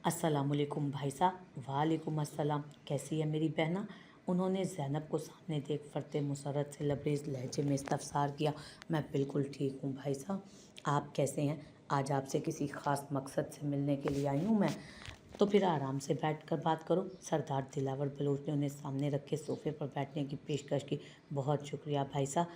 अस्सलामुअलैकुम भाई साहब। वालेकुम अस्सलाम। कैसी है मेरी बहना? उन्होंने ज़ैनब को सामने देख फरते मुसर्रत से लबरेज लहजे में इस्तफसार किया। मैं बिल्कुल ठीक हूँ भाई साहब, आप कैसे हैं? आज आपसे किसी ख़ास मकसद से मिलने के लिए आई हूँ मैं। तो फिर आराम से बैठ कर बात करो। सरदार दिलावर बलोच ने उन्हें सामने रखे सोफ़े पर बैठने की पेशकश की। बहुत शुक्रिया भाई साहब,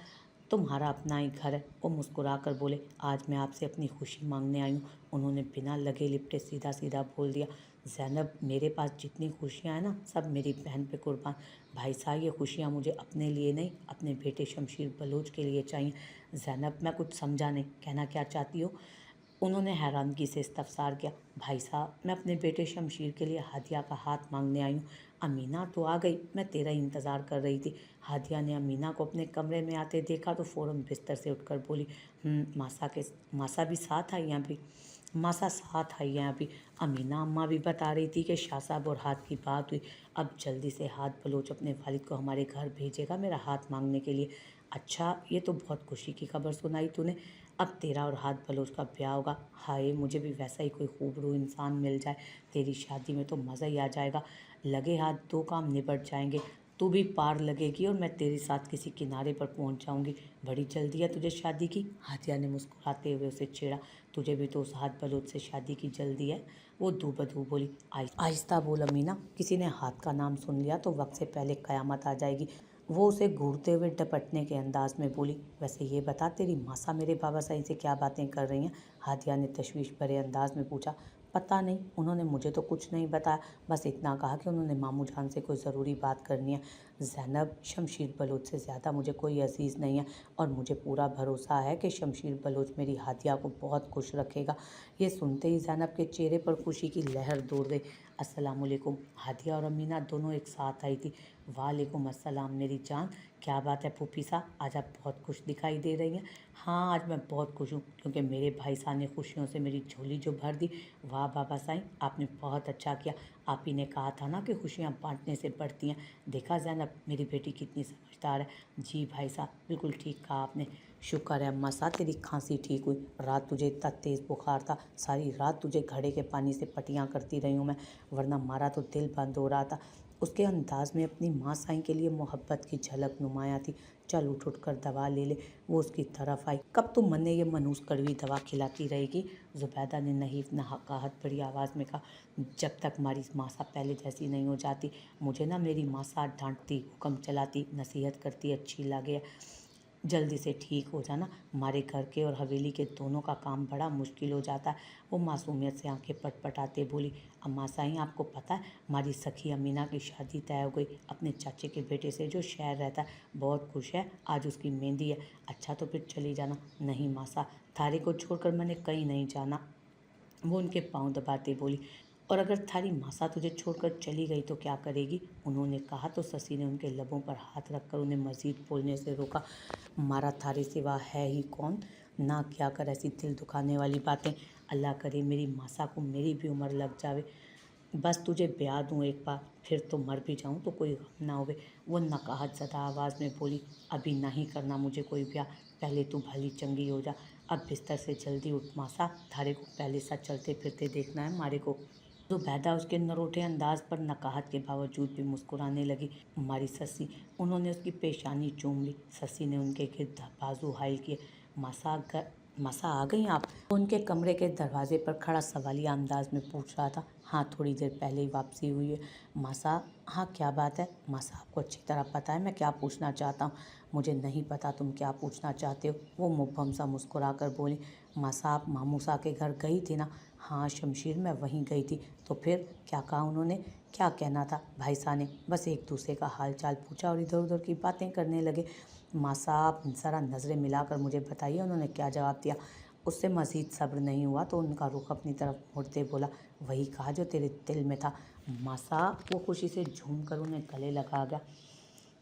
तुम्हारा अपना ही घर है। वो मुस्कुरा कर बोले, आज मैं आपसे अपनी खुशी मांगने आई हूँ। उन्होंने बिना लगे लिपटे सीधा सीधा बोल दिया, ज़ैनब मेरे पास जितनी खुशियाँ हैं ना, सब मेरी बहन पे कुर्बान। भाई साहब, ये खुशियाँ मुझे अपने लिए नहीं, अपने बेटे शमशीर बलोच के लिए चाहिए। ज़ैनब, मैं कुछ समझा नहीं, कहना क्या चाहती हो? उन्होंने हैरानगी से इस्तफसार किया। भाई साहब, मैं अपने बेटे शमशीर के लिए हादिया का हाथ मांगने आई हूँ। अमीना तो आ गई, मैं तेरा इंतज़ार कर रही थी। हादिया ने अमीना को अपने कमरे में आते देखा तो फ़ौरन बिस्तर से उठकर बोली, मासा भी साथ आई हैं अभी। मासा साथ आई हैं अभी। अमीना अम्मा भी बता रही थी कि शाह साहब और हाथ की बात हुई। अब जल्दी से हाथ बलोच अपने वालिद को हमारे घर भेजेगा मेरा हाथ मांगने के लिए। अच्छा, ये तो बहुत खुशी की खबर सुनाई तूने। अब तेरा और हाथ बलोच का ब्याह होगा। हाय, मुझे भी वैसा ही कोई खूबरू इंसान मिल जाए। तेरी शादी में तो मज़ा ही आ जाएगा। लगे हाथ दो काम निबट जाएंगे। तू भी पार लगेगी और मैं तेरे साथ किसी किनारे पर पहुंच जाऊंगी। बड़ी जल्दी है तुझे शादी की? हाथिया ने मुस्कुराते हुए उसे छेड़ा। तुझे भी तो उस हाथ बलोच से शादी की जल्दी है। वो दू बदू बोली। आहिस्ता बोल अमीना, किसी ने हाथ का नाम सुन लिया तो वक्त से पहले क़यामत आ जाएगी। वो उसे घूरते हुए डपटने के अंदाज में बोली, वैसे ये बता तेरी मासा मेरे बाबा साईं से क्या बातें कर रही हैं? हादिया ने तशवीश भरे अंदाज में पूछा। पता नहीं, उन्होंने मुझे तो कुछ नहीं बताया, बस इतना कहा कि उन्होंने मामू जान से कोई ज़रूरी बात करनी है। ज़ैनब, शमशीर बलोच से ज़्यादा मुझे कोई अजीज़ नहीं है और मुझे पूरा भरोसा है कि शमशीर बलोच मेरी हादिया को बहुत खुश रखेगा। ये सुनते ही ज़ैनब के चेहरे पर खुशी की लहर दौड़ गई। अस्सलामुअलैकुम। हादिया और अमीना दोनों एक साथ आई थी। वालेकुम अस्सलाम मेरी जान। क्या बात है फूफी साहब, आज आप बहुत खुश दिखाई दे रही हैं। हाँ, आज मैं बहुत खुश हूँ क्योंकि मेरे भाई साहब ने खुशियों से मेरी झोली जो भर दी। वाह बाबा साईं, आपने बहुत अच्छा किया। आप ही ने कहा था ना कि खुशियाँ बांटने से बढ़ती हैं। देखा ज़ैनब, मेरी बेटी कितनी समझदार है। जी भाई साहब, बिल्कुल ठीक कहा आपने। शुक्र है अम्मा साहब तेरी खांसी ठीक हुई। रात तुझे इतना तेज़ बुखार था, सारी रात तुझे घड़े के पानी से पटियाँ करती रही हूँ मैं, वरना मारा तो दिल बंद हो रहा था। उसके अंदाज में अपनी माँ साईं के लिए मोहब्बत की झलक नुमाया थी। चल उठ कर दवा ले ले। वो उसकी तरफ आई। कब तुम मन ने ये मनूस कड़वी दवा खिलाती रहेगी? जुबैदा ने नहीफ नहाकत भरी आवाज़ में कहा, जब तक हमारी मासा पहले जैसी नहीं हो जाती। मुझे ना मेरी मासा डांटती, हुक्म चलाती, नसीहत करती अच्छी लगे। जल्दी से ठीक हो जाना, हमारे घर के और हवेली के दोनों का काम बड़ा मुश्किल हो जाता है। वो मासूमियत से आंखें पटपटाते बोली, अम्मा साईं आपको पता है हमारी सखी अमीना की शादी तय हो गई अपने चाचे के बेटे से जो शहर रहता है। बहुत खुश है, आज उसकी मेहंदी है। अच्छा तो फिर चली जाना। नहीं मासा, थारे को छोड़कर मैंने कहीं नहीं जाना। वो उनके पांव दबाते बोली, और अगर थारी मासा तुझे छोड़कर चली गई तो क्या करेगी? उन्होंने कहा तो ससी ने उनके लबों पर हाथ रखकर उन्हें मजीद बोलने से रोका। मारा थारे सिवा है ही कौन? ना क्या कर ऐसी दिल दुखाने वाली बातें। अल्लाह करे मेरी मासा को मेरी भी उम्र लग जावे, बस तुझे ब्याह दूँ एक बार, फिर तो मर भी जाऊँ तो कोई गम ना होवे। वो नकाहत ज़दा आवाज़ में बोली, अभी नहीं करना मुझे कोई ब्याह, पहले तू भली चंगी हो जा। अब बिस्तर से जल्दी उठ मासा, थारे को पहले सा चलते फिरते देखना है मारे को। ज़ुबैदा उसके नरोटे अंदाज पर नकाहत के बावजूद भी मुस्कुराने लगी। हमारी ससी। उन्होंने उसकी पेशानी चूम ली। ससी ने उनके गिर्द बाजू हाइल किए। मासा आ गई आप? उनके कमरे के दरवाजे पर खड़ा सवालिया अंदाज में पूछ रहा था। हाँ, थोड़ी देर पहले ही वापसी हुई है। मासा, हाँ क्या बात है? मासा, आपको अच्छी तरह पता है मैं क्या पूछना चाहता हूँ। मुझे नहीं पता तुम क्या पूछना चाहते हो, वो मुब्हम सा मुस्कुरा कर बोली। मासा, आप मामूसा के घर गई थी ना? हाँ शमशीर, मैं वहीं गई थी। तो फिर क्या कहा उन्होंने? क्या कहना था भाई साहब ने? बस एक दूसरे का हाल चाल पूछा और इधर उधर की बातें करने लगे। मासा, आप ज़रा नज़रें मिलाकर मुझे बताइए उन्होंने क्या जवाब दिया। उससे मज़ीद सब्र नहीं हुआ तो उनका रुख अपनी तरफ मोड़ते बोला, वही कहा जो तेरे दिल में था। मासा, वो खुशी से झूम कर उन्हें गले लगा गया।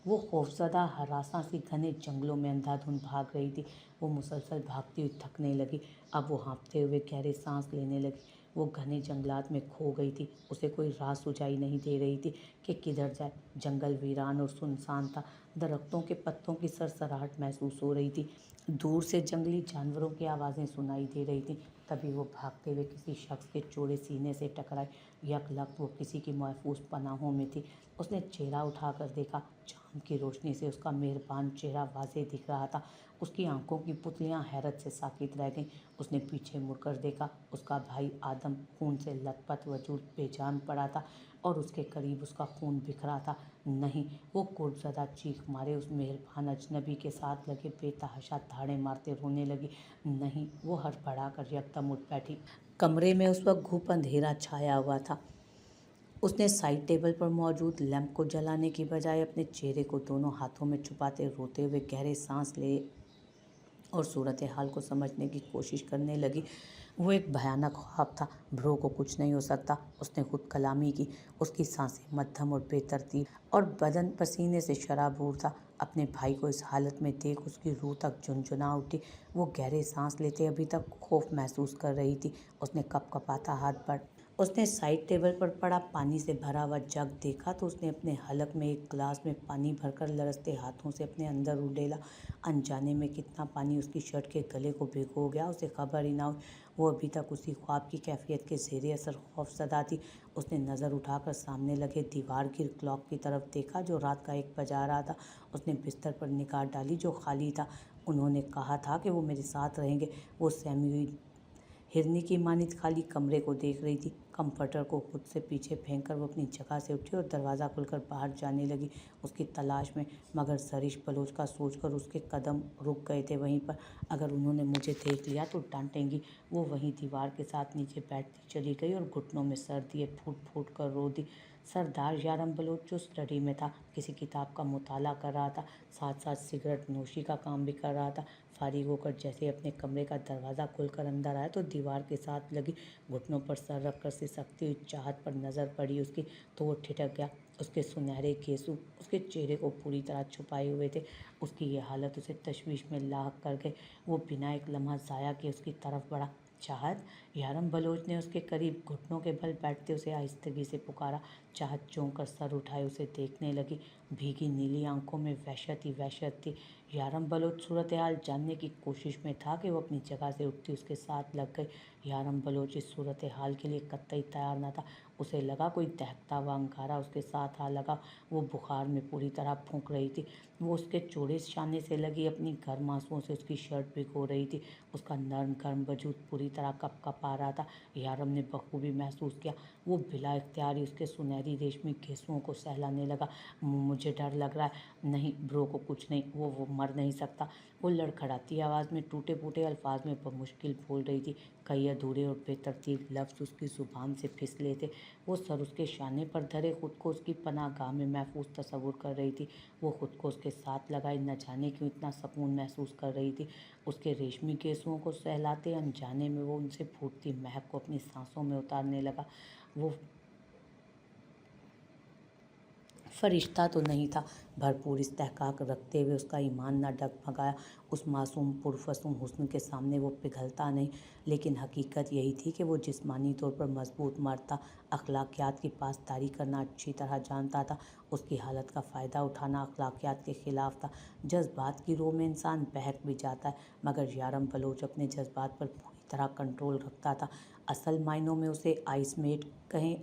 वो खौफज़दा हरासा सी घने जंगलों में अंधाधुंध भाग रही थी। वो मुसलसल भागती हुई थकने लगी। अब वो हाँफते हुए गहरे सांस लेने लगी। वो घने जंगलात में खो गई थी। उसे कोई राह सुझाई नहीं दे रही थी कि किधर जाए। जंगल वीरान और सुनसान था। दरख्तों के पत्तों की सरसराहट महसूस हो रही थी। दूर से जंगली जानवरों की आवाज़ें सुनाई दे रही थीं। तभी वो भागते हुए किसी शख्स के चौड़े सीने से टकराई। यकलख्त वो किसी की महफूज पनाहों में थी। उसने चेहरा उठाकर देखा। चाँद की रोशनी से उसका मेहरबान चेहरा वाज़ेह दिख रहा था। उसकी आंखों की पुतलियां हैरत से साकित रह गईं। उसने पीछे मुड़कर देखा। उसका भाई आदम खून से लथपथ वजूद बेजान पड़ा था और उसके करीब उसका खून बिखरा था। नहीं, वो कुर्बज़दा चीख मारे उस मेहरबान अजनबी के साथ लगे बेतहाशा धाड़े मारते रोने लगी। नहीं, वो हड़बड़ाकर यकदम उठ बैठी। कमरे में उस वक्त घुप अंधेरा छाया हुआ था। उसने साइड टेबल पर मौजूद लैंप को जलाने की बजाय अपने चेहरे को दोनों हाथों में छुपाते रोते हुए गहरे सांस लिए और सूरत हाल को समझने की कोशिश करने लगी। वो एक भयानक ख्वाब था। ब्रो को कुछ नहीं हो सकता, उसने खुद कलामी की। उसकी सांसें मध्यम और बेतरतीब और बदन पसीने से शराबूर था। अपने भाई को इस हालत में देख उसकी रूह तक झुनझुना उठी। वो गहरे सांस लेते अभी तक खौफ महसूस कर रही थी। उसने कपकपाता हाथ बढ़ उसने साइड टेबल पर पड़ा पानी से भरा हुआ जग देखा तो उसने अपने हलक में एक गिलास में पानी भरकर लरसते हाथों से अपने अंदर उंडेला। अनजाने में कितना पानी उसकी शर्ट के गले को भिगो गया, उसे खबर ही ना हुई। वो अभी तक उसी ख्वाब की कैफियत के ज़ेरे असर खौफज़दा थी। उसने नज़र उठाकर सामने लगे दीवार की क्लॉक की तरफ देखा जो रात का 1 बजा रहा था। उसने बिस्तर पर निगाह डाली जो खाली था। उन्होंने कहा था कि वो मेरे साथ रहेंगे। वो सहमी हुई हिरनी की मानित खाली कमरे को देख रही थी। कंफर्टर को खुद से पीछे फेंककर वो अपनी जगह से उठी और दरवाज़ा खुलकर बाहर जाने लगी उसकी तलाश में। मगर सरिश बलोच का सोचकर उसके कदम रुक गए थे वहीं पर। अगर उन्होंने मुझे देख लिया तो डांटेंगी। वो वहीं दीवार के साथ नीचे बैठती चली गई और घुटनों में सर दिए फूट फूट कर रो दी। सरदार यारम बलोच जो स्टडी में था, किसी किताब का मुताला कर रहा था, साथ साथ सिगरेट नोशी का काम भी कर रहा था। फारिग होकर जैसे अपने कमरे का दरवाज़ा खोलकर अंदर आया तो दीवार के साथ लगी घुटनों पर सर रखकर सिसकती हुई चाहत पर नज़र पड़ी उसकी तो वो ठिठक गया। उसके सुनहरे केसू उसके चेहरे को पूरी तरह छुपाए हुए थे। उसकी ये हालत उसे तशवीश में लाक कर गई। वो बिना एक लम्हा ज़ाया किए उसकी तरफ बढ़ा। चाहत, यारम बलोच ने उसके करीब घुटनों के बल बैठते उसे आहिस्तगी से पुकारा। चाहत चौंक कर सर उठाए उसे देखने लगी। भीगी नीली आंखों में वहशत ही वहशत थी। यारम बलोच सूरत हाल जानने की कोशिश में था कि वो अपनी जगह से उठती उसके साथ लग गई। यारम बलोच इस सूरत हाल के लिए कतई तैयार न था। उसे लगा कोई दहकता हुआ अंगारा उसके साथ आ लगा। वो बुखार में पूरी तरह फूंक रही थी। वो उसके चौड़े शाने से लगी अपनी गर्म आंसुओं से उसकी शर्ट भिगो रही थी। उसका नर्म गर्म वजूद पूरी तरह कँप रहा था। यारम ने बखूबी महसूस किया। वो बिला इख्तियारी उसके सुनहरी रेशमी केंसुओं को सहलाने लगा। मुझे डर लग रहा है। नहीं, ब्रो को कुछ नहीं, वो मर नहीं सकता। वो लड़खड़ाती आवाज़ में टूटे फूटे अल्फाज में बमुश्किल बोल रही थी। कई अधूरे और बेतरतीब लफ्ज़ उसकी ज़ुबान से फिसले थे। वो सर उसके शाने पर धरे खुद को उसकी पनाहगाह में महफूज तस्वुर कर रही थी। वो खुद को उसके साथ लगाए न जाने क्यों इतना सुकून महसूस कर रही थी। उसके रेशमी केंसुओं को सहलाते अनजाने में वो उनसे फूटती महक को अपनी सांसों में उतारने लगा। वो फरिश्ता तो नहीं था। भरपूर इस्तेहकाक रखते हुए उसका ईमान न डगमगाया। उस मासूम पुरफसूम हुस्न के सामने वो पिघलता नहीं। लेकिन हकीकत यही थी कि वो जिस्मानी तौर पर मजबूत मर्द था। अखलाकियात की पासदारी करना अच्छी तरह जानता था। उसकी हालत का फ़ायदा उठाना अखलाकियात के ख़िलाफ़ था। जज्बात की रोह में इंसान बहक भी जाता है, मगर यारम बलोच अपने जज्बात पर पूरी तरह कंट्रोल रखता था। असल मायनों में उसे आइसमेट कहें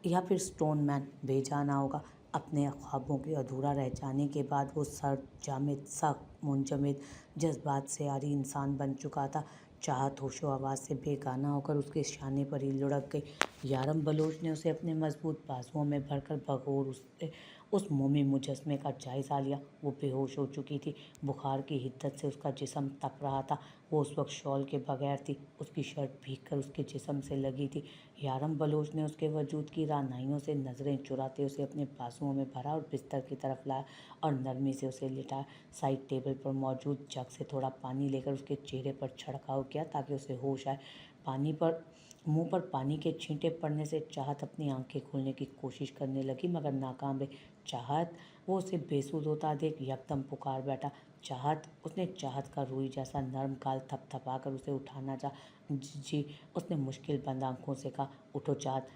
या फिर स्टोन मैन भेजा ना होगा। अपने ख्वाबों के अधूरा रह जाने के बाद वो सर्द, जामिद, सख्त, मुंजमद, जज्बात से आरी इंसान बन चुका था। चाहत होशो आवाज़ से बेगाना होकर उसके शाने पर ही लुढ़क गई। यारम बलोच ने उसे अपने मजबूत बाजुओं में भरकर बगौर उससे उस मोमी मुजस्मे का जायज़ा लिया। वो बेहोश हो चुकी थी। बुखार की हिद्दत से उसका जिस्म तप रहा था। वो उस वक्त शॉल के बगैर थी। उसकी शर्ट भीग कर उसके जिस्म से लगी थी। यारम बलोच ने उसके वजूद की राहनाइयों से नज़रें चुराते उसे अपने बाजुओं में भरा और बिस्तर की तरफ लाया और नरमी से उसे लिटाया। साइड टेबल पर मौजूद जग से थोड़ा पानी लेकर उसके चेहरे पर छिड़काव किया ताकि उसे होश आए। मुंह पर पानी के छींटे पड़ने से चाहत अपनी आंखें खोलने की कोशिश करने लगी, मगर नाकाम रही। चाहत, वो उसे बेसुध होता देख यकदम पुकार बैठा। चाहत, उसने चाहत का रूई जैसा नर्म गाल थपथपाकर उसे उठाना चाहा। जी, उसने मुश्किल बंद आंखों से कहा। उठो चाहत।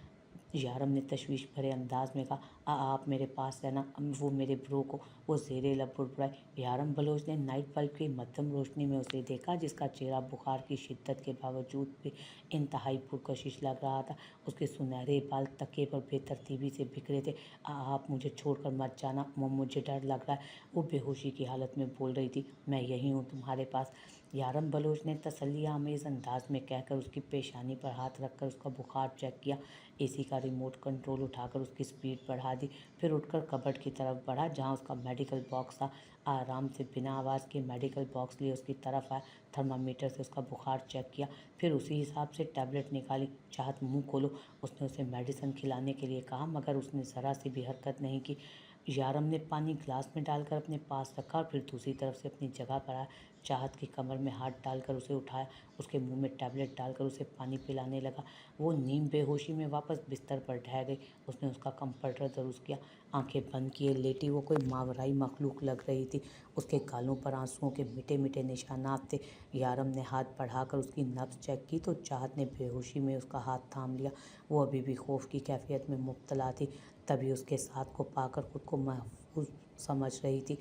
यारम ने तशवीश भरे अंदाज में कहा। आप मेरे पास रहना। वो मेरे ब्रो को वो ज़ेरे लब बुड़बुड़ाए। यारम बलोच ने नाइट बल्ब की मध्यम रोशनी में उसे देखा, जिसका चेहरा बुखार की शिद्दत के बावजूद भी इंतहाई पुरकशिश लग रहा था। उसके सुनहरे बाल तकिए पर बेतरतीबी से बिखरे थे। आप मुझे छोड़कर मत जाना, मुझे डर लग रहा है। वो बेहोशी की हालत में बोल रही थी। मैं यहीं हूँ तुम्हारे पास, यारम बलोच ने तसल्लीआमेज़ अंदाज में कहकर उसकी पेशानी पर हाथ रखकर उसका बुखार चेक किया। एसी का रिमोट कंट्रोल उठाकर उसकी स्पीड बढ़ा दी, फिर उठकर कबर्ड की तरफ बढ़ा जहाँ उसका मेडिकल बॉक्स था। आराम से बिना आवाज़ के मेडिकल बॉक्स लिए उसकी तरफ आया, थर्मामीटर से उसका बुखार चेक किया, फिर उसी हिसाब से टैबलेट निकाली। चाहत मुंह खोलो, उसने उसे मेडिसिन खिलाने के लिए कहा, मगर उसने ज़रा सी भी हरकत नहीं की। यारम ने पानी ग्लास में डालकर अपने पास रखा और फिर दूसरी तरफ से अपनी जगह पर आया। चाहत की कमर में हाथ डालकर उसे उठाया, उसके मुंह में टैबलेट डालकर उसे पानी पिलाने लगा। वो नीम बेहोशी में वापस बिस्तर पर ढह गई। उसने उसका कंफर्टर दुरुस्त किया, आंखें बंद किए लेटी वो कोई मावराई मखलूक लग रही थी। उसके गालों पर आंसुओं के मिटे मिटे निशानात थे। यारम ने हाथ बढ़ाकर उसकी नब्ज चेक की तो चाहत ने बेहोशी में उसका हाथ थाम लिया। वो अभी भी खौफ की कैफियत में मुब्तला थी। तभी उसके साथ को पाकर खुद को महफूज समझ रही थी।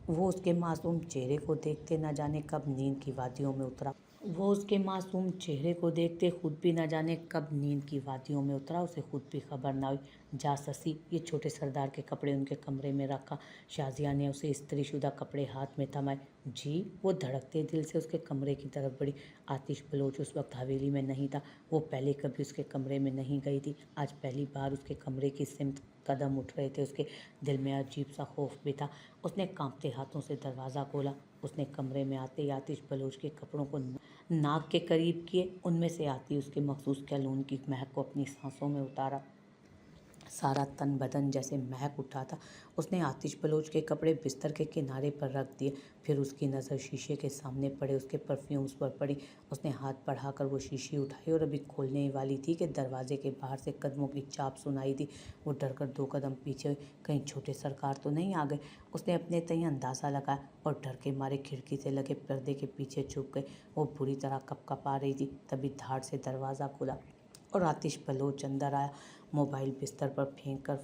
वो उसके मासूम चेहरे को देखते न जाने कब नींद की वादियों में उतरा। वो उसके मासूम चेहरे को देखते खुद भी न जाने कब नींद की वादियों में उतरा। उसे खुद भी खबर न हुई। जा ससी, ये छोटे सरदार के कपड़े उनके कमरे में रखा। शाजिया ने उसे इस्त्रीशुदा कपड़े हाथ में थमाए। जी। वो धड़कते दिल से उसके कमरे की तरफ बढ़ी। आतिश बलोच उस वक्त हवेली में नहीं था। वो पहले कभी उसके कमरे में नहीं गई थी। आज पहली बार उसके कमरे की सिमत कदम उठ रहे थे। उसके दिल में अजीब सा खौफ भी था। उसने कांपते हाथों से दरवाज़ा खोला। उसने कमरे में आते ही आतिश बलोच के कपड़ों को नाक के करीब किए, उनमें से आती उसके मखसूस कैलून की महक को अपनी सांसों में उतारा। सारा तन बदन जैसे महक उठा था। उसने आतिश बलोच के कपड़े बिस्तर के किनारे पर रख दिए, फिर उसकी नज़र शीशे के सामने पड़े उसके परफ्यूम्स पर पड़ी। उसने हाथ बढ़ाकर वो शीशी उठाई और अभी खोलने ही वाली थी कि दरवाजे के बाहर से कदमों की चाप सुनाई दी। वो डरकर 2 कदम पीछे हुई, कहीं छोटे सरकार तो नहीं आ गए। उसने अपने तय अंदाज़ा लगाया और डर के मारे खिड़की से लगे पर्दे के पीछे छुप गई। वो बुरी तरह कँपकँपा रही थी। तभी धाड़ से दरवाज़ा खुला और आतिश बलोच अंदर आया। मोबाइल बिस्तर पर फेंक कर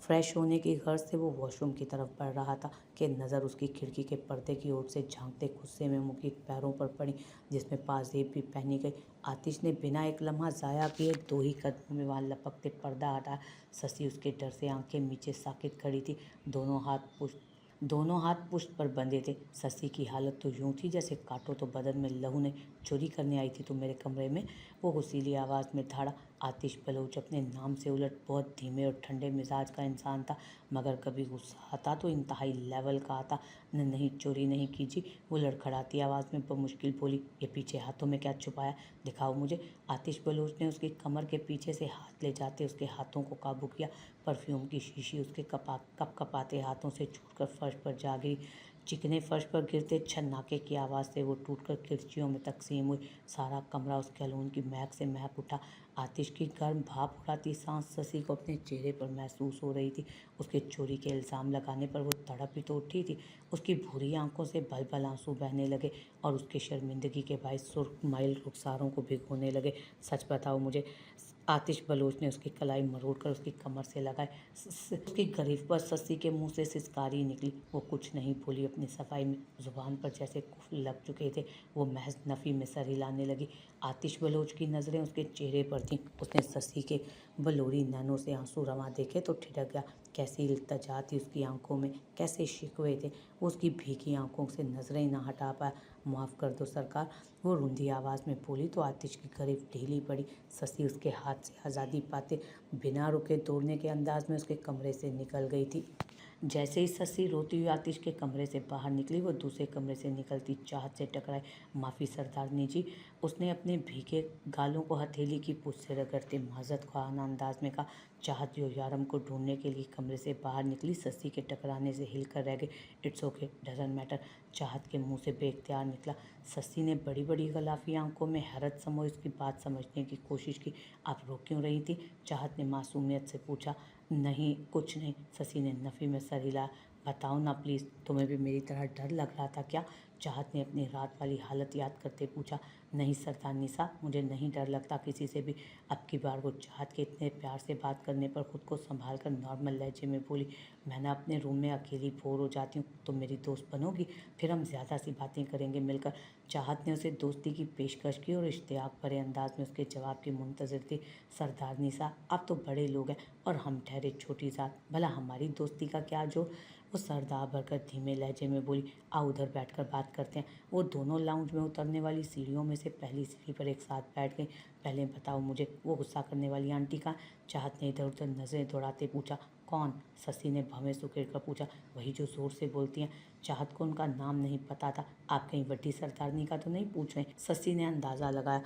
फ्रेश होने की गर्ज से वो वॉशरूम की तरफ बढ़ रहा था कि नज़र उसकी खिड़की के पर्दे की ओर से झांकते गुस्से में मुखी पैरों पर पड़ी, जिसमें पाजेब भी पहनी गई। आतिश ने बिना एक लम्हा ज़ाया किए 2 ही कदमों में वहाँ लपकते पर्दा हटाया। ससी उसके डर से आंखें नीचे साकित खड़ी थी, दोनों हाथ पुश्त पर बंधे थे। ससी की हालत तो यूं थी जैसे काटो तो बदन में लहू नहीं। चोरी करने आई थी तुम मेरे कमरे में? वो गुस्सीली आवाज़ में धाड़ा। आतिश बलोच अपने नाम से उलट बहुत धीमे और ठंडे मिजाज का इंसान था, मगर कभी गुस्सा आता तो इंतहाई लेवल का आता। नहीं, चोरी नहीं की जी। वो लड़खड़ाती आवाज़ में बमुश्किल बोली। ये पीछे हाथों में क्या छुपाया, दिखाओ मुझे। आतिश बलोच ने उसकी कमर के पीछे से हाथ ले जाते उसके हाथों को काबू किया। परफ्यूम की शीशी उसके कपकपाते हाथों से छूटकर फर्श पर जा गिरी। चिकने फर्श पर गिरते छन्नाके की आवाज़ से वो टूटकर किरचियों में तकसीम हुई। सारा कमरा उस कैलून की महक से महक उठा। आतिश की गर्म भाप उड़ाती सांस ससी को अपने चेहरे पर महसूस हो रही थी। उसके चोरी के इल्ज़ाम लगाने पर वो तड़प ही तो उठी थी। उसकी भूरी आंखों से बल बल आंसू बहने लगे और उसके शर्मिंदगी के बायस सुर्ख माइल रुखसारों को भिगोने लगे। सच बताओ मुझे। आतिश बलोच ने उसकी कलाई मरोड़कर उसकी कमर से लगाए। उसकी गरीब पर सस्सी के मुंह से सिसकारी निकली। वो कुछ नहीं बोली। अपनी सफाई में जुबान पर जैसे कुफ्ल लग चुके थे। वो महज नफ़ी में सर हिलाने लगी। आतिश बलोच की नज़रें उसके चेहरे पर थीं। उसने सस्सी के बलोरी नैनों से आंसू रवा देखे तो ठिठक गया। कैसी इल्तजा थी उसकी आंखों में, कैसे शिकवे थे। वो उसकी भीगी आंखों से नजरें न हटा पाया। माफ़ कर दो सरकार, वो रुंधी आवाज़ में बोली तो आतिश की गरीब ढीली पड़ी। ससी उसके हाथ से आज़ादी पाते बिना रुके दौड़ने के अंदाज में उसके कमरे से निकल गई थी। जैसे ही ससी रोती हुई आतिश के कमरे से बाहर निकली, वो दूसरे कमरे से निकलती चाहत से टकराई। माफ़ी सरदारनी जी, उसने अपने भीगे गालों को हथेली की पूंछ से रगड़ते माजरत ख्वाहाना अंदाज में कहा। चाहत जो यारम को ढूंढने के लिए कमरे से बाहर निकली, ससी के टकराने से हिलकर रह गई। इट्स ओके, डजंट मैटर, चाहत के मुंह से बेख्तियार निकला। ससी ने बड़ी बड़ी गलाफी आंखों में हैरत समोई उसकी बात समझने की कोशिश की। आप रो क्यों रही थी? चाहत ने मासूमियत से पूछा। नहीं, कुछ नहीं, ससी ने नफ़ी में सर हिलाया। बताओ ना प्लीज़, तुम्हें भी मेरी तरह डर लग रहा था क्या? चाहत ने अपनी रात वाली हालत याद करते पूछा। नहीं सरदार निशा, मुझे नहीं डर लगता किसी से भी। अब की बार वो चाहत के इतने प्यार से बात करने पर खुद को संभाल कर नॉर्मल लहजे में बोली। मैं ना अपने रूम में अकेली बोर हो जाती हूँ, तुम मेरी दोस्त बनोगी? फिर हम ज़्यादा सी बातें करेंगे मिलकर। चाहत ने उसे दोस्ती की पेशकश की और इश्तियाक भरे अंदाज में उसके जवाब की मुंतज़िर थी। सरदार निशा, आप तो बड़े लोग हैं और हम ठहरे छोटी जात, भला हमारी दोस्ती का क्या जोर? वो सरदार भरकर धीमे लहजे में बोली। आ उधर बैठकर बात करते हैं। वो दोनों लाउंज में उतरने वाली सीढ़ियों में से पहली सीढ़ी पर एक साथ बैठ गई। पहले बताओ मुझे, वो गुस्सा करने वाली आंटी का? चाहत ने इधर उधर नजरें दौड़ाते पूछा। कौन? शशि ने भवें सुकेड़ कर पूछा। वही जो जोर से बोलती हैं। चाहत को उनका नाम नहीं पता था। आप कहीं बड्डी सरदारनी का तो नहीं पूछ रहे? शशि ने अंदाज़ा लगाया।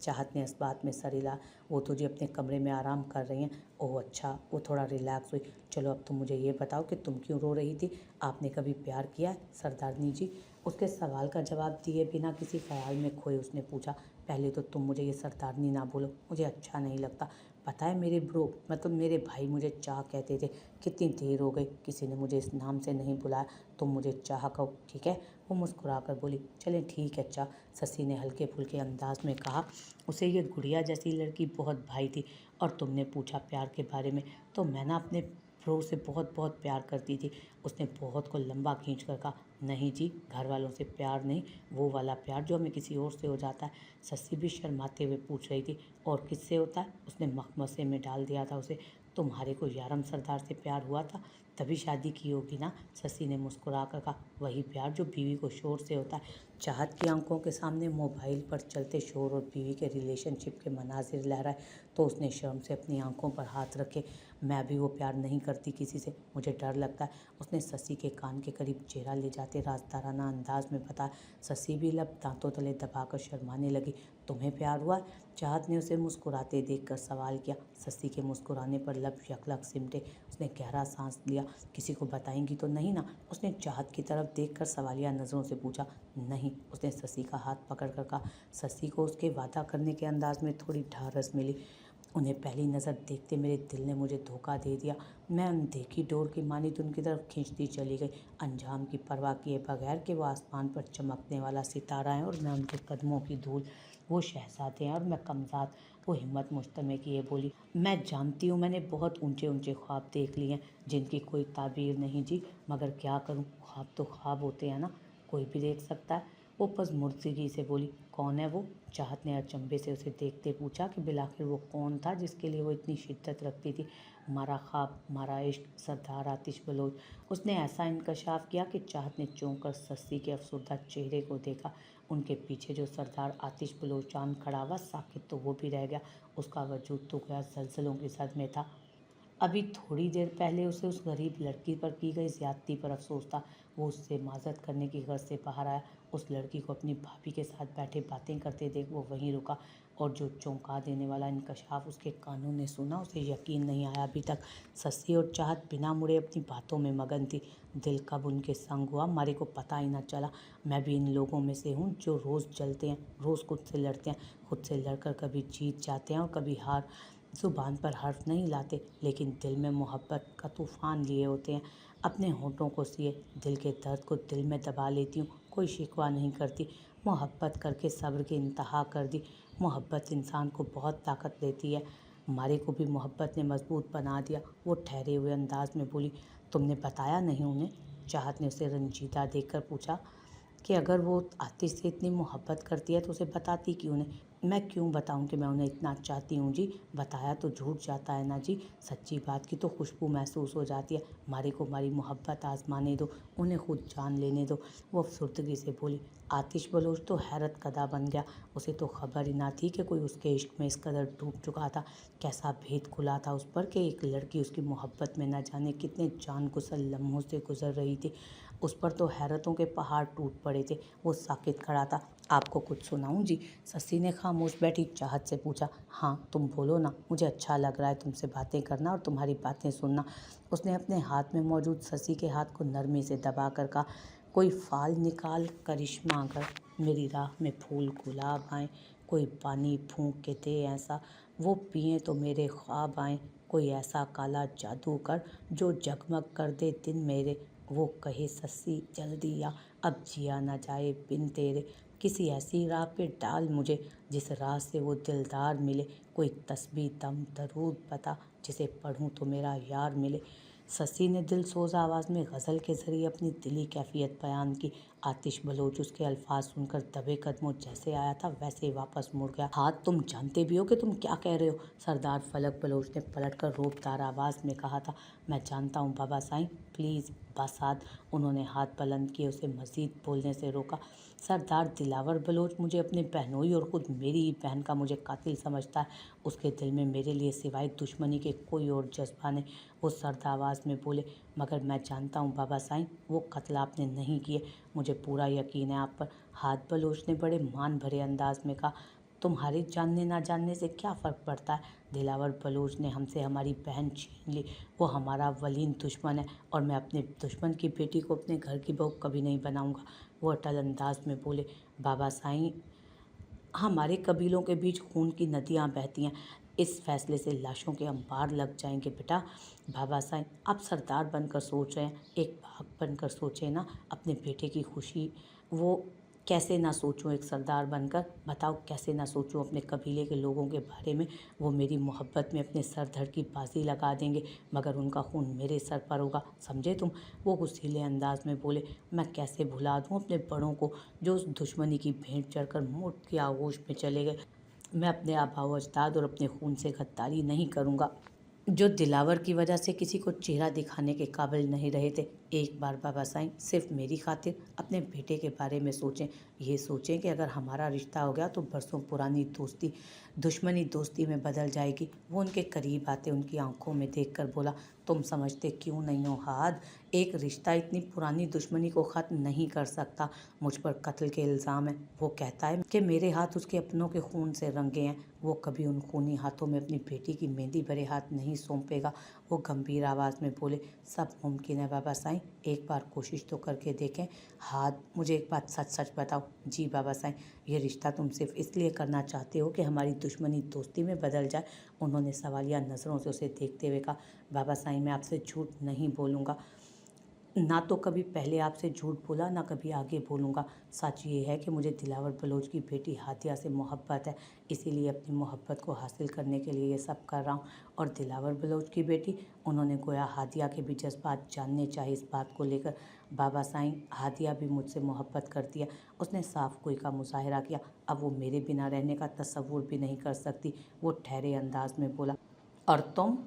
चाहत ने इस बात में सर हिलाया। वो तो जी अपने कमरे में आराम कर रही हैं। ओह अच्छा, वो थोड़ा रिलैक्स हुई। चलो अब तुम मुझे ये बताओ कि तुम क्यों रो रही थी? आपने कभी प्यार किया है सरदारनी जी? उसके सवाल का जवाब दिए बिना किसी ख्याल में खोए उसने पूछा। पहले तो तुम मुझे ये सरदारनी ना बोलो, मुझे अच्छा नहीं लगता। पता है मेरे ब्रो, मतलब मेरे भाई मुझे चाह कहते थे। कितनी देर हो गई किसी ने मुझे इस नाम से नहीं बुलाया। तुम मुझे चाह कहो, ठीक है? वो मुस्कुरा कर बोली। चलें ठीक है चाह, शशि ने हल्के फुल्के अंदाज में कहा। उसे ये गुड़िया जैसी लड़की बहुत भाई थी। और तुमने पूछा प्यार के बारे में, तो मैं ना अपने ब्रो से बहुत बहुत प्यार करती थी। उसने बहुत को लंबा खींच कर कहा। नहीं जी, घर वालों से प्यार नहीं, वो वाला प्यार जो हमें किसी और से हो जाता है। शशि भी शर्माते हुए पूछ रही थी। और किससे होता है? उसने मखमसे में डाल दिया था उसे। तुम्हारे को यारम सरदार से प्यार हुआ था, तभी शादी की होगी ना? शशि ने मुस्कुरा कर कहा। वही प्यार जो बीवी को शोर से होता है। चाहत की आंखों के सामने मोबाइल पर चलते शोर और बीवी के रिलेशनशिप के मनाजिर लहराए तो उसने शर्म से अपनी आंखों पर हाथ रखे। मैं भी वो प्यार नहीं करती किसी से, मुझे डर लगता है। उसने शशि के कान के करीब चेहरा ले जाते राजदाराना अंदाज में बताया। शशि भी लब दांतों तले दबाकर शर्माने लगी। तुम्हें प्यार हुआ? चाहत ने उसे मुस्कुराते देखकर सवाल किया। शशि के मुस्कुराने पर लब यकलक सिमटे। उसने गहरा सांस लिया। किसी को बताएंगी तो नहीं ना? उसने चाहत की तरफ देखकर सवालिया नज़रों से पूछा। नहीं, उसने शशि का हाथ पकड़कर कहा। शशि को उसके वादा करने के अंदाज में थोड़ी ढारस मिली। उन्हें पहली नज़र देखते मेरे दिल ने मुझे धोखा दे दिया। मैं अनदेखी डोर की मानित उनकी तरफ खींचती चली गई, अंजाम की परवाह किए बगैर कि वो आसमान पर चमकने वाला सितारा है और मैं उनके कदमों की धूल। वो शहजादे हैं और मैं कमज़ाद। वो हिम्मत मुश्तमे किए बोली। मैं जानती हूँ, मैंने बहुत ऊंचे ऊंचे ख्वाब देख लिए हैं जिनकी कोई ताबीर नहीं जी, मगर क्या करूँ, ख्वाब तो ख्वाब होते हैं ना, कोई भी देख सकता है। वो पज़मुर्दगी से बोली। कौन है वो? चाहत ने अचंभे से उसे देखते पूछा कि बिलाखिर वो कौन था जिसके लिए वो इतनी शिद्दत रखती थी। हमारा ख्वाब, हमारा इश्क, सरदार आतिश बलोच। उसने ऐसा इंकशाफ किया कि चाहत ने चौंक कर शशि के अफसरदा चेहरे को देखा। उनके पीछे जो सरदार आतिश बलोचान खड़ा हुआ, साकित तो वो भी रह गया। उसका वजूद तो गया जलजलों की जद में था। अभी थोड़ी देर पहले उसे उस गरीब लड़की पर की गई ज्यादती पर अफसोस था। वो उससे माजरत करने की गर्ज से बाहर आया। उस लड़की को अपनी भाभी के साथ बैठे बातें करते देख वो वहीं रुका। और जो चौंका देने वाला इंकशाफ उसके कानों ने सुना, उसे यकीन नहीं आया अभी तक। शशि और चाहत बिना मुड़े अपनी बातों में मगन थी। दिल कब उनके संग हुआ मारे को पता ही ना चला। मैं भी इन लोगों में से हूँ जो रोज़ जलते हैं, रोज़ खुद से लड़ते हैं, खुद से लड़कर कभी जीत जाते हैं और कभी हार। ज़ुबान पर हर्फ नहीं लाते, लेकिन दिल में मोहब्बत का तूफ़ान लिए होते हैं। अपने होठों को सिए दिल के दर्द को दिल में दबा लेती हूँ, कोई शिकवा नहीं करती। मोहब्बत करके सब्र की इंतहा कर दी। मोहब्बत इंसान को बहुत ताकत देती है। हमारे को भी मोहब्बत ने मजबूत बना दिया। वो ठहरे हुए अंदाज में बोली। तुमने बताया नहीं उन्हें? चाहत ने उसे रंजीदा देखकर पूछा कि अगर वो आतिश से इतनी मोहब्बत करती है तो उसे बताती क्यों नहीं? मैं क्यों बताऊं कि मैं उन्हें इतना चाहती हूँ जी? बताया तो झूठ जाता है ना जी। सच्ची बात की तो खुशबू महसूस हो जाती है। हमारे को हमारी मोहब्बत आजमाने दो, उन्हें खुद जान लेने दो। वो अफसुर्दगी से बोली। आतिश बलोच तो हैरत कदा बन गया। उसे तो खबर ही ना थी कि कोई उसके इश्क में इस कदर डूब चुका था। कैसा भेद खुला था उस पर कि एक लड़की उसकी मोहब्बत में न जाने कितने जान कुसल लम्हों से गुजर रही थी। उस पर तो हैरतों के पहाड़ टूट पड़े थे। वो साकित खड़ा था। आपको कुछ सुनाऊं जी? शशि ने खामोश बैठी चाहत से पूछा। हाँ तुम बोलो ना, मुझे अच्छा लग रहा है तुमसे बातें करना और तुम्हारी बातें सुनना। उसने अपने हाथ में मौजूद शशि के हाथ को नरमी से दबा कर कहा। कोई फाल निकाल करिश्मा कर, मेरी राह में फूल गुलाब आए, कोई पानी फूंक के दे ऐसा, वो पिए तो मेरे ख्वाब आए, कोई ऐसा काला जादू कर जो जगमग कर दे दिन मेरे, वो कहे सस्सी जल्दी या अब जिया ना जाए बिन तेरे, किसी ऐसी राह पे डाल मुझे जिस राह से वो दिलदार मिले, कोई तस्बीह दम दरूद बता जिसे पढ़ूं तो मेरा यार मिले। सस्सी ने दिल सोज आवाज़ में गज़ल के ज़रिए अपनी दिली कैफियत बयान की। आतिश बलोच उसके अल्फाज सुनकर दबे कदमों जैसे आया था वैसे ही वापस मुड़ गया। हाँ, तुम जानते भी हो कि तुम क्या कह रहे हो, सरदार फलक बलोच ने पलटकर रोबदार आवाज़ में कहा था। मैं जानता हूँ बाबा साईं, प्लीज़ बसात। उन्होंने हाथ बुलंद किए, उसे मज़ीद बोलने से रोका। सरदार दिलावर बलोच मुझे अपने बहनोई और ख़ुद मेरी ही बहन का मुझे कातिल समझता है। उसके दिल में मेरे लिए सिवाय दुश्मनी के कोई और जज्बा नहीं। वो सर्द आवाज़ में बोले, मगर मैं जानता हूँ बाबा साईं, वो कत्ल आपने नहीं किए। मुझे पूरा यकीन है आप पर। हाथ बलोच ने बड़े मान भरे अंदाज में कहा, तुम्हारे जानने ना जानने से क्या फ़र्क पड़ता है। दिलावर बलोच ने हमसे हमारी बहन छीन ली, वो हमारा वलीन दुश्मन है और मैं अपने दुश्मन की बेटी को अपने घर की बहू कभी नहीं बनाऊंगा। वो अटल अंदाज में बोले, बाबा साईं, हमारे कबीलों के बीच खून की नदियाँ बहती हैं, इस फैसले से लाशों के अंबार लग जाएंगे बेटा। बाबा साईं, आप सरदार बनकर सोच रहे हैं, एक बाप बनकर सोचें ना अपने बेटे की खुशी। वो कैसे ना सोचूं, एक सरदार बनकर बताओ कैसे ना सोचूं अपने कबीले के लोगों के बारे में। वो मेरी मोहब्बत में अपने सर धड़ की बाजी लगा देंगे, मगर उनका खून मेरे सर पर होगा, समझे तुम। वो गुस्सीले अंदाज में बोले, मैं कैसे भुला दूं अपने बड़ों को जो उस दुश्मनी की भेंट चढ़कर मौत की आगोश में चले गए। मैं अपने आबाओ अजदाद और अपने खून से गद्दारी नहीं करूँगा, जो दिलावर की वजह से किसी को चेहरा दिखाने के काबिल नहीं रहे थे। एक बार बाबा साईं सिर्फ मेरी खातिर अपने बेटे के बारे में सोचें। ये सोचें कि अगर हमारा रिश्ता हो गया तो बरसों पुरानी दोस्ती दुश्मनी दोस्ती में बदल जाएगी। वो उनके करीब आते उनकी आंखों में देखकर बोला, तुम समझते क्यों नहीं हो हाद, एक रिश्ता इतनी पुरानी दुश्मनी को ख़त्म नहीं कर सकता। मुझ पर कत्ल के इल्ज़ाम है। वो कहता है कि मेरे हाथ उसके अपनों के खून से रंगे हैं। वो कभी उन खूनी हाथों में अपनी बेटी की मेहंदी भरे हाथ नहीं सौंपेगा। वो गंभीर आवाज़ में बोले, सब मुमकिन है बाबा साईं, एक बार कोशिश तो करके देखें। हाथ, मुझे एक बात सच सच बताओ। जी बाबा साईं, ये रिश्ता तुम सिर्फ इसलिए करना चाहते हो कि हमारी दुश्मनी दोस्ती में बदल जाए। उन्होंने सवालिया नज़रों से उसे देखते हुए कहा, बाबा साईं, मैं आपसे झूठ नहीं बोलूँगा, ना तो कभी पहले आपसे झूठ बोला ना कभी आगे बोलूँगा। सच ये है कि मुझे दिलावर बलोच की बेटी हादिया से मोहब्बत है, इसीलिए अपनी मोहब्बत को हासिल करने के लिए ये सब कर रहा हूँ। और दिलावर बलोच की बेटी, उन्होंने गोया हादिया के भी जज्बात जानने चाहिए इस बात को लेकर। बाबा साईं, हादिया भी मुझसे मोहब्बत करती है, उसने साफ कोई का मुजाहरा किया। अब वो मेरे बिना रहने का तसव्वुर भी नहीं कर सकती। वो ठहरे अंदाज में बोला, और तुम।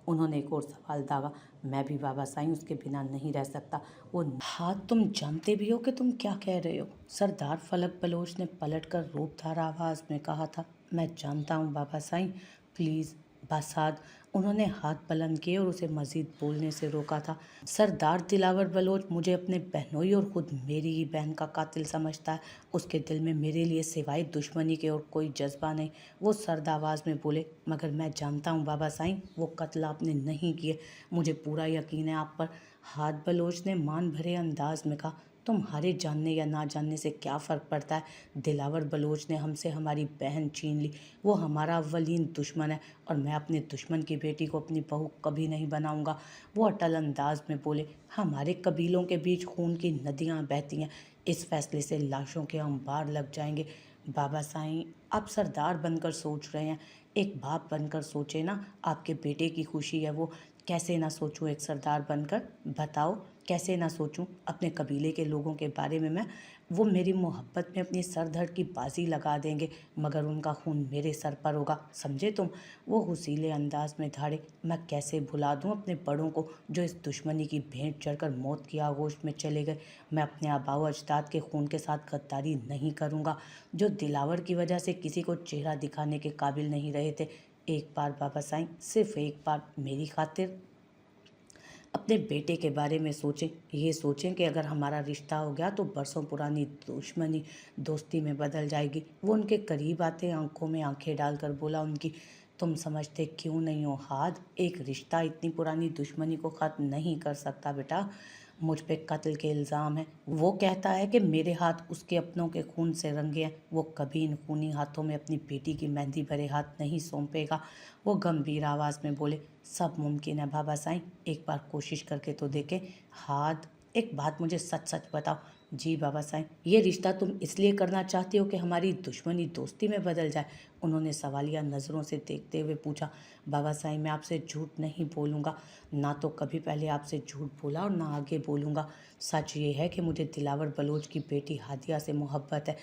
उन्होंने एक और सवाल दागा। मैं भी बाबा साईं उसके बिना नहीं रह सकता। वो हाथ, तुम जानते भी हो कि तुम क्या कह रहे हो, सरदार फलक बलोच ने पलटकर रूपधार आवाज़ में कहा था। मैं जानता हूँ बाबा साईं, प्लीज़ बसाद। उन्होंने हाथ बुलंद किए और उसे मज़ीद बोलने से रोका था। सरदार दिलावर बलोच मुझे अपने बहनोई और ख़ुद मेरी ही बहन का कातिल समझता है। उसके दिल में मेरे लिए सिवाय दुश्मनी के और कोई जज्बा नहीं। वो सर्द आवाज़ में बोले, मगर मैं जानता हूँ बाबा साईं, वो कत्ल आपने नहीं किए। मुझे पूरा यकीन है आप पर। हाथ बलोच ने मान भरे अंदाज में कहा, तुम्हारे जानने या ना जानने से क्या फ़र्क पड़ता है। दिलावर बलोच ने हमसे हमारी बहन छीन ली, वो हमारा अव्वलीन दुश्मन है और मैं अपने दुश्मन की बेटी को अपनी बहू कभी नहीं बनाऊंगा। वो अटल अंदाज में बोले, हमारे कबीलों के बीच खून की नदियाँ बहती हैं, इस फैसले से लाशों के अंबार लग जाएंगे। बाबा साईं, आप सरदार बनकर सोच रहे हैं, एक बाप बनकर सोचे ना, आपके बेटे की खुशी है वो। कैसे ना सोचूं एक सरदार बनकर, बताओ कैसे ना सोचूं अपने कबीले के लोगों के बारे में मैं। वो मेरी मोहब्बत में अपनी सर धड़ की बाजी लगा देंगे, मगर उनका खून मेरे सर पर होगा, समझे तुम। वो हुसीले अंदाज में धाड़े, मैं कैसे भुला दूं अपने बड़ों को जो इस दुश्मनी की भेंट चढ़कर मौत की आगोश में चले गए। मैं अपने आबाओ अजदाद के खून के साथ गद्दारी नहीं करूंगा, जो दिलावर की वजह से किसी को चेहरा दिखाने के काबिल नहीं रहे थे। एक बार बाबा साईं, सिर्फ एक बार मेरी खातिर अपने बेटे के बारे में सोचें। ये सोचें कि अगर हमारा रिश्ता हो गया तो बरसों पुरानी दुश्मनी दोस्ती में बदल जाएगी। वो उनके करीब आते आंखों में आंखें डालकर बोला, उनकी, तुम समझते क्यों नहीं हो हाद, एक रिश्ता इतनी पुरानी दुश्मनी को ख़त्म नहीं कर सकता बेटा। मुझ पे कत्ल के इल्ज़ाम है। वो कहता है कि मेरे हाथ उसके अपनों के खून से रंगे हैं। वो कभी इन खूनी हाथों में अपनी बेटी की मेहंदी भरे हाथ नहीं सौंपेगा। वो गंभीर आवाज़ में बोले, सब मुमकिन है बाबा साईं, एक बार कोशिश करके तो देखें। हाथ, एक बात मुझे सच सच बताओ। जी बाबा साईं, ये रिश्ता तुम इसलिए करना चाहती हो कि हमारी दुश्मनी दोस्ती में बदल जाए? उन्होंने सवालिया नज़रों से देखते हुए पूछा। बाबा साईं, मैं आपसे झूठ नहीं बोलूँगा, ना तो कभी पहले आपसे झूठ बोला और ना आगे बोलूँगा। सच ये है कि मुझे दिलावर बलोच की बेटी हादिया से मोहब्बत है,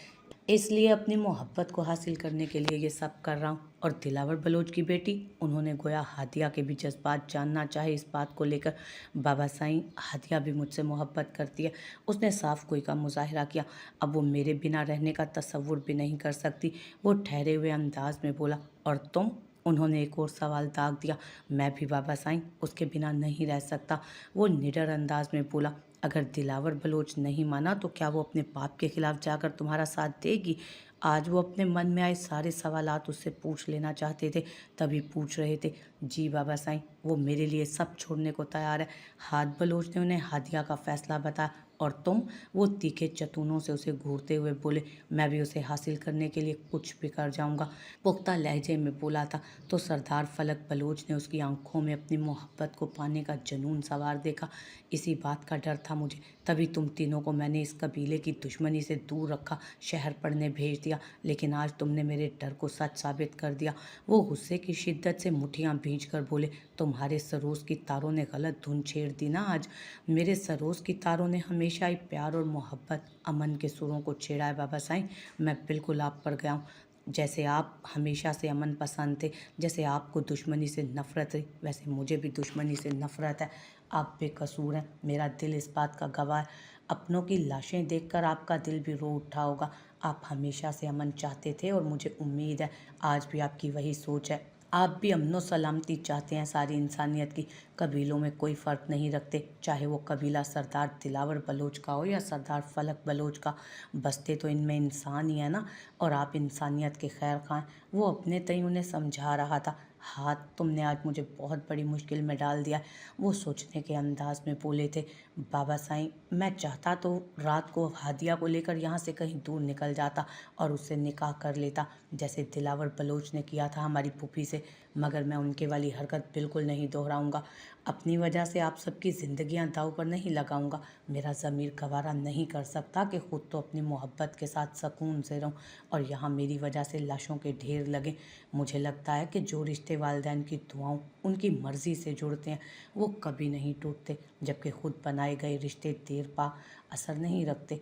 इसलिए अपनी मोहब्बत को हासिल करने के लिए ये सब कर रहा हूँ। और दिलावर बलोच की बेटी, उन्होंने गोया हादिया के भी जज्बात जानना चाहे इस बात को लेकर। बाबा साईं, हादिया भी मुझसे मोहब्बत करती है। उसने साफ कोई का मुजाहिरा किया। अब वो मेरे बिना रहने का तसव्वुर भी नहीं कर सकती। वो ठहरे हुए अंदाज में बोला, और तुम? उन्होंने एक और सवाल दाग दिया। मैं भी बाबा साईं उसके बिना नहीं रह सकता। वो निडर अंदाज में बोला, अगर दिलावर बलोच नहीं माना तो क्या वो अपने बाप के खिलाफ जाकर तुम्हारा साथ देगी? आज वो अपने मन में आए सारे सवालात उससे पूछ लेना चाहते थे, तभी पूछ रहे थे। जी बाबा साईं, वो मेरे लिए सब छोड़ने को तैयार है। हाथ बलोच ने उन्हें हादिया का फैसला बताया। और तुम? वो तीखे चतुनों से उसे घूरते हुए बोले, मैं भी उसे हासिल करने के लिए कुछ भी कर जाऊंगा। पुख्ता लहजे में बोला था तो सरदार फलक बलोच ने उसकी आंखों में अपनी मोहब्बत को पाने का जुनून सवार देखा। इसी बात का डर था मुझे, तभी तुम तीनों को मैंने इस कबीले की दुश्मनी से दूर रखा, शहर पढ़ने भेज दिया। लेकिन आज तुमने मेरे डर को सच साबित कर दिया। वो गुस्से की शिद्दत से मुठियां भींच कर बोले, तुम्हारे सरोज की तारों ने गलत धुन छेड़ दी ना आज। मेरे सरोज की तारों ने हमेशा ही प्यार और मोहब्बत, अमन के सुरों को छेड़ा है बाबा साईं। मैं बिल्कुल आप पर गया हूँ। जैसे आप हमेशा से अमन पसंद थे, जैसे आपको दुश्मनी से नफरत है, वैसे मुझे भी दुश्मनी से नफरत है। आप बेकसूर हैं, मेरा दिल इस बात का गवाह है। अपनों की लाशें देखकर आपका दिल भी रो उठा होगा। आप हमेशा से अमन चाहते थे और मुझे उम्मीद है आज भी आपकी वही सोच है। आप भी अमनो सलामती चाहते हैं सारी इंसानियत की। कबीलों में कोई फ़र्क नहीं रखते, चाहे वो कबीला सरदार दिलावर बलोच का हो या सरदार फलक बलोच का। बसते तो इनमें इंसान ही है ना। और आप इंसानियत के खैर खां हैं। वो अपने तय उन्हें समझा रहा था। हाथ, तुमने आज मुझे बहुत बड़ी मुश्किल में डाल दिया है। वो सोचने के अंदाज में बोले थे। बाबा साईं, मैं चाहता तो रात को हादिया को लेकर यहाँ से कहीं दूर निकल जाता और उससे निकाह कर लेता, जैसे दिलावर बलोच ने किया था हमारी फूफी से। मगर मैं उनके वाली हरकत बिल्कुल नहीं दोहराऊंगा। अपनी वजह से आप सबकी ज़िंदगियां दांव पर नहीं लगाऊंगा। मेरा ज़मीर गवारा नहीं कर सकता कि खुद तो अपनी मोहब्बत के साथ सुकून से रहूं और यहाँ मेरी वजह से लाशों के ढेर लगे। मुझे लगता है कि जो रिश्ते वालिदैन की दुआओं, उनकी मर्ज़ी से जुड़ते हैं, वो कभी नहीं टूटते, जबकि खुद बनाए गए रिश्ते देर पा असर नहीं रखते,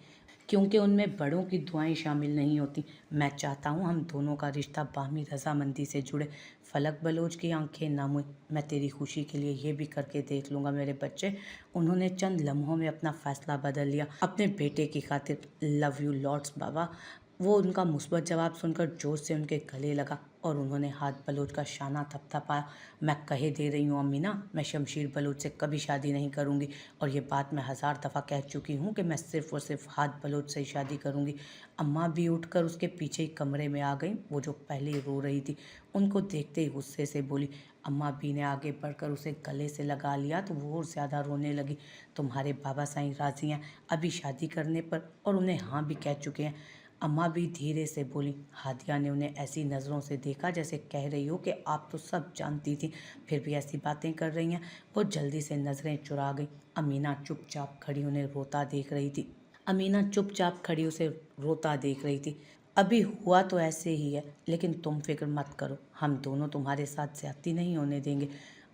क्योंकि उनमें बड़ों की दुआएं शामिल नहीं होती। मैं चाहता हूँ हम दोनों का रिश्ता बाहमी रजामंदी से जुड़े। फलक बलोच की आंखें नम हुई। मैं तेरी खुशी के लिए ये भी करके देख लूँगा मेरे बच्चे। उन्होंने चंद लम्हों में अपना फैसला बदल लिया अपने बेटे की खातिर। लव यू लॉर्ड्स बाबा। वो उनका मुस्बत जवाब सुनकर जोर से उनके गले लगा और उन्होंने हाथ बलोच का शाना थपथपाया। मैं कहे दे रही हूँ अम्मीना, मैं शमशीर बलोच से कभी शादी नहीं करूँगी और ये बात मैं 1000 दफ़ा कह चुकी हूँ कि मैं सिर्फ़ और सिर्फ हाथ बलोच से ही शादी करूँगी। अम्मा भी उठकर उसके पीछे ही कमरे में आ गई। वो जो पहले ही रो रही थी, उनको देखते ही गुस्से से बोली। अम्मा बी ने आगे बढ़कर उसे गले से लगा लिया तो वो और ज़्यादा रोने लगी। तुम्हारे बाबा साईं राज़ी हैं अभी शादी करने पर और उन्हें हाँ भी कह चुके हैं। अम्मा भी धीरे से बोली। हादिया ने उन्हें ऐसी नज़रों से देखा जैसे कह रही हो कि आप तो सब जानती थी, फिर भी ऐसी बातें कर रही हैं। वो जल्दी से नज़रें चुरा गई। अमीना चुपचाप खड़ी उन्हें रोता देख रही थी। अमीना चुपचाप खड़ी उसे रोता देख रही थी। अभी हुआ तो ऐसे ही है, लेकिन तुम फिक्र मत करो, हम दोनों तुम्हारे साथ ज्यादती नहीं होने देंगे।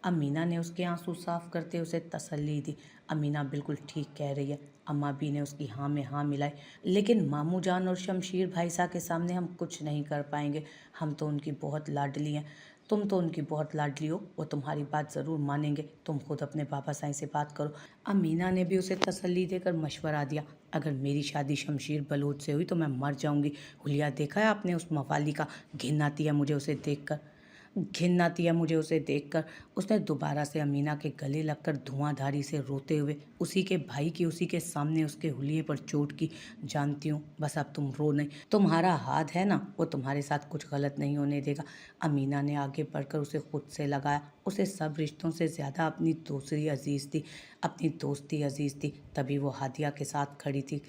अमीना ने उसके आंसू साफ करते उसे तसल्ली दी। अमीना बिल्कुल ठीक कह रही है। अम्मा बी ने उसकी हाँ में हाँ मिलाई। लेकिन मामू जान और शमशीर भाई साहब के सामने हम कुछ नहीं कर पाएंगे। हम तो उनकी बहुत लाडली हैं। तुम तो उनकी बहुत लाडली हो, वो तुम्हारी बात ज़रूर मानेंगे। तुम खुद अपने बाबा साईं से बात करो। अमीना ने भी उसे तसल्ली देकर मशवरा दिया। अगर मेरी शादी शमशीर बलोच से हुई तो मैं मर जाऊंगी। हुलिया देखा है आपने उस मवाली का? घिन आती है मुझे उसे देखकर, घिन आती है मुझे उसे देखकर। उसने दोबारा से अमीना के गले लगकर धुआंधारी से रोते हुए उसी के भाई की उसी के सामने उसके हुलिये पर चोट की। जानती हूँ, बस अब तुम रो नहीं। तुम्हारा हाथ है ना, वो तुम्हारे साथ कुछ गलत नहीं होने देगा। अमीना ने आगे बढ़कर उसे खुद से लगाया। उसे सब रिश्तों से ज़्यादा अपनी दूसरी अजीज़ थी, अपनी दोस्ती अजीज़ थी। तभी वो हादिया के साथ खड़ी थी।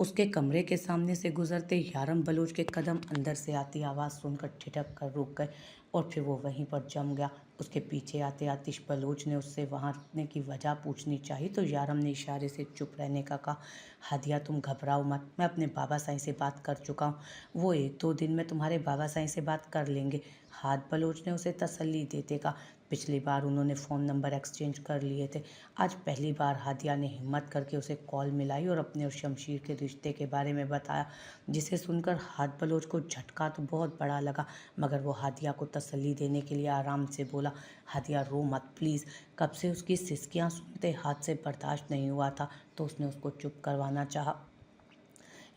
उसके कमरे के सामने से गुजरते यारम बलोच के कदम अंदर से आती आवाज़ सुनकर ठिठक कर रुक गए। और फिर वो वहीं पर जम गया। उसके पीछे आते आतिश बलोच ने उससे वहाँ रुकने की वजह पूछनी चाहिए तो यारम ने इशारे से चुप रहने का कहा। हादिया तुम घबराओ मत, मैं अपने बाबा साईं से बात कर चुका हूँ, वो 1-2 दिन में तुम्हारे बाबा साईं से बात कर लेंगे। हाथ बलोच ने उसे तसल्ली देते कहा। पिछली बार उन्होंने फ़ोन नंबर एक्सचेंज कर लिए थे। आज पहली बार हादिया ने हिम्मत करके उसे कॉल मिलाई और अपने और शमशीर के रिश्ते के बारे में बताया, जिसे सुनकर हाथ बलोच को झटका तो बहुत बड़ा लगा, मगर वो हादिया को तसल्ली देने के लिए आराम से बोला, हादिया रो मत प्लीज़। कब से उसकी सिसकियाँ सुनते हाथ से बर्दाश्त नहीं हुआ था तो उसने उसको चुप करवाना चाहा।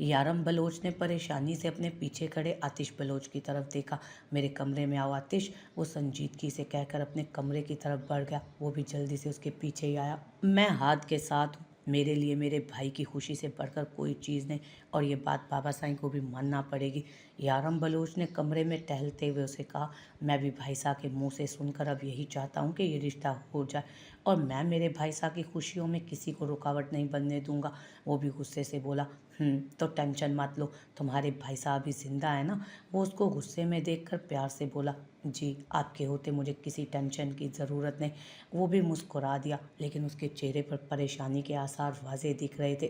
यारम बलोच ने परेशानी से अपने पीछे खड़े आतिश बलोच की तरफ देखा। मेरे कमरे में आओ आतिश, वो संजीदगी से कहकर अपने कमरे की तरफ बढ़ गया। वो भी जल्दी से उसके पीछे ही आया। मैं हाथ के साथ हूँ, मेरे लिए मेरे भाई की खुशी से बढ़कर कोई चीज़ नहीं, और ये बात बाबा साईं को भी मानना पड़ेगी। यारम बलोच ने कमरे में टहलते हुए उसे कहा, मैं भी भाई साहब के मुंह से सुनकर अब यही चाहता हूँ कि ये रिश्ता हो जाए, और मैं मेरे भाई साहब की खुशियों में किसी को रुकावट नहीं बनने दूंगा। वो भी गुस्से से बोला, तो टेंशन मत लो, तुम्हारे भाई साहब भी जिंदा है ना। वो उसको गुस्से में देखकर प्यार से बोला, जी आपके होते मुझे किसी टेंशन की ज़रूरत नहीं। वो भी मुस्कुरा दिया, लेकिन उसके चेहरे पर परेशानी के आसार वाज़ेह दिख रहे थे।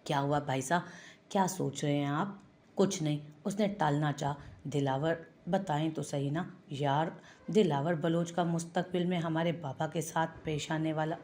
क्या हुआ भाई साहब, क्या सोच रहे हैं आप? कुछ नहीं, उसने टालना चाहा। दिलावर बताएं तो सही ना यार, दिलावर बलोच का मुस्तकबिल में हमारे बाबा के साथ पेश आने वाला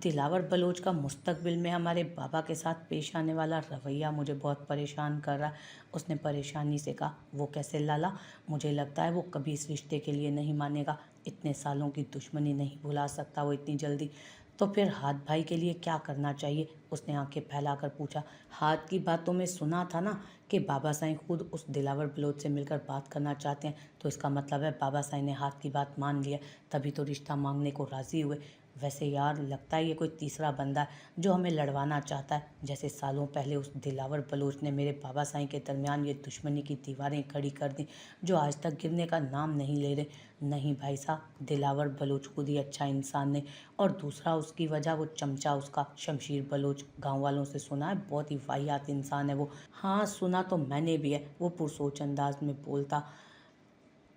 दिलावर बलोच का मुस्तकबिल में हमारे बाबा के साथ पेश आने वाला रवैया मुझे बहुत परेशान कर रहा है। उसने परेशानी से कहा, वो कैसे लाला? मुझे लगता है वो कभी इस रिश्ते के लिए नहीं मानेगा। इतने सालों की दुश्मनी नहीं भुला सकता वो इतनी जल्दी। तो फिर हाथ भाई के लिए क्या करना चाहिए? उसने आंखें फैलाकर पूछा। हाथ की बातों में सुना था ना कि बाबा साईं खुद उस दिलावर बलोच से मिलकर बात करना चाहते हैं, तो इसका मतलब है बाबा साईं ने हाथ की बात मान ली है, तभी तो रिश्ता मांगने को राज़ी हुए। वैसे यार लगता है ये कोई तीसरा बंदा है जो हमें लड़वाना चाहता है, जैसे सालों पहले उस दिलावर बलोच ने मेरे बाबा साईं के दरमियान ये दुश्मनी की दीवारें खड़ी कर दी, जो आज तक गिरने का नाम नहीं ले रहे। नहीं भाई साहब, दिलावर बलोच खुद ही अच्छा इंसान नहीं, और दूसरा उसकी वजह वो चमचा उसका शमशीर बलोच, गांव वालों से सुना है बहुत ही वाहियात इंसान है वो। हाँ सुना तो मैंने भी है, वो पुरसोच अंदाज में बोलता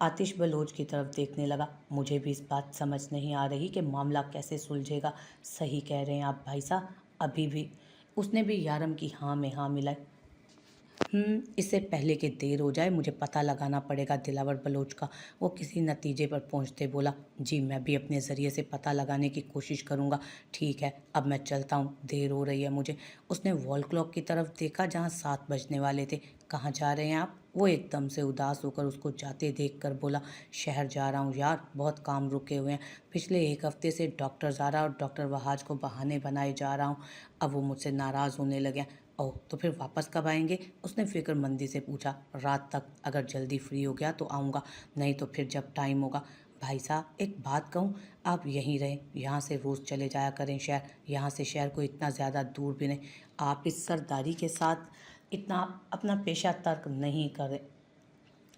आतिश बलोच की तरफ देखने लगा। मुझे भी इस बात समझ नहीं आ रही कि मामला कैसे सुलझेगा। सही कह रहे हैं आप भाई साहब, अभी भी। उसने भी यारम की हाँ में हाँ मिलाई। इससे पहले कि देर हो जाए मुझे पता लगाना पड़ेगा दिलावर बलोच का। वो किसी नतीजे पर पहुंचते बोला, जी मैं भी अपने ज़रिए से पता लगाने की कोशिश करूंगा। ठीक है, अब मैं चलता हूँ, देर हो रही है मुझे। उसने वॉल क्लॉक की तरफ देखा जहाँ 7 बजने वाले थे। कहाँ जा रहे हैं आप? वो एकदम से उदास होकर उसको जाते देख कर बोला, शहर जा रहा हूँ यार, बहुत काम रुके हुए हैं। पिछले 1 हफ्ते से डॉक्टर ज़ारा और डॉक्टर वहाज को बहाने बनाए जा रहा हूँ। अब वो मुझसे नाराज़ होने लगे हैं। ओह तो फिर वापस कब आएंगे? उसने फिक्रमंदी से पूछा। रात तक, अगर जल्दी फ्री हो गया तो आऊँगा, नहीं तो फिर जब टाइम होगा। भाई साहब एक बात कहूँ, आप यहीं रहें, यहाँ से रोज़ चले जाया करें शहर। यहाँ से शहर को इतना ज़्यादा दूर भी नहीं। आप इस सरदारी के साथ इतना अपना पेशा तर्क नहीं करें,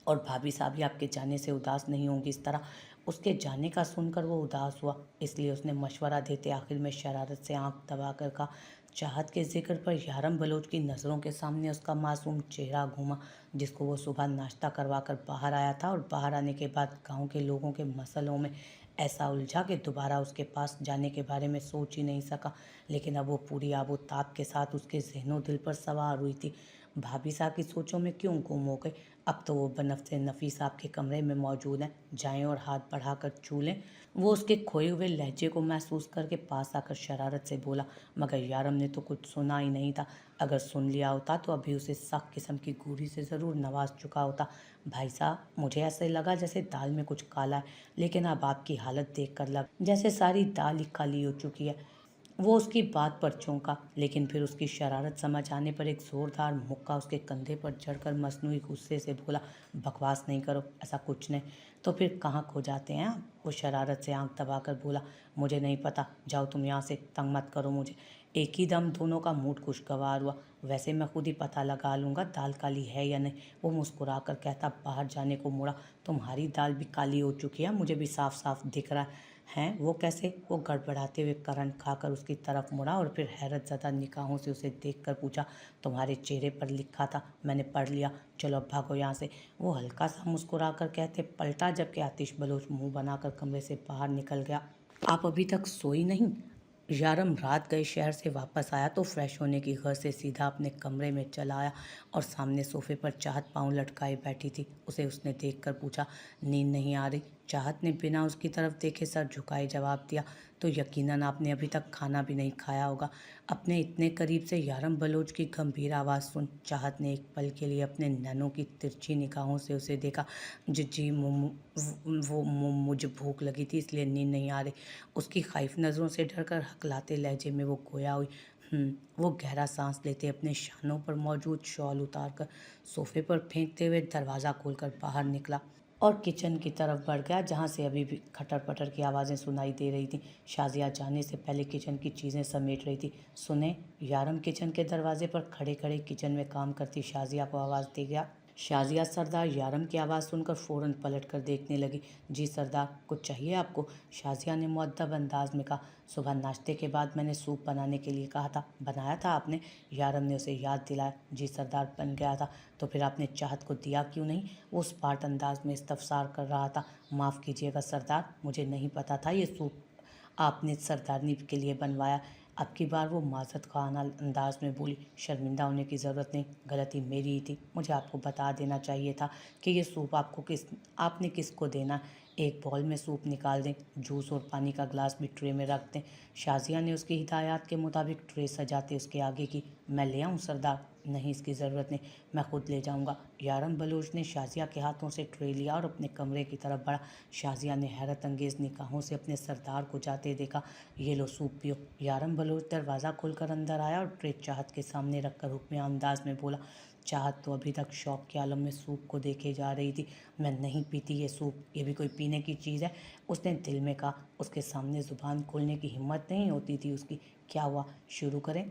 और भाभी साहब भी आपके जाने से उदास नहीं होंगी इस तरह। उसके जाने का सुनकर वो उदास हुआ, इसलिए उसने मशवरा देते आखिर में शरारत से आंख दबा कर कहा। चाहत के जिक्र पर यारम बलोच की नज़रों के सामने उसका मासूम चेहरा घूमा, जिसको वो सुबह नाश्ता करवा कर बाहर आया था, और बाहर आने के बाद गांव के लोगों के मसलों में ऐसा उलझा कि दोबारा उसके पास जाने के बारे में सोच ही नहीं सका। लेकिन अब वो पूरी आबोताब के साथ उसके जहनों दिल पर सवार हुई थी। भाभी साहब की सोचों में क्यों गुम हो गई? अब तो वो बनफ्से नफ़ी साहब के कमरे में मौजूद हैं, जाएं और हाथ बढ़ाकर छू लें। वो उसके खोए हुए लहजे को महसूस करके पास आकर शरारत से बोला, मगर यारम ने तो कुछ सुना ही नहीं था। अगर सुन लिया होता तो अभी उसे सख्त किस्म की घूरी से ज़रूर नवाज चुका होता। भाई साहब मुझे ऐसे लगा जैसे दाल में कुछ काला है, लेकिन अब आपकी हालत देख कर लग जैसे सारी दाल ही काली हो चुकी है। वो उसकी बात पर चौंका, लेकिन फिर उसकी शरारत समझ आने पर एक ज़ोरदार मुक्का उसके कंधे पर चढ़कर मसनूई गुस्से से बोला, बकवास नहीं करो, ऐसा कुछ नहीं। तो फिर कहाँ खो जाते हैं आप? वो शरारत से आंख दबाकर बोला, मुझे नहीं पता, जाओ तुम यहाँ से, तंग मत करो मुझे। एक ही दम दोनों का मूड खुशगवार हुआ। वैसे मैं खुद ही पता लगा लूँगा दाल काली है या नहीं। वो मुस्कुरा कर कहता बाहर जाने को मुड़ा। तुम्हारी दाल भी काली हो चुकी है, मुझे भी साफ साफ दिख रहा है। वो कैसे? वो गड़बड़ाते हुए करंट खाकर उसकी तरफ मुड़ा और फिर हैरत ज़दा निगाहों से उसे देखकर पूछा, तुम्हारे चेहरे पर लिखा था, मैंने पढ़ लिया, चलो अब भागो यहाँ से। वो हल्का सा मुस्कुरा कर कहते पलटा, जबकि आतिश बलोच मुंह बनाकर कमरे से बाहर निकल गया। आप अभी तक सोई नहीं? यारम रात गए शहर से वापस आया तो फ्रेश होने की गर्ज से सीधा अपने कमरे में चला आया और सामने सोफे पर चाहत पाँव लटकाए बैठी थी। उसे उसने देखकर पूछा, नींद नहीं आ रही? चाहत ने बिना उसकी तरफ देखे सर झुकाए जवाब दिया, तो यकीनन आपने अभी तक खाना भी नहीं खाया होगा। अपने इतने करीब से यारम बलोच की गंभीर आवाज़ सुन चाहत ने एक पल के लिए अपने नैनों की तिरछी निगाहों से उसे देखा। जी मुझे भूख लगी थी इसलिए नींद नहीं आ रही। उसकी खाइफ नज़रों से डरकर हकलाते लहजे में वो गोया हुई। वो गहरा सांस लेते अपने शानों पर मौजूद शॉल उतारकर सोफे पर फेंकते हुए दरवाज़ा खोलकर बाहर निकला और किचन की तरफ बढ़ गया, जहाँ से अभी भी खटर पटर की आवाज़ें सुनाई दे रही थीं। शाजिया जाने से पहले किचन की चीज़ें समेट रही थी। सुने, यारम किचन के दरवाजे पर खड़े खड़े किचन में काम करती शाजिया को आवाज़ दे गया। शाजिया सरदार यारम की आवाज़ सुनकर फ़ौरन पलट कर देखने लगी। जी सरदार, कुछ चाहिए आपको? शाजिया ने मुअद्दब अंदाज में कहा। सुबह नाश्ते के बाद मैंने सूप बनाने के लिए कहा था, बनाया था आपने? यारम ने उसे याद दिलाया। जी सरदार, बन गया था। तो फिर आपने चाहत को दिया क्यों नहीं? वो स्पार्ट अंदाज में इस्तफसार कर रहा था। माफ़ कीजिएगा सरदार, मुझे नहीं पता था ये सूप आपने सरदारनी के लिए बनवाया। अब की बार वो माज़रत ख़ाना अंदाज में बोली, शर्मिंदा होने की ज़रूरत नहीं, गलती मेरी ही थी। मुझे आपको बता देना चाहिए था कि ये सूप आपने किसको देना है। एक बॉल में सूप निकाल दें, जूस और पानी का ग्लास भी ट्रे में रख दें। शाजिया ने उसकी हिदायत के मुताबिक ट्रे सजाते उसके आगे की। मैं ले आऊँ सरदार? नहीं, इसकी ज़रूरत नहीं, मैं खुद ले जाऊँगा। यारम बलोच ने शाजिया के हाथों से ट्रे लिया और अपने कमरे की तरफ बढ़ा। शाजिया ने हैरत अंगेज़ निगाहों से अपने सरदार को जाते देखा। ये लो सूप पियो। यारम बलोच दरवाज़ा खोलकर अंदर आया और ट्रे चाहत के सामने रखकर हुक्म अंदाज में बोला। चाहत तो अभी तक शौक के आलम में सूप को देखे जा रही थी। मैं नहीं पीती ये सूप, ये भी कोई पीने की चीज़ है? उसने दिल में कहा। उसके सामने ज़ुबान खोलने की हिम्मत नहीं होती थी उसकी। क्या हुआ, शुरू करें?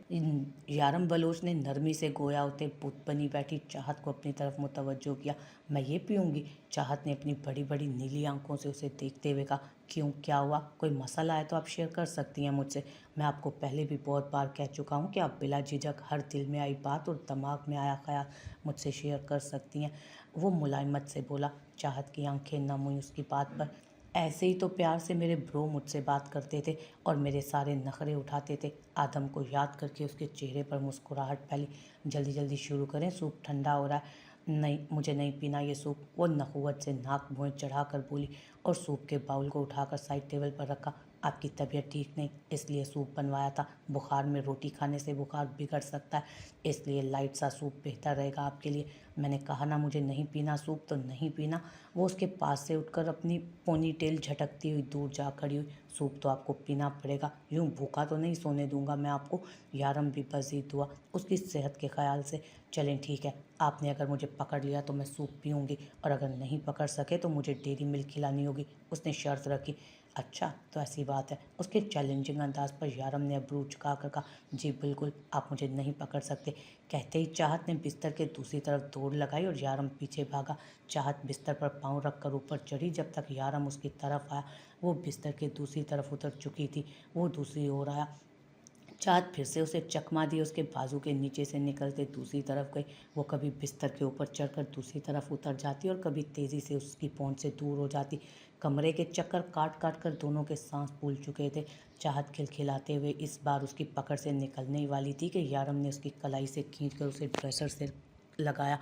यारम बलोच ने नरमी से गोया होते बुत बनी बैठी चाहत को अपनी तरफ मुतवज्जो किया। मैं ये पीऊँगी? चाहत ने अपनी बड़ी बड़ी नीली आंखों से उसे देखते हुए कहा। क्यों, क्या हुआ? कोई मसला है तो आप शेयर कर सकती हैं मुझसे। मैं आपको पहले भी बहुत बार कह चुका हूँ कि आप बिला झिझक हर दिल में आई बात और दिमाग में आया ख्याल मुझसे शेयर कर सकती हैं। वो मुलायमत से बोला। चाहत की आंखें नम हुई उसकी बात पर। ऐसे ही तो प्यार से मेरे ब्रो मुझसे बात करते थे और मेरे सारे नखरे उठाते थे। आदम को याद करके उसके चेहरे पर मुस्कुराहट फैली। जल्दी जल्दी शुरू करें, सूप ठंडा हो रहा है। नहीं, मुझे नहीं पीना ये सूप, वो नखुवत से नाक भौं चढ़ाकर बोली और सूप के बाउल को उठाकर साइड टेबल पर रखा। आपकी तबीयत ठीक नहीं, इसलिए सूप बनवाया था। बुखार में रोटी खाने से बुखार बिगड़ सकता है, इसलिए लाइट सा सूप बेहतर रहेगा आपके लिए। मैंने कहा ना मुझे नहीं पीना सूप, तो नहीं पीना। वो उसके पास से उठकर अपनी पोनी टेल झटकती हुई दूर जा खड़ी हुई। सूप तो आपको पीना पड़ेगा, यूँ भूखा तो नहीं सोने दूंगा मैं आपको। यारम भी बजीद हुआ उसकी सेहत के ख्याल से। चलें ठीक है, आपने अगर मुझे पकड़ लिया तो मैं सूप पीऊँगी, और अगर नहीं पकड़ सके तो मुझे डेयरी मिल्क खिलानी होगी। उसने शर्त रखी। अच्छा, तो ऐसी बात है। उसके चैलेंजिंग अंदाज पर यारम ने अब्रू झुकाकर कहा, जी बिल्कुल, आप मुझे नहीं पकड़ सकते। कहते ही चाहत ने बिस्तर के दूसरी तरफ दौड़ लगाई और यारम पीछे भागा। चाहत बिस्तर पर पाँव रखकर ऊपर चढ़ी। जब तक यारम उसकी तरफ आया वो बिस्तर के दूसरी तरफ उतर चुकी थी। वो दूसरी ओर आया। चाहत फिर से उसे चकमा दी, उसके बाजू के नीचे से निकलते दूसरी तरफ गई। वो कभी बिस्तर के ऊपर चढ़कर दूसरी तरफ उतर जाती और कभी तेज़ी से उसकी पहुंच से दूर हो जाती। कमरे के चक्कर काट काट कर दोनों के सांस फूल चुके थे। चाहत खिलखिलाते हुए इस बार उसकी पकड़ से निकलने ही वाली थी कि यारम ने उसकी कलाई से खींचकर उसे ड्रेसर से लगाया।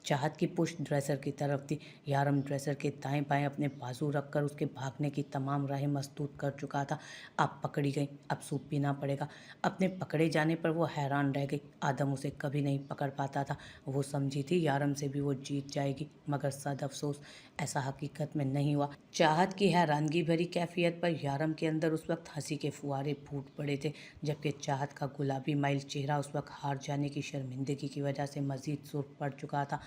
चाहत की पुश्त ड्रेसर की तरफ थी। यारम ड्रेसर के दाएं बाएं अपने बाजू रखकर उसके भागने की तमाम राहें मसदूद कर चुका था। अब पकड़ी गई, अब सूप पीना पड़ेगा। अपने पकड़े जाने पर वो हैरान रह गई। आदम उसे कभी नहीं पकड़ पाता था। वो समझी थी यारम से भी वो जीत जाएगी, मगर सद अफसोस ऐसा हकीकत में नहीं हुआ। चाहत की हैरानगी भरी कैफियत पर यारम के अंदर उस वक्त हंसी के फुहारे फूट पड़े थे, जबकि चाहत का गुलाबी माइल चेहरा उस वक्त हार जाने की शर्मिंदगी की वजह से मजीद सुर्ख पड़ चुका था।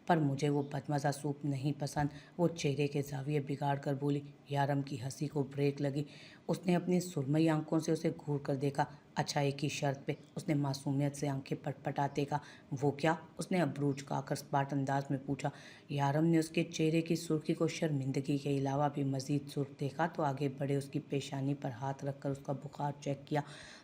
पर मुझे वो बदमज़ा सूप नहीं पसंद, वो चेहरे के जाविये बिगाड़ कर बोली। यारम की हंसी को ब्रेक लगी। उसने अपनी सुरमई आंखों से उसे घूर कर देखा। अच्छा एक ही शर्त पे, उसने मासूमियत से आंखें पटपटाते कहा। वो क्या? उसने अबरूज खाकर स्पाट अंदाज में पूछा। यारम ने उसके चेहरे की सुर्खी को शर्मिंदगी के अलावा भी मजीद सुर्ख देखा तो आगे बढ़े उसकी पेशानी पर हाथ रखकर उसका बुखार चेक किया।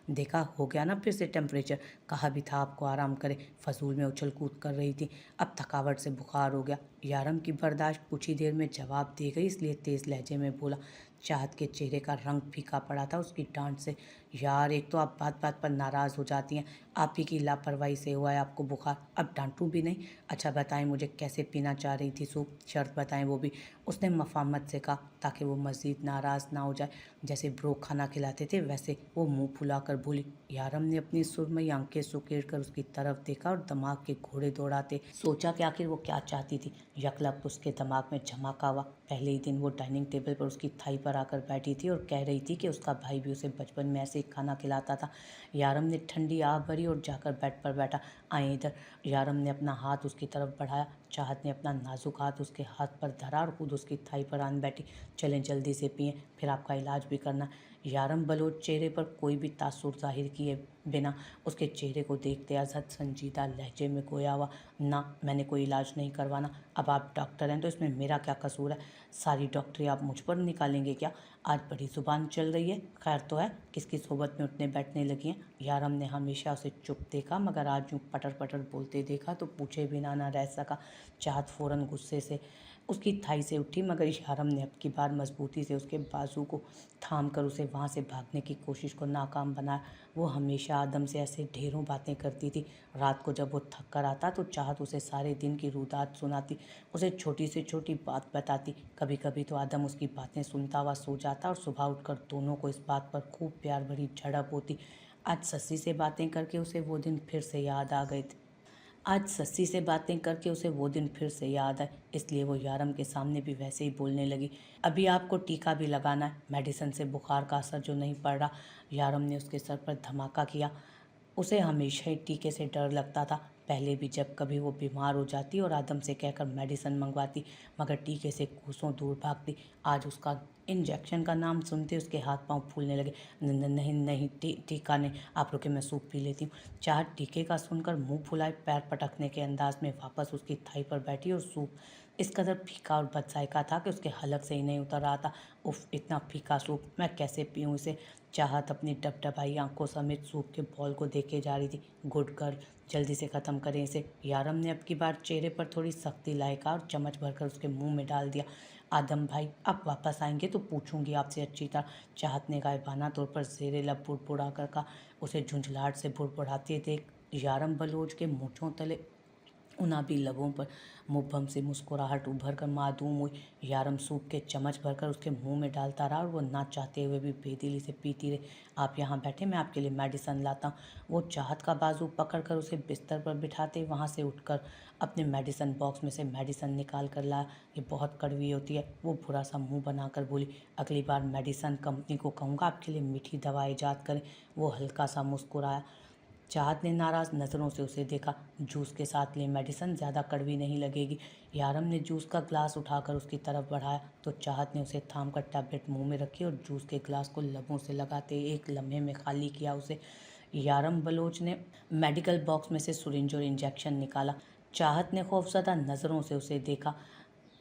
देखा, हो गया ना फिर से टेम्परेचर। कहा भी था आपको आराम करे, फजूल में उछल कूद कर रही थी, अब थकावट से बुखार हो गया। यारम की बर्दाश्त कुछ ही देर में जवाब दे गई, इसलिए तेज लहजे में बोला। चाहत के चेहरे का रंग फीका पड़ा था उसकी डांट से। यार, एक तो आप बात बात पर नाराज़ हो जाती हैं, आप ही की लापरवाही से हुआ है आपको बुखार, अब डांटूं भी नहीं। अच्छा बताएं मुझे कैसे पीना चाह रही थी सूप, शर्त बताएं वो भी, उसने मफामत से कहा ताकि वो मज़ीद नाराज़ ना हो जाए। जैसे ब्रो खाना खिलाते थे वैसे वो मुंह फुलाकर बोली। यारम ने अपनी सुरमई आंखें सुकेड़ कर उसकी तरफ देखा और दिमाग के घोड़े दौड़ाते सोचा कि आखिर वो क्या चाहती थी। यकलप उसके दिमाग में झमाका हुआ। पहले ही दिन वो डाइनिंग टेबल पर उसकी थाई पर आकर बैठी थी और कह रही थी कि उसका भाई भी उसे बचपन में ऐसे ही खाना खिलाता था। यारम ने ठंडी आह भरी और जाकर बेड पर बैठा। आए इधर। यारम ने अपना हाथ उसकी तरफ बढ़ाया। चाहत ने अपना नाजुक हाथ उसके हाथ पर धरा और खुद उसकी थाई पर आन बैठी। चलें जल्दी से पिएं, फिर आपका इलाज भी करना। यारम बलोच चेहरे पर कोई भी तासुर जाहिर किए बिना उसके चेहरे को देखते अजहद संजीदा लहजे में गोया हुआ। ना, मैंने कोई इलाज नहीं करवाना। अब आप डॉक्टर हैं तो इसमें मेरा क्या कसूर है? सारी डॉक्टरी आप मुझ पर निकालेंगे क्या? आज बड़ी जुबान चल रही है। खैर तो है, किसकी सोबत में उठने बैठने लगी हैं? यारम ने हमेशा उसे चुप देखा मगर आज यूँ पटर पटर बोलते देखा तो पूछे बिना ना रह सका। चाहत फ़ौरन गुस्से से उसकी थाई से उठी मगर यारम ने अब की बार मजबूती से उसके बाजू को थाम कर उसे वहाँ से भागने की कोशिश को नाकाम बनाया। वो हमेशा आदम से ऐसे ढेरों बातें करती थी। रात को जब वो थक कर आता तो चाहत उसे सारे दिन की रुदात सुनाती, उसे छोटी से छोटी बात बताती। कभी कभी तो आदम उसकी बातें सुनता हुआ सो जाता और सुबह उठकर दोनों को इस बात पर खूब प्यार भरी झड़प होती। आज सस्सी से बातें करके उसे वो दिन फिर से याद आ गए थे। आज सस्सी से बातें करके उसे वो दिन फिर से याद आए, इसलिए वो यारम के सामने भी वैसे ही बोलने लगी। अभी आपको टीका भी लगाना है, मेडिसिन से बुखार का असर जो नहीं पड़ रहा। यारम ने उसके सर पर धमाका किया। उसे हमेशा ही टीके से डर लगता था। पहले भी जब कभी वो बीमार हो जाती और आदम से कहकर मेडिसिन मंगवाती मगर टीके से कोसों दूर भागती। आज उसका इंजेक्शन का नाम सुनते उसके हाथ पांव फूलने लगे। नहीं नहीं, टीका नहीं, आप रुके, मैं सूप पी लेती हूँ। चार टीके का सुनकर मुंह फुलाए पैर पटकने के अंदाज में वापस उसकी थाई पर बैठी और सूप इस कदर फीका और बदजायका था कि उसके हलक से ही नहीं उतर रहा था। उफ, इतना फीका सूप मैं कैसे पीऊँ इसे? चाहत अपनी डबडबाई आंखों समेत सूप के बॉल को देखे जा रही थी। गुड गर्ल, जल्दी से ख़त्म करें इसे। यारम ने अब की बार चेहरे पर थोड़ी सख्ती लायका और चम्मच भरकर उसके मुंह में डाल दिया। आदम भाई, आप वापस आएंगे तो पूछूंगी आपसे अच्छी तरह। चाहत ने गायबाना तौर पर जेरे लब बुड़बुड़ा कर कहा। उसे झुंझलाहट से बुड़बुड़ाते देख यारम बलोच के मूँछों तले उनाबी लबों पर मुब्बम से मुस्कुराहट उभर कर मासूम हुई। यारम सूप के चम्मच भरकर उसके मुंह में डालता रहा और वो ना चाहते हुए भी बेदिली से पीती रही। आप यहाँ बैठे, मैं आपके लिए मेडिसिन लाता हूँ। वो चाहत का बाजू पकड़कर उसे बिस्तर पर बिठाते वहाँ से उठकर अपने मेडिसिन बॉक्स में से मेडिसिन निकाल कर लाया। ये बहुत कड़वी होती है, वो बुरा सा मुँह बनाकर बोली। अगली बार मेडिसिन कंपनी को कहूँगा आपके लिए मीठी दवा ईजाद करें। वो हल्का सा मुस्कुराया। चाहत ने नाराज नज़रों से उसे देखा। जूस के साथ ले मेडिसिन, ज़्यादा कड़वी नहीं लगेगी। यारम ने जूस का ग्लास उठाकर उसकी तरफ बढ़ाया तो चाहत ने उसे थाम कर टैबलेट मुंह में रखी और जूस के ग्लास को लबों से लगाते एक लम्हे में खाली किया उसे। यारम बलोच ने मेडिकल बॉक्स में से सुरिंज और इंजेक्शन निकाला। चाहत ने खौफजदा नज़रों से उसे देखा।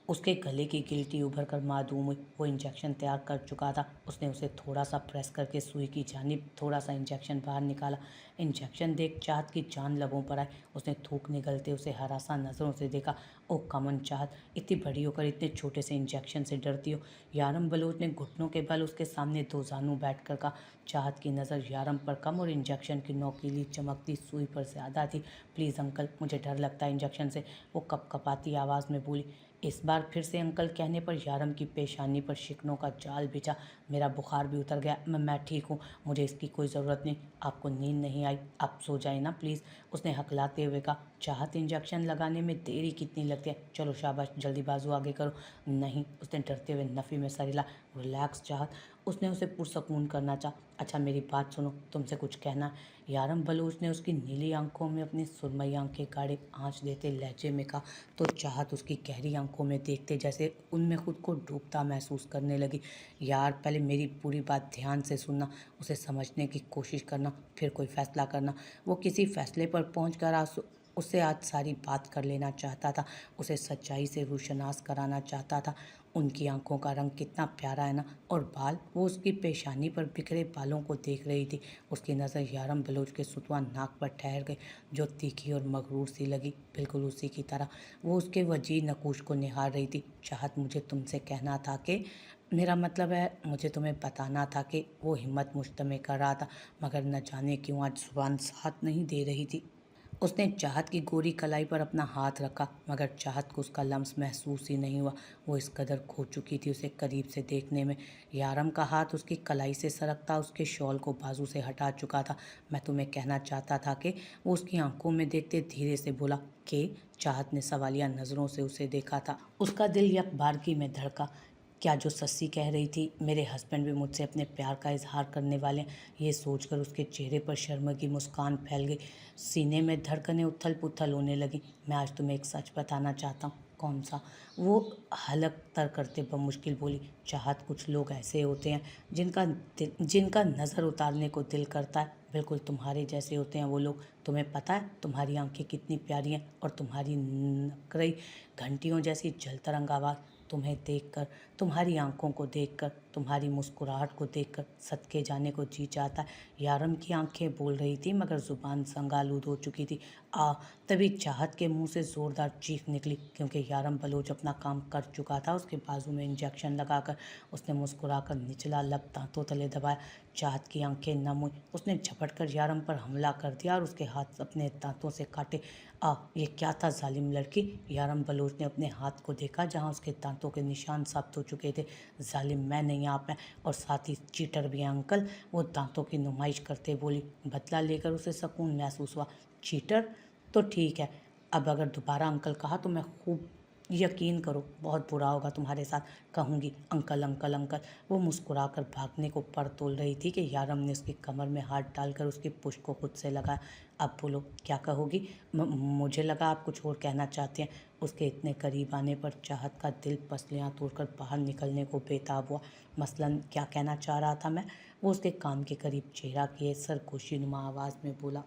उसके गले की गिल्टी उभर कर मासूम हुई। वो इंजेक्शन तैयार कर चुका था। उसने उसे थोड़ा सा प्रेस करके सुई की जानिब थोड़ा सा इंजेक्शन बाहर निकाला। इंजेक्शन देख चाहत की जान लबों पर आई। उसने थूक निगलते उसे हरासा नज़रों से देखा। ओ कमन चाहत, इतनी बड़ी होकर इतने छोटे से इंजेक्शन से डरती हो? यारम बलोच ने घुटनों के बल उसके सामने दो जानू बैठ कर कहा। चाहत की नज़र यारम पर कम और इंजेक्शन की नोकीली चमकती सुई पर ज़्यादा थी। प्लीज़ अंकल, मुझे डर लगता है इंजेक्शन से, वो कपकपाती आवाज़ में बोली। इस बार फिर से अंकल कहने पर यारम की पेशानी पर शिकनों का जाल बिछा। मेरा बुखार भी उतर गया, मैं ठीक हूँ, मुझे इसकी कोई ज़रूरत नहीं। आपको नींद नहीं आई? आप सो जाए ना प्लीज़, उसने हकलाते हुए कहा। चाहत इंजेक्शन लगाने में देरी कितनी लगती है, चलो शाबाश, जल्दी बाजू आगे करो। नहीं, उसने डरते हुए नफ़ी में सर हिला। रिलैक्स चाहत। उसने उसे पुरसकून करना चाहा। अच्छा मेरी बात सुनो, तुमसे कुछ कहना है। यारम बलूच ने उसकी नीली आंखों में अपनी सुरमई आंखें गाढ़े आंच देते लहजे में कहा। तो चाहत उसकी गहरी आंखों में देखते जैसे उनमें खुद को डूबता महसूस करने लगी। यार पहले मेरी पूरी बात ध्यान से सुनना, उसे समझने की कोशिश करना, फिर कोई फैसला करना। वो किसी फैसले पर पहुँच कर उससे आज सारी बात कर लेना चाहता था। उसे सच्चाई से रोशनास कराना चाहता था। उनकी आंखों का रंग कितना प्यारा है ना, और बाल, वो उसकी पेशानी पर बिखरे बालों को देख रही थी। उसकी नज़र यारम बलोच के सुतवा नाक पर ठहर गई, जो तीखी और मगरूर सी लगी, बिल्कुल उसी की तरह। वो उसके वजीह नकूश को निहार रही थी। चाहत मुझे तुमसे कहना था कि, मेरा मतलब है मुझे तुम्हें बताना था कि वो हिम्मत मुझ में कर रहा था, मगर न जाने क्यों आज जुबान साथ नहीं दे रही थी। उसने चाहत की गोरी कलाई पर अपना हाथ रखा, मगर चाहत को उसका लम्स महसूस ही नहीं हुआ। वो इस कदर खो चुकी थी उसे करीब से देखने में। यारम का हाथ उसकी कलाई से सरकता उसके शॉल को बाजू से हटा चुका था। मैं तुम्हें कहना चाहता था कि, वो उसकी आंखों में देखते धीरे से बोला। कि चाहत ने सवालिया नज़रों से उसे देखा था। उसका दिल यकबारगी में धड़का। क्या जो सस्सी कह रही थी, मेरे हस्बैंड भी मुझसे अपने प्यार का इजहार करने वाले हैं, ये सोचकर उसके चेहरे पर शर्म की मुस्कान फैल गई। सीने में धड़कनें उथल पुथल होने लगी। मैं आज तुम्हें एक सच बताना चाहता हूँ। कौन सा? वो हलक तर करते बमुश्किल बोली। चाहत, कुछ लोग ऐसे होते हैं जिनका नज़र उतारने को दिल करता है, बिल्कुल तुम्हारे जैसे होते हैं वो लोग। तुम्हें पता है तुम्हारी आंखें कितनी प्यारी हैं, और तुम्हारी नकरई घंटियों जैसी जलतरंग आवाज़। तुम्हें देखकर, तुम्हारी आंखों को देखकर, तुम्हारी मुस्कुराहट को देखकर सदके जाने को जी चाहता है। यारम की आंखें बोल रही थी, मगर जुबान संगालूद हो चुकी थी। तभी चाहत के मुंह से जोरदार चीख निकली, क्योंकि यारम बलोच अपना काम कर चुका था। उसके बाजू में इंजेक्शन लगाकर उसने मुस्कुराकर निचला लब दांतों तले दबाया। चाहत की आंखें नम हुई। उसने झपट कर यारम पर हमला कर दिया और उसके हाथ अपने दांतों से काटे। ये क्या था जालिम लड़की? यारम बलोच ने अपने हाथ को देखा, जहां उसके दांतों के निशान साबित हो चुके थे। जालिम मैं नहीं, आप हैं, और साथ ही चीटर भी हैं अंकल। वो दांतों की नुमाइश करते बोली। बदला लेकर उसे सुकून महसूस हुआ। चीटर? तो ठीक है, अब अगर दोबारा अंकल कहा तो मैं खूब, यकीन करो बहुत बुरा होगा तुम्हारे साथ, कहूँगी अंकल अंकल अंकल। वो मुस्कुराकर भागने को पर तोल रही थी कि यारम ने उसकी कमर में हाथ डालकर उसकी पुश्त को खुद से लगाया। अब बोलो क्या कहोगी? मुझे लगा आप कुछ और कहना चाहते हैं। उसके इतने करीब आने पर चाहत का दिल पसलियाँ तोड़कर बाहर निकलने को बेताब हुआ। मसलन क्या कहना चाह रहा था मैं? वो उसके कान के करीब चेहरा किए सरगोशीनुमा आवाज़ में बोला।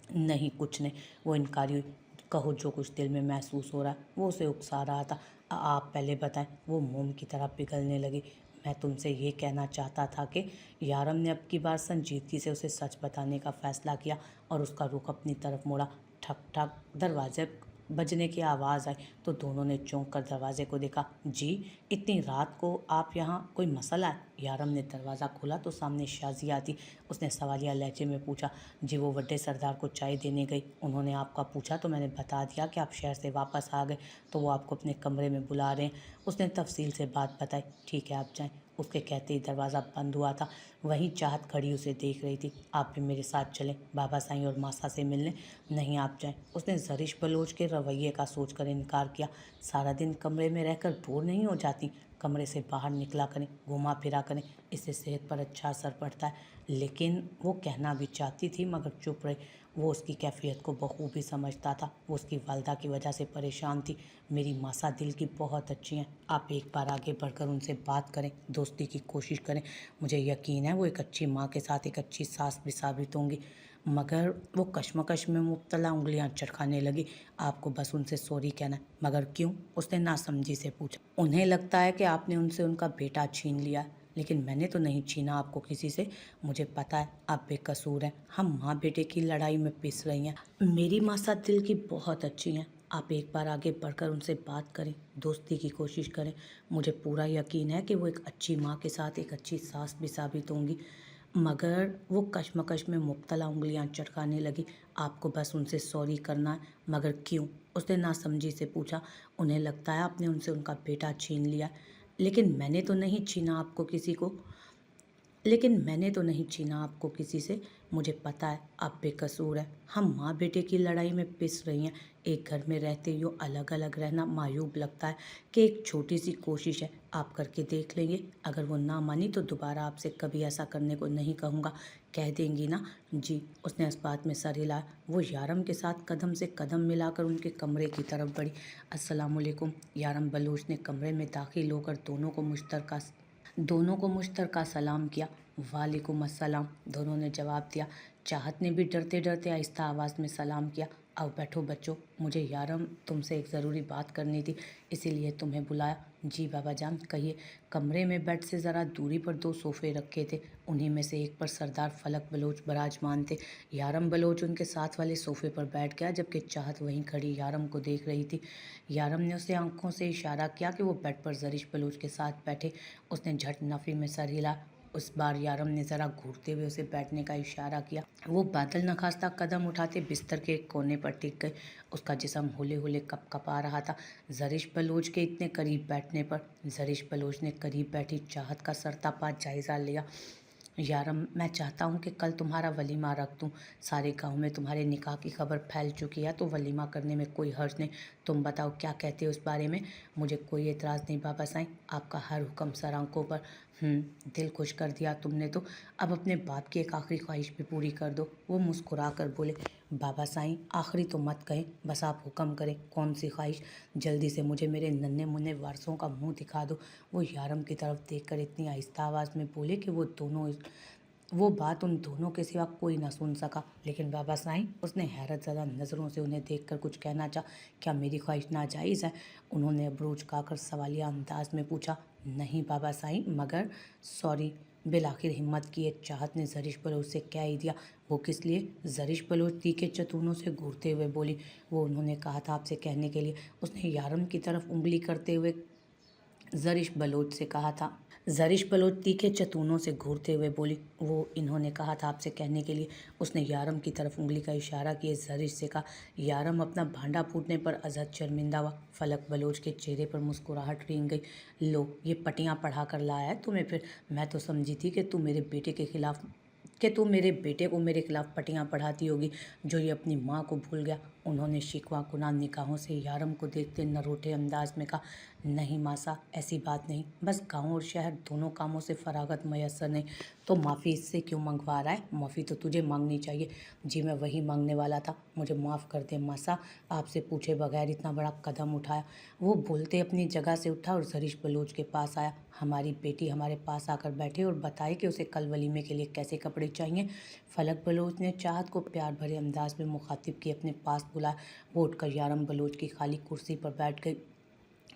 नहीं, कुछ नहीं। वो इनकारी हुई। कहो जो कुछ दिल में महसूस हो रहा है। वो उसे उकसा रहा था। आप पहले बताएं। वो मोम की तरह पिघलने लगी। मैं तुमसे ये कहना चाहता था कि, यारम ने अब की बार संजीदगी से उसे सच बताने का फैसला किया और उसका रुख अपनी तरफ मोड़ा। ठक ठक दरवाजे बजने की आवाज़ आई तो दोनों ने चौंक कर दरवाजे को देखा। जी, इतनी रात को आप यहाँ, कोई मसला है? यारम ने दरवाज़ा खोला तो सामने शाजिया थी। उसने सवालिया लहजे में पूछा। जी, वो बड़े सरदार को चाय देने गई। उन्होंने आपका पूछा तो मैंने बता दिया कि आप शहर से वापस आ गए, तो वो आपको अपने कमरे में बुला रहे हैं। उसने तफसील से बात बताई। ठीक है, आप जाएं। उसके कहते ही दरवाज़ा बंद हुआ था। वहीं चाहत खड़ी उसे देख रही थी। आप भी मेरे साथ चलें, बाबा साईं और मासा से मिलने। नहीं, आप जाएं। उसने जरिश बलोच के रवैये का सोचकर इनकार किया। सारा दिन कमरे में रहकर बोर नहीं हो जाती? कमरे से बाहर निकला करें, घुमा फिरा करें, इससे सेहत पर अच्छा असर पड़ता है। लेकिन वो कहना भी चाहती थी, मगर चुप रही। वो उसकी कैफियत को बखूबी समझता था। वो उसकी वालदा की वजह से परेशान थी। मेरी मासा दिल की बहुत अच्छी हैं, आप एक बार आगे बढ़कर उनसे बात करें, दोस्ती की कोशिश करें। मुझे यकीन है वो एक अच्छी माँ के साथ एक अच्छी सास भी साबित होंगी। मगर वो कश्मकश में मुब्तला उंगलियां चटकाने लगी। आपको बस उनसे सॉरी कहना है। मगर क्यों? उसने नासमझी से पूछा। उन्हें लगता है कि आपने उनसे उनका बेटा छीन लिया है, लेकिन मैंने तो नहीं छीना आपको किसी से। मुझे पता है आप बेकसूर हैं। हम माँ बेटे की लड़ाई में पिस रही हैं। मेरी मासा दिल की बहुत अच्छी हैं। आप एक बार आगे बढ़कर उनसे बात करें, दोस्ती की कोशिश करें। मुझे पूरा यकीन है कि वो एक अच्छी माँ के साथ एक अच्छी सास भी साबित होंगी। मगर वो कश्मकश में मुब्तला उंगलियां चटकाने लगी। आपको बस उनसे सॉरी करना है। मगर क्यों? उसने नासमझी से पूछा। उन्हें लगता है आपने उनसे उनका बेटा छीन लिया, लेकिन मैंने तो नहीं छीना आपको किसी को। लेकिन मैंने तो नहीं छीना आपको किसी से। मुझे पता है आप बेकसूर हैं। हम माँ बेटे की लड़ाई में पिस रही हैं। एक घर में रहते यूँ अलग अलग रहना मायूब लगता है कि एक छोटी सी कोशिश है, आप करके देख लेंगे। अगर वो ना मानी तो दोबारा आपसे कभी ऐसा करने को नहीं कहूँगा। कह देंगी ना? जी। उसने इस बात में सर हिलाया। वो यारम के साथ कदम से कदम मिलाकर उनके कमरे की तरफ बढ़ी। अस्सलामुअलैकुम। यारम बलूच ने कमरे में दाखिल होकर दोनों को मुश्तरका सलाम किया। वालेकुम अस्सलाम, दोनों ने जवाब दिया। चाहत ने भी डरते डरते आहिस्ता आवाज़ में सलाम किया। आओ बैठो बच्चों, मुझे यारम तुमसे एक ज़रूरी बात करनी थी, इसीलिए तुम्हें बुलाया। जी बाबा जान कहिए। कमरे में बेड से ज़रा दूरी पर दो सोफ़े रखे थे, उन्हीं में से एक पर सरदार फलक बलोच विराजमान थे। यारम बलोच उनके साथ वाले सोफ़े पर बैठ गया, जबकि चाहत वहीं खड़ी यारम को देख रही थी। यारम ने उसे आंखों से इशारा किया कि वो बेड पर जरिश बलोच के साथ बैठे। उसने झट नफ़ी में सर हिला। उस बार यारम ने ज़रा घूरते हुए उसे बैठने का इशारा किया। वो बादल नखास्ता कदम उठाते बिस्तर के एक कोने पर टिक गई। उसका जिस्म हौले हौले कँपा रहा था जरिश बलोच के इतने करीब बैठने पर। जरिश बलोच ने करीब बैठी चाहत का सरतापा जायज़ा लिया। यारम, मैं चाहता हूँ कि कल तुम्हारा वलीमा रख दूँ। सारे गांव में तुम्हारे निकाह की खबर फैल चुकी है, तो वलीमा करने में कोई हर्ज नहीं। तुम बताओ क्या कहते हो उस बारे में? मुझे कोई एतराज़ नहीं बाबा साईं, आपका हर हुक्म सर आंखों पर। दिल खुश कर दिया तुमने तो। अब अपने बाप की एक आखिरी ख्वाहिश भी पूरी कर दो। वो मुस्कुरा कर बोले। बाबा साईं, आखिरी तो मत कहें, बस आप हुक्म करें। कौन सी ख्वाहिश? जल्दी से मुझे मेरे नन्हे मुन्ने वारसों का मुंह दिखा दो। वो यारम की तरफ देखकर इतनी आहिस्ता आवाज़ में बोले कि वो बात उन दोनों के सिवा कोई ना सुन सका। लेकिन बाबा साईं, उसने हैरत ज़दा नज़रों से उन्हें देखकर कुछ कहना चाहा। क्या मेरी ख्वाहिश नाजायज़ है? उन्होंने अबरूज खाकर सवालिया अंदाज में पूछा। नहीं बाबा साईं, मगर सॉरी। बिलाखिर हिम्मत किए चाहत ने जरिश बलोच से कह ही दिया। वो किस लिए? जरिश बलोच तीखे चतूनों से घूरते हुए बोली। वो उन्होंने कहा था आपसे कहने के लिए। उसने यारम की तरफ उंगली करते हुए जरिश बलोच से कहा था। जरिश बलोच तीखे चतूनों से घूरते हुए बोली। वो इन्होंने कहा था आपसे कहने के लिए। उसने यारम की तरफ उंगली का इशारा किए जरिश से कहा। यारम अपना भांडा फूटने पर अजहद शर्मिंदा हुआ। फलक बलोच के चेहरे पर मुस्कुराहट रेंग गई। लो, ये पटियां पढ़ा कर लाया है तुम्हें फिर। मैं तो समझी थी कि तू मेरे बेटे को मेरे खिलाफ पटियां पढ़ाती होगी, जो ये अपनी माँ को भूल गया। उन्होंने शिकवा कुना निगाहों से यारम को देखते नरोटे अंदाज में कहा। नहीं मासा, ऐसी बात नहीं, बस गांव और शहर दोनों कामों से फरागत मैसर नहीं। तो माफ़ी इससे क्यों मंगवा रहा है? माफ़ी तो तुझे मांगनी चाहिए। जी मैं वही मांगने वाला था, मुझे माफ़ कर दे मासा, आपसे पूछे बगैर इतना बड़ा कदम उठाया। वो बोलते अपनी जगह से उठा और जरिश बलोच के पास आया। हमारी बेटी हमारे पास आकर बैठे और बताए कि उसे कल वलीमे के लिए कैसे कपड़े चाहिए। फलक बलोच ने चाहत को प्यार भरे अंदाज में मुखातिब किए अपने पास बुलाया। वो उठकर यारम बलोच की खाली कुर्सी पर बैठ गई।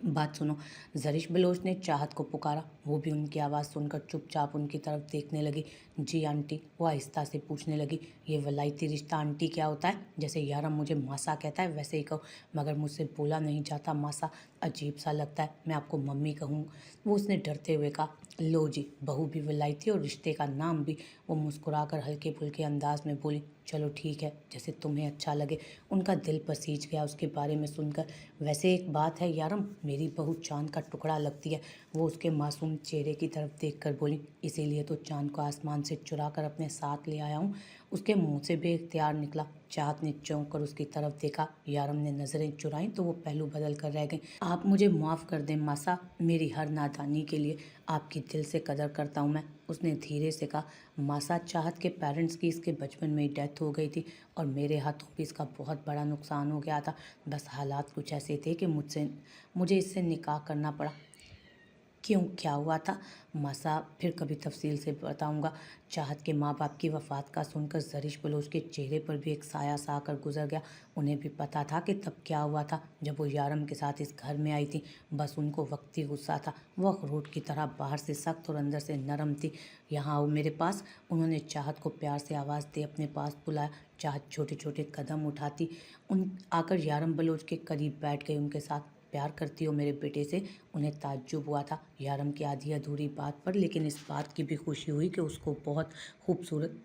बात सुनो। जरिश बलोच ने चाहत को पुकारा। वो भी उनकी आवाज़ सुनकर चुपचाप उनकी तरफ देखने लगी। जी आंटी, वो आहिस्ता से पूछने लगी। ये वलायती रिश्ता आंटी क्या होता है? जैसे यारम मुझे मासा कहता है वैसे ही कहो, मगर मुझसे बोला नहीं जाता मासा, अजीब सा लगता है। मैं आपको मम्मी कहूँ। वो उसने डरते हुए कहा। लो जी, बहू भी वलायती और रिश्ते का नाम भी। वो मुस्कुराकर हल्के फुल्के अंदाज में बोली। चलो ठीक है, जैसे तुम्हें अच्छा लगे। उनका दिल पसीज गया उसके बारे में सुनकर। वैसे एक बात है यारम, मेरी बहू चांद का टुकड़ा लगती है। वो उसके मासूम चेहरे की तरफ देखकर बोली। इसीलिए तो चांद को आसमान से चुरा कर अपने साथ ले आया हूँ। उसके मुंह से बेइख्तियार निकला। चाहत ने चौंक कर उसकी तरफ देखा। यारम ने नज़रें चुराई तो वो पहलू बदल कर रह गई। आप मुझे माफ़ कर दें मासा, मेरी हर नादानी के लिए। आपकी दिल से कदर करता हूँ मैं, उसने धीरे से कहा। मासा, चाहत के पेरेंट्स की इसके बचपन में ही डेथ हो गई थी और मेरे हाथों भी इसका बहुत बड़ा नुकसान हो गया था। बस हालात कुछ ऐसे थे कि मुझे इससे निकाह करना पड़ा। क्यों, क्या हुआ था? मासा, फिर कभी तफसील से बताऊंगा। चाहत के माँ बाप की वफ़ात का सुनकर जरिश बलोच के चेहरे पर भी एक साया सा आकर गुजर गया। उन्हें भी पता था कि तब क्या हुआ था जब वो यारम के साथ इस घर में आई थी। बस उनको वक्ती गुस्सा था। वो अखरोट की तरह बाहर से सख्त और अंदर से नरम थी। यहाँ आओ मेरे पास। उन्होंने चाहत को प्यार से आवाज़ दे अपने पास बुलाया। चाहत छोटे छोटे कदम उठाती उन आकर यारम बलोच के करीब बैठ गई उनके साथ। प्यार करती हो मेरे बेटे से? उन्हें ताज्जुब हुआ था यारम की आधी अधूरी बात पर, लेकिन इस बात की भी खुशी हुई कि उसको बहुत खूबसूरत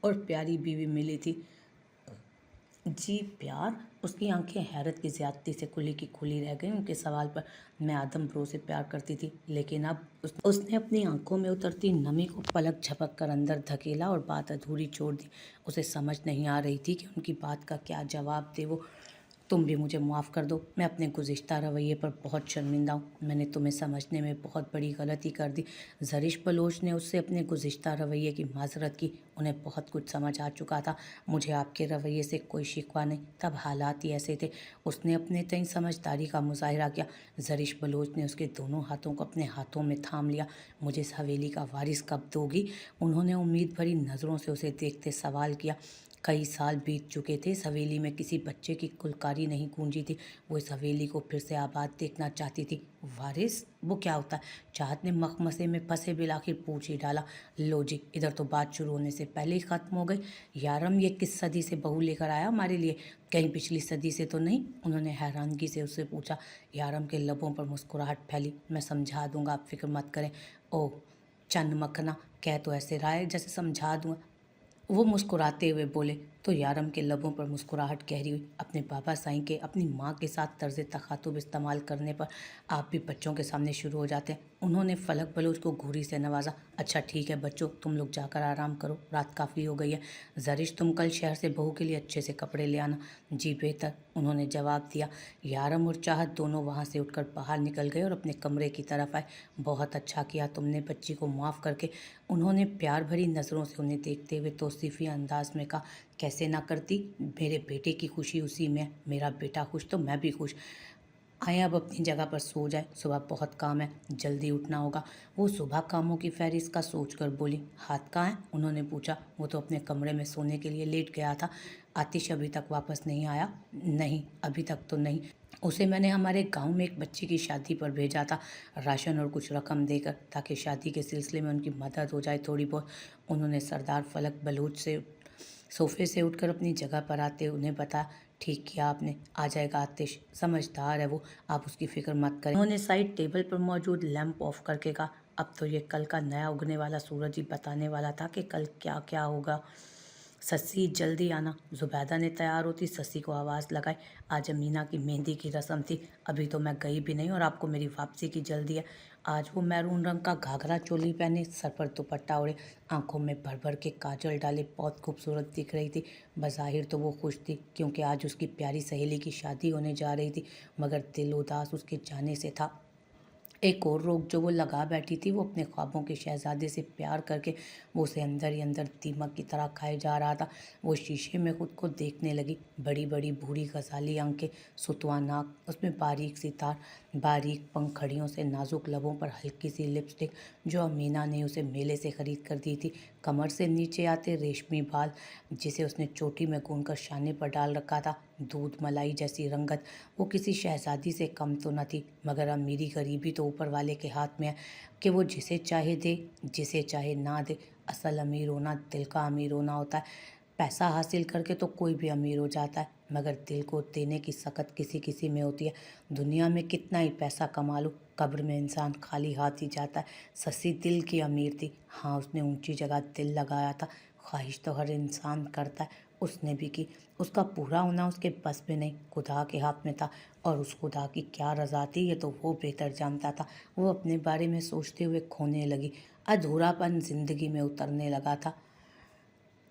और प्यारी बीवी मिली थी। जी प्यार। उसकी आंखें हैरत की ज़्यादती से खुली की खुली रह गईं। उनके सवाल पर मैं आदम ब्रो से प्यार करती थी, लेकिन अब उसने अपनी आंखों में उतरती नमी को पलक झपक कर अंदर धकेला और बात अधूरी छोड़ दी। उसे समझ नहीं आ रही थी कि उनकी बात का क्या जवाब दे वो। तुम भी मुझे माफ़ कर दो, मैं अपने गुज़िश्ता रवैये पर बहुत शर्मिंदा हूँ। मैंने तुम्हें समझने में बहुत बड़ी गलती कर दी। ज़रिश बलोच ने उससे अपने गुज़िश्ता रवैये की माज़रत की। उन्हें बहुत कुछ समझ आ चुका था। मुझे आपके रवैये से कोई शिकवा नहीं, तब हालात ही ऐसे थे। उसने अपने तय समझदारी का मुजाहरा किया। ज़रिश बलोच ने उसके दोनों हाथों को अपने हाथों में थाम लिया। मुझे इस हवेली का वारिस कब दोगी? उन्होंने उम्मीद भरी नज़रों से उसे देखते सवाल किया। कई साल बीत चुके थे। इस हवेली में किसी बच्चे की कुलकारी नहीं गूंजी थी। वो इस हवेली को फिर से आबाद देखना चाहती थी। वारिस? वो क्या होता है? चाहत ने मखमसे में फंसे बिल आखिर पूछ ही डाला। लो जी, इधर तो बात शुरू होने से पहले ही ख़त्म हो गई। यारम, ये किस सदी से बहू लेकर आया हमारे लिए? कहीं पिछली सदी से तो नहीं? उन्होंने हैरानगी से उससे पूछा। यारम के लबों पर मुस्कुराहट फैली। मैं समझा दूंगा, आप फिक्र मत करें। ओह, चंद मखना, कह तो ऐसे रहा है जैसे समझा दूंगा। वो मुस्कुराते हुए बोले। तो यारम के लबों पर मुस्कुराहट गहरी हुई। अपने बाबा साईं के अपनी माँ के साथ तर्ज तखातुब इस्तेमाल करने पर आप भी बच्चों के सामने शुरू हो जाते हैं। उन्होंने फलक बलोच को घूरी से नवाजा। अच्छा ठीक है बच्चों, तुम लोग जाकर आराम करो, रात काफ़ी हो गई है। ज़रिश, तुम कल शहर से बहू के लिए अच्छे से कपड़े ले आना। जी बेहतर, उन्होंने जवाब दिया। यारम और चाहत दोनों वहाँ से उठकर बाहर निकल गए और अपने कमरे की तरफ आए। बहुत अच्छा किया तुमने बच्ची को माफ़ करके, उन्होंने प्यार भरी नज़रों से उन्हें देखते हुए तौसीफी अंदाज में कहा। कैसे ना करती, मेरे बेटे की खुशी उसी में है। मेरा बेटा खुश तो मैं भी खुश। आए अब अपनी जगह पर सो जाए, सुबह बहुत काम है, जल्दी उठना होगा। वो सुबह कामों की फहरिस्त का सोचकर बोली। हाथ कहाँ है? उन्होंने पूछा। वो तो अपने कमरे में सोने के लिए लेट गया था। आतिश अभी तक वापस नहीं आया? नहीं, अभी तक तो नहीं। उसे मैंने हमारे गांव में एक बच्ची की शादी पर भेजा था, राशन और कुछ रकम देकर, ताकि शादी के सिलसिले में उनकी मदद हो जाए थोड़ी बहुत। उन्होंने सरदार फलक बलूच से सोफे से उठकर अपनी जगह पर आते उन्हें बताया। ठीक किया आपने, आ जाएगा आतिश, समझदार है वो, आप उसकी फिक्र मत करें। उन्होंने साइड टेबल पर मौजूद लैंप ऑफ करके कहा। अब तो ये कल का नया उगने वाला सूरज ही बताने वाला था कि कल क्या क्या होगा। सस्सी जल्दी आना। जुबैदा ने तैयार होती सस्सी को आवाज़ लगाई। आज अमीना की मेहंदी की रस्म थी, अभी तो मैं गई भी नहीं और आपको मेरी वापसी की जल्दी है। आज वो मैरून रंग का घाघरा चोली पहने, सर पर दुपट्टा ओढ़े, आंखों में भर भर के काजल डाले बहुत खूबसूरत दिख रही थी। बज़ाहिर तो वो खुश थी क्योंकि आज उसकी प्यारी सहेली की शादी होने जा रही थी, मगर दिल उदास उसके जाने से था। एक और रोग जो वो लगा बैठी थी, वो अपने ख्वाबों के शहजादे से प्यार करके वो उसे अंदर ही अंदर दीमक की तरह खाए जा रहा था। वो शीशे में खुद को देखने लगी। बड़ी बड़ी बूढ़ी गजाली आंखें, सुतवा नाक, उसमें बारीक सी तार, बारीक पंखड़ियों से नाजुक लबों पर हल्की सी लिपस्टिक जो अमीना ने उसे मेले से खरीद कर दी थी। कमर से नीचे आते रेशमी बाल जिसे उसने चोटी में गूंद कर शाने पर डाल रखा था। दूध मलाई जैसी रंगत, वो किसी शहजादी से कम तो न थी, मगर अमीरी गरीबी तो ऊपर वाले के हाथ में है कि वो जिसे चाहे दे, जिसे चाहे ना दे। असल अमीर होना दिल का अमीर होना होता है। पैसा हासिल करके तो कोई भी अमीर हो जाता है, मगर दिल को देने की सकत किसी किसी में होती है। दुनिया में कितना ही पैसा कमा लो, कब्र में इंसान खाली हाथ ही जाता है। सस्सी दिल की अमीर थी। हाँ, उसने ऊंची जगह दिल लगाया था। ख्वाहिश तो हर इंसान करता है, उसने भी की। उसका पूरा होना उसके बस में नहीं, खुदा के हाथ में था, और उस खुदा की क्या रज़ा थी ये तो वो बेहतर जानता था। वो अपने बारे में सोचते हुए खोने लगी। अधूरापन जिंदगी में उतरने लगा था।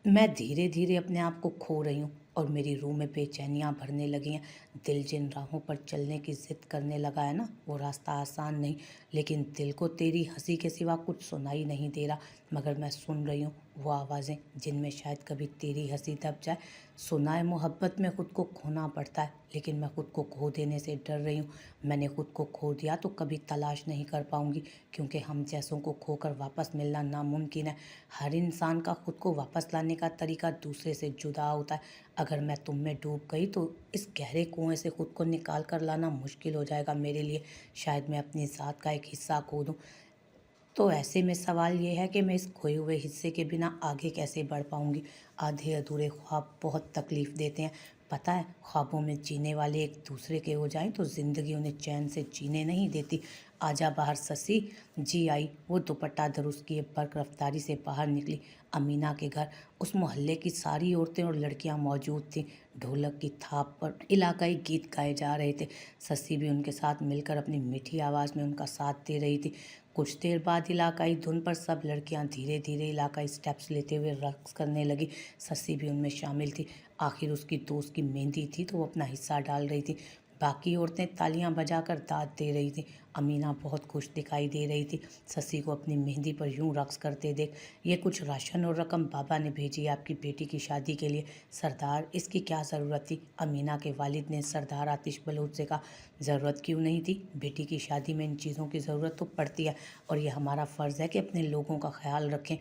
मैं धीरे धीरे अपने आप को खो रही हूँ और मेरी रूह में बेचैनियाँ भरने लगी हैं। दिल जिन राहों पर चलने की जिद करने लगा है ना, वो रास्ता आसान नहीं, लेकिन दिल को तेरी हंसी के सिवा कुछ सुनाई नहीं दे रहा। मगर मैं सुन रही हूँ वो आवाज़ें जिनमें शायद कभी तेरी हंसी दब जाए। सुना है मोहब्बत में खुद को खोना पड़ता है, लेकिन मैं खुद को खो देने से डर रही हूँ। मैंने खुद को खो दिया तो कभी तलाश नहीं कर पाऊंगी, क्योंकि हम जैसों को खोकर वापस मिलना नामुमकिन है। हर इंसान का खुद को वापस लाने का तरीका दूसरे से जुदा होता है। अगर मैं तुम में डूब गई तो इस गहरे कुएं से खुद को निकाल कर लाना मुश्किल हो जाएगा मेरे लिए। शायद मैं अपनी ज़ात का एक हिस्सा खो दूँ। तो ऐसे में सवाल ये है कि मैं इस खोए हुए हिस्से के बिना आगे कैसे बढ़ पाऊंगी। आधे अधूरे ख्वाब बहुत तकलीफ़ देते हैं, पता है, ख्वाबों में जीने वाले एक दूसरे के हो जाएं तो ज़िंदगी उन्हें चैन से जीने नहीं देती। आजा बाहर ससी। जी आई। वो दुपट्टा दुरुस्त किए बर्क रफ्तारी से बाहर निकली। अमीना के घर उस मोहल्ले की सारी औरतें और लड़कियां मौजूद थीं। ढोलक की थाप पर इलाकाई गीत गाए जा रहे थे। ससी भी उनके साथ मिलकर अपनी मीठी आवाज़ में उनका साथ दे रही थी। कुछ देर बाद इलाकाई धुन पर सब लड़कियां धीरे धीरे इलाकाई स्टेप्स लेते हुए रक्स करने लगी। ससी भी उनमें शामिल थी। आखिर उसकी दोस्त की मेहंदी थी तो वो अपना हिस्सा डाल रही थी। बाकी औरतें तालियां बजाकर दाद दे रही थी। अमीना बहुत खुश दिखाई दे रही थी ससी को अपनी मेहंदी पर यूं रक्स करते देख। ये कुछ राशन और रकम बाबा ने भेजी है आपकी बेटी की शादी के लिए। सरदार, इसकी क्या ज़रूरत थी? अमीना के वालिद ने सरदार आतिश बलोच से कहा। ज़रूरत क्यों नहीं थी? बेटी की शादी में इन चीज़ों की ज़रूरत तो पड़ती है और ये हमारा फ़र्ज़ है कि अपने लोगों का ख्याल रखें।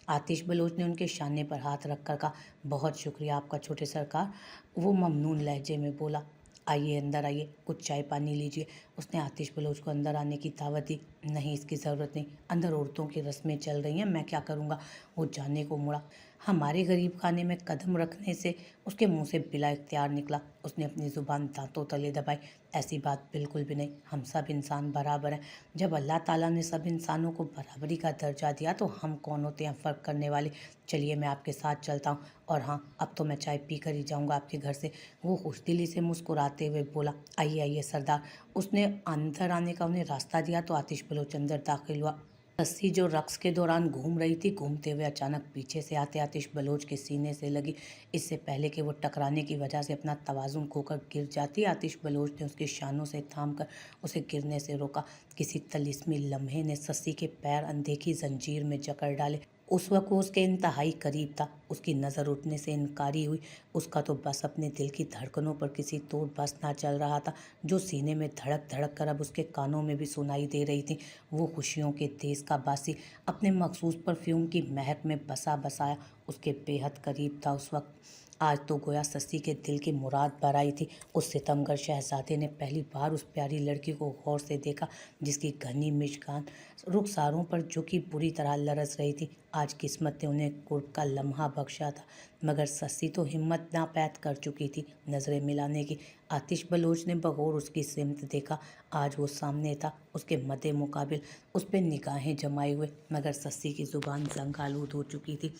आतिश बलोच ने उनके शाने पर हाथ रखकर कहा। बहुत शुक्रिया आपका छोटे सरकार। वो ममनून लहजे में बोला। आइए अंदर आइए, कुछ चाय पानी लीजिए। उसने आतिश बलोच को अंदर आने की दावत दी। नहीं, इसकी ज़रूरत नहीं, अंदर औरतों की रस्में चल रही हैं, मैं क्या करूँगा? वो जाने को मुड़ा। हमारे गरीब खाने में कदम रखने से उसके मुंह से बिला इख्तियार निकला। उसने अपनी ज़ुबान दांतों तले दबाई। ऐसी बात बिल्कुल भी नहीं, हम सब इंसान बराबर हैं। जब अल्लाह ताला ने सब इंसानों को बराबरी का दर्जा दिया तो हम कौन होते हैं फ़र्क करने वाले? चलिए मैं आपके साथ चलता हूँ। और हाँ, अब तो मैं चाय पी कर ही जाऊँगा आपके घर से। वो खुशदिली से मुस्कुराते हुए बोला। आइए आइए सरदार। उसने अंदर आने का उन्हें रास्ता दिया तो आतिश बलोच अंदर दाखिल हुआ। सस्सी जो रक्स के दौरान घूम रही थी, घूमते हुए अचानक पीछे से आते आतिश बलोच के सीने से लगी। इससे पहले कि वो टकराने की वजह से अपना तवाज़ुन खोकर गिर जाती, आतिश बलोच ने उसके शानों से थामकर उसे गिरने से रोका। किसी तिलिस्मी लम्हे ने सस्सी के पैर अनदेखी जंजीर में जकड़ डाले। उस वक्त वो उसके इंतहाई करीब था। उसकी नज़र उठने से इनकारी हुई। उसका तो बस अपने दिल की धड़कनों पर किसी तोड़ बस ना चल रहा था, जो सीने में धड़क धड़क कर अब उसके कानों में भी सुनाई दे रही थी। वो खुशियों के देश का बासी अपने मखसूस परफ्यूम की महक में बसा बसाया उसके बेहद करीब था उस वक्त। आज तो गोया सस्सी के दिल की मुराद बर आई थी। उस सितमगर शहजादे ने पहली बार उस प्यारी लड़की को गौर से देखा, जिसकी घनी मिशकान रुखसारों पर झुकी बुरी तरह लरस रही थी। आज किस्मत ने उन्हें कुर्ब का लम्हा बख्शा था, मगर सस्सी तो हिम्मत नापैद कर चुकी थी नज़रें मिलाने की। आतिश बलोच ने बगौर उसकी सिमत देखा। आज वो सामने था, उसके मद्दे मुकाबिल उस पर निगाहें जमाए हुए, मगर सस्सी की ज़ुबान जंग आलूद हो चुकी थी।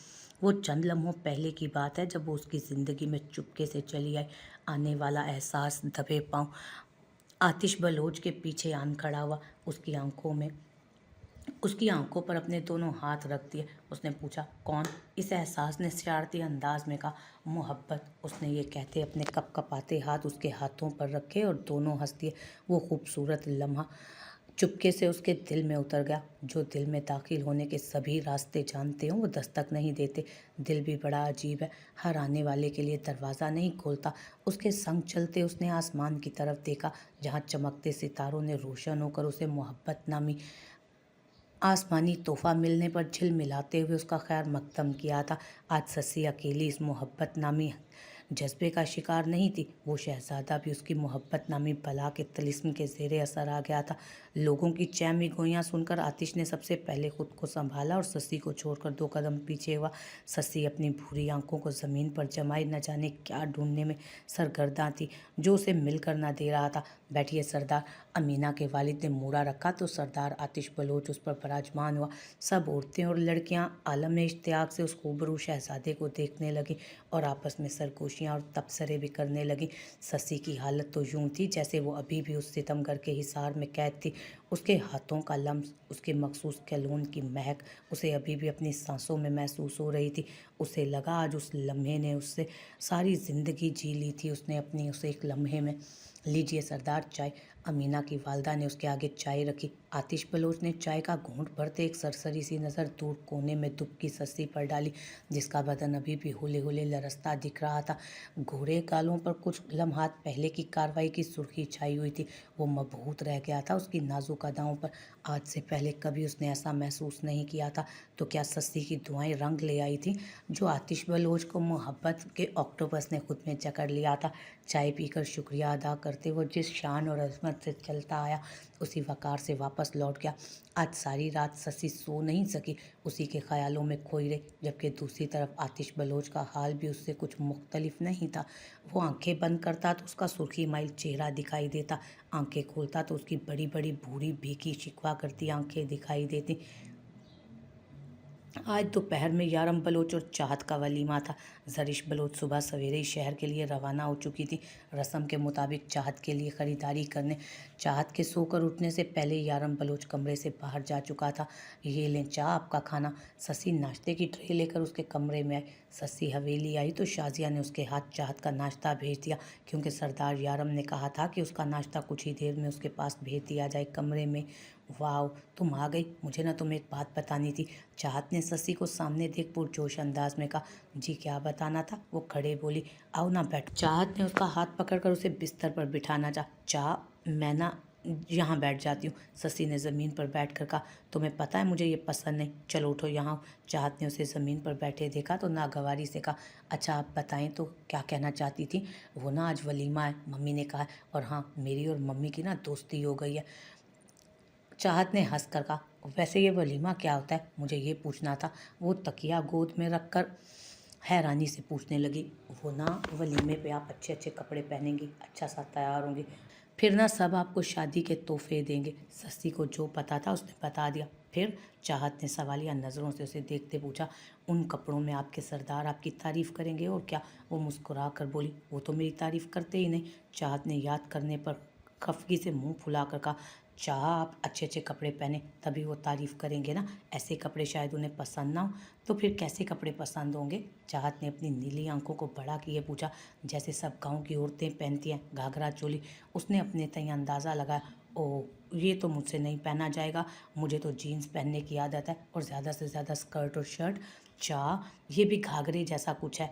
वो चंद लम्हों पहले की बात है जब वो उसकी ज़िंदगी में चुपके से चली आई। आने वाला एहसास दबे पाँव आतिश बलोच के पीछे आन खड़ा हुआ। उसकी आंखों पर अपने दोनों हाथ रख दिए। उसने पूछा, कौन? इस एहसास ने शरारती अंदाज में कहा। मोहब्बत। उसने ये कहते अपने कपकपाते हाथ उसके हाथों पर रखे और दोनों हंस दिए। वो खूबसूरत लम्हा चुपके से उसके दिल में उतर गया। जो दिल में दाखिल होने के सभी रास्ते जानते हों वो दस्तक नहीं देते। दिल भी बड़ा अजीब है, हर आने वाले के लिए दरवाज़ा नहीं खोलता। उसके संग चलते उसने आसमान की तरफ देखा, जहाँ चमकते सितारों ने रोशन होकर उसे मोहब्बत नामी आसमानी तोहफा मिलने पर झिलमिलाते हुए उसका खैर मकदम किया था। आज सस्सी अकेली इस मोहब्बत नामी जज्बे का शिकार नहीं थी। वो शहजादा भी उसकी मोहब्बत नामी बला के तिलिस्म के ज़ेरे असर आ गया था। लोगों की चैमी गोइयाँ सुनकर आतिश ने सबसे पहले खुद को संभाला और सस्सी को छोड़कर 2 कदम पीछे हुआ। सस्सी अपनी भूरी आंखों को ज़मीन पर जमाए न जाने क्या ढूंढने में सरगर्दा थी, जो उसे मिलकर न दे रहा था। बैठिए सरदार। अमीना के वालिद ने मूड़ा रखा तो सरदार आतिश बलोच उस पर विराजमान हुआ। सब औरतें और लड़कियां आलम इश्तियाक से उस खूबरू शहजादे को देखने लगी और आपस में सरगोशियाँ और तबसरे भी करने लगी। सस्सी की हालत तो यूं थी जैसे वो अभी भी उस सितमगर के हिसार में कैद थी। उसके हाथों का लम्स, उसके मखसूस कैलून की महक उसे अभी भी अपनी सांसों में महसूस हो रही थी। उसे लगा आज उस लम्हे ने उससे सारी ज़िंदगी जी ली थी उसने अपनी उस एक लम्हे में। लीजिए सरदार चाय। अमीना की वालदा ने उसके आगे चाय रखी। आतिश बलोच ने चाय का घूंट भरते एक सरसरी सी नज़र दूर कोने में दुबकी सस्सी पर डाली, जिसका बदन अभी भी हुले हुले लरसता दिख रहा था। गोरे गालों पर कुछ लम्हात पहले की कार्रवाई की सुर्खी छाई हुई थी। वो मबहूत रह गया था उसकी नाजुक अदाओं पर। आज से पहले कभी उसने ऐसा महसूस नहीं किया था। तो क्या सस्सी की दुआएं रंग ले आई थी, जो आतिश बलोच को मोहब्बत के ऑक्टोपस ने खुद में जकड़ लिया था? चाय पीकर शुक्रिया अदा करते हुए जिस शान और अजमत हिम्मत से चलता आया, उसी वकार से वापस लौट गया। आज सारी रात शशि सो नहीं सकी, उसी के ख्यालों में खोई रही। जबकि दूसरी तरफ आतिश बलोच का हाल भी उससे कुछ मुख्तलिफ नहीं था। वो आंखें बंद करता तो उसका सुर्खी माइल चेहरा दिखाई देता, आंखें खोलता तो उसकी बड़ी बड़ी भूरी भीगी शिकवा करती आंखें दिखाई देती। आज दोपहर में यारम बलोच और चाहत का वलीमा था। जरिश बलोच सुबह सवेरे ही शहर के लिए रवाना हो चुकी थी, रस्म के मुताबिक चाहत के लिए ख़रीदारी करने। चाहत के सोकर उठने से पहले यारम बलोच कमरे से बाहर जा चुका था। ये लें चाह आपका खाना। शशि नाश्ते की ट्रे लेकर उसके कमरे में आई। शशि हवेली आई तो शाजिया ने उसके हाथ चाहत का नाश्ता भेज दिया, क्योंकि सरदार यारम ने कहा था कि उसका नाश्ता कुछ ही देर में उसके पास भेज दिया जाए कमरे में। वाह, तुम आ गई, मुझे ना तुम्हें एक बात बतानी थी। चाहत ने शशि को सामने देख पुरजोश अंदाज में कहा। जी क्या बताना था? वो खड़े बोली। आओ ना बैठ। चाहत ने उसका हाथ पकड़कर उसे बिस्तर पर बिठाना चाहा। चाह मैं ना यहाँ बैठ जाती हूँ। शशि ने ज़मीन पर बैठकर कहा। तुम्हें पता है मुझे ये पसंद नहीं, चलो उठो यहाँ। चाहत ने उसे ज़मीन पर बैठे देखा तो नागवारी से कहा। अच्छा आप बताएं तो क्या कहना चाहती थी? वो ना आज वलीमा है, मम्मी ने कहा है, और हाँ मेरी और मम्मी की ना दोस्ती हो गई है। चाहत ने हंस कर कहा। वैसे ये वलीमा क्या होता है, मुझे ये पूछना था। वो तकिया गोद में रखकर हैरानी से पूछने लगी। वो ना वलीमे पे आप अच्छे अच्छे कपड़े पहनेंगी, अच्छा सा तैयार होंगी, फिर ना सब आपको शादी के तोहफे देंगे। शशि को जो पता था उसने बता दिया। फिर? चाहत ने सवालिया नज़रों से उसे देखते पूछा। उन कपड़ों में आपके सरदार आपकी तारीफ़ करेंगे और क्या। वो मुस्कुरा कर बोली। वो तो मेरी तारीफ़ करते ही नहीं। चाहत ने याद करने पर खफगी से मुंह फुला कर कहा। चाह आप अच्छे अच्छे कपड़े पहने तभी वो तारीफ़ करेंगे ना, ऐसे कपड़े शायद उन्हें पसंद ना हो तो फिर कैसे कपड़े पसंद होंगे? चाहत ने अपनी नीली आंखों को बड़ा किए पूछा। जैसे सब गांव की औरतें पहनती हैं, घाघरा चोली। उसने अपने तय अंदाज़ा लगाया। ओह ये तो मुझसे नहीं पहना जाएगा, मुझे तो जीन्स पहनने की आदत है और ज़्यादा से ज़्यादा स्कर्ट और शर्ट। चाह ये भी घाघरे जैसा कुछ है,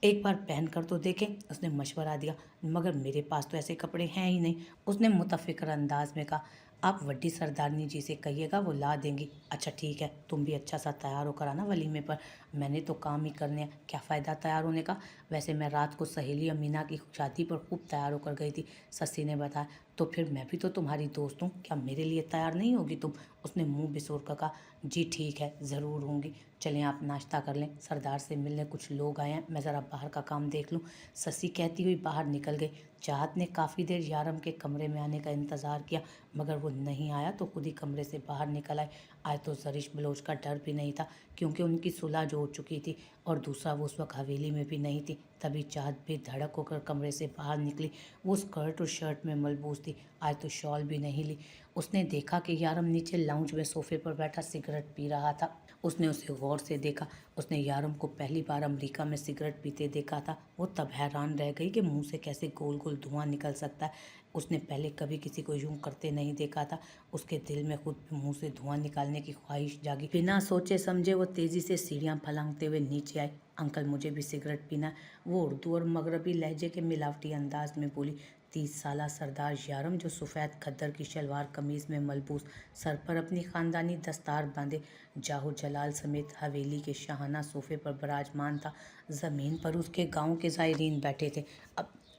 एक बार पहन कर तो देखें, उसने मशवरा दिया। मगर मेरे पास तो ऐसे कपड़े हैं ही नहीं, उसने मुतफ़िक्र अंदाज में कहा। आप वड्डी सरदारनी जी से कहिएगा, वो ला देंगी। अच्छा ठीक है, तुम भी अच्छा सा तैयार होकर आना वलीमे पर, मैंने तो काम ही करने हैं, क्या फ़ायदा तैयार होने का। वैसे मैं रात को सहेली अमीना की शादी पर खूब तैयार होकर गई थी, शशि ने बताया। तो फिर मैं भी तो तुम्हारी दोस्त हूँ, क्या मेरे लिए तैयार नहीं होगी तुम? उसने मुंह बिसोर कर कहा। जी ठीक है, ज़रूर होंगी। चलें आप नाश्ता कर लें, सरदार से मिलने कुछ लोग आए हैं, मैं ज़रा बाहर का काम देख लूँ। शशि कहती हुई बाहर निकल गई। चाहत ने काफ़ी देर यारम के कमरे में आने का इंतज़ार किया, मगर वो नहीं आया तो खुद ही कमरे से बाहर निकल आए। आज तो जरिश बलोच का डर भी नहीं था, क्योंकि उनकी सुलह जो हो चुकी थी, और दूसरा वो उस वक्त हवेली में भी नहीं थी। तभी चाहत बेधड़क होकर कमरे से बाहर निकली। वो स्कर्ट और शर्ट में मलबूस थी, आज तो शॉल भी नहीं ली। उसने देखा कि यारम नीचे लाउंज में सोफे पर बैठा सिगरेट पी रहा था। उसने उसे गौर से देखा। उसने यारम को पहली बार अमेरिका में सिगरेट पीते देखा था। वो तब हैरान रह गई कि मुंह से कैसे गोल गोल धुआं निकल सकता है। उसने पहले कभी किसी को यूं करते नहीं देखा था। उसके दिल में खुद भी मुंह से धुआं निकालने की ख्वाहिश जागी। बिना सोचे समझे वो तेज़ी से सीढ़ियाँ फलांगते हुए नीचे आए। अंकल मुझे भी सिगरेट पीना है, वो उर्दू और मगरबी लहजे के मिलावटी अंदाज में बोली। 30 साला सरदार यारम, जो सफ़ेद खद्दर की शलवार कमीज़ में मलबूस, सर पर अपनी ख़ानदानी दस्तार बांधे, जाहो जलाल समेत हवेली के शाहाना सोफे पर विराजमान था। ज़मीन पर उसके गांव के ज़ायरीन बैठे थे।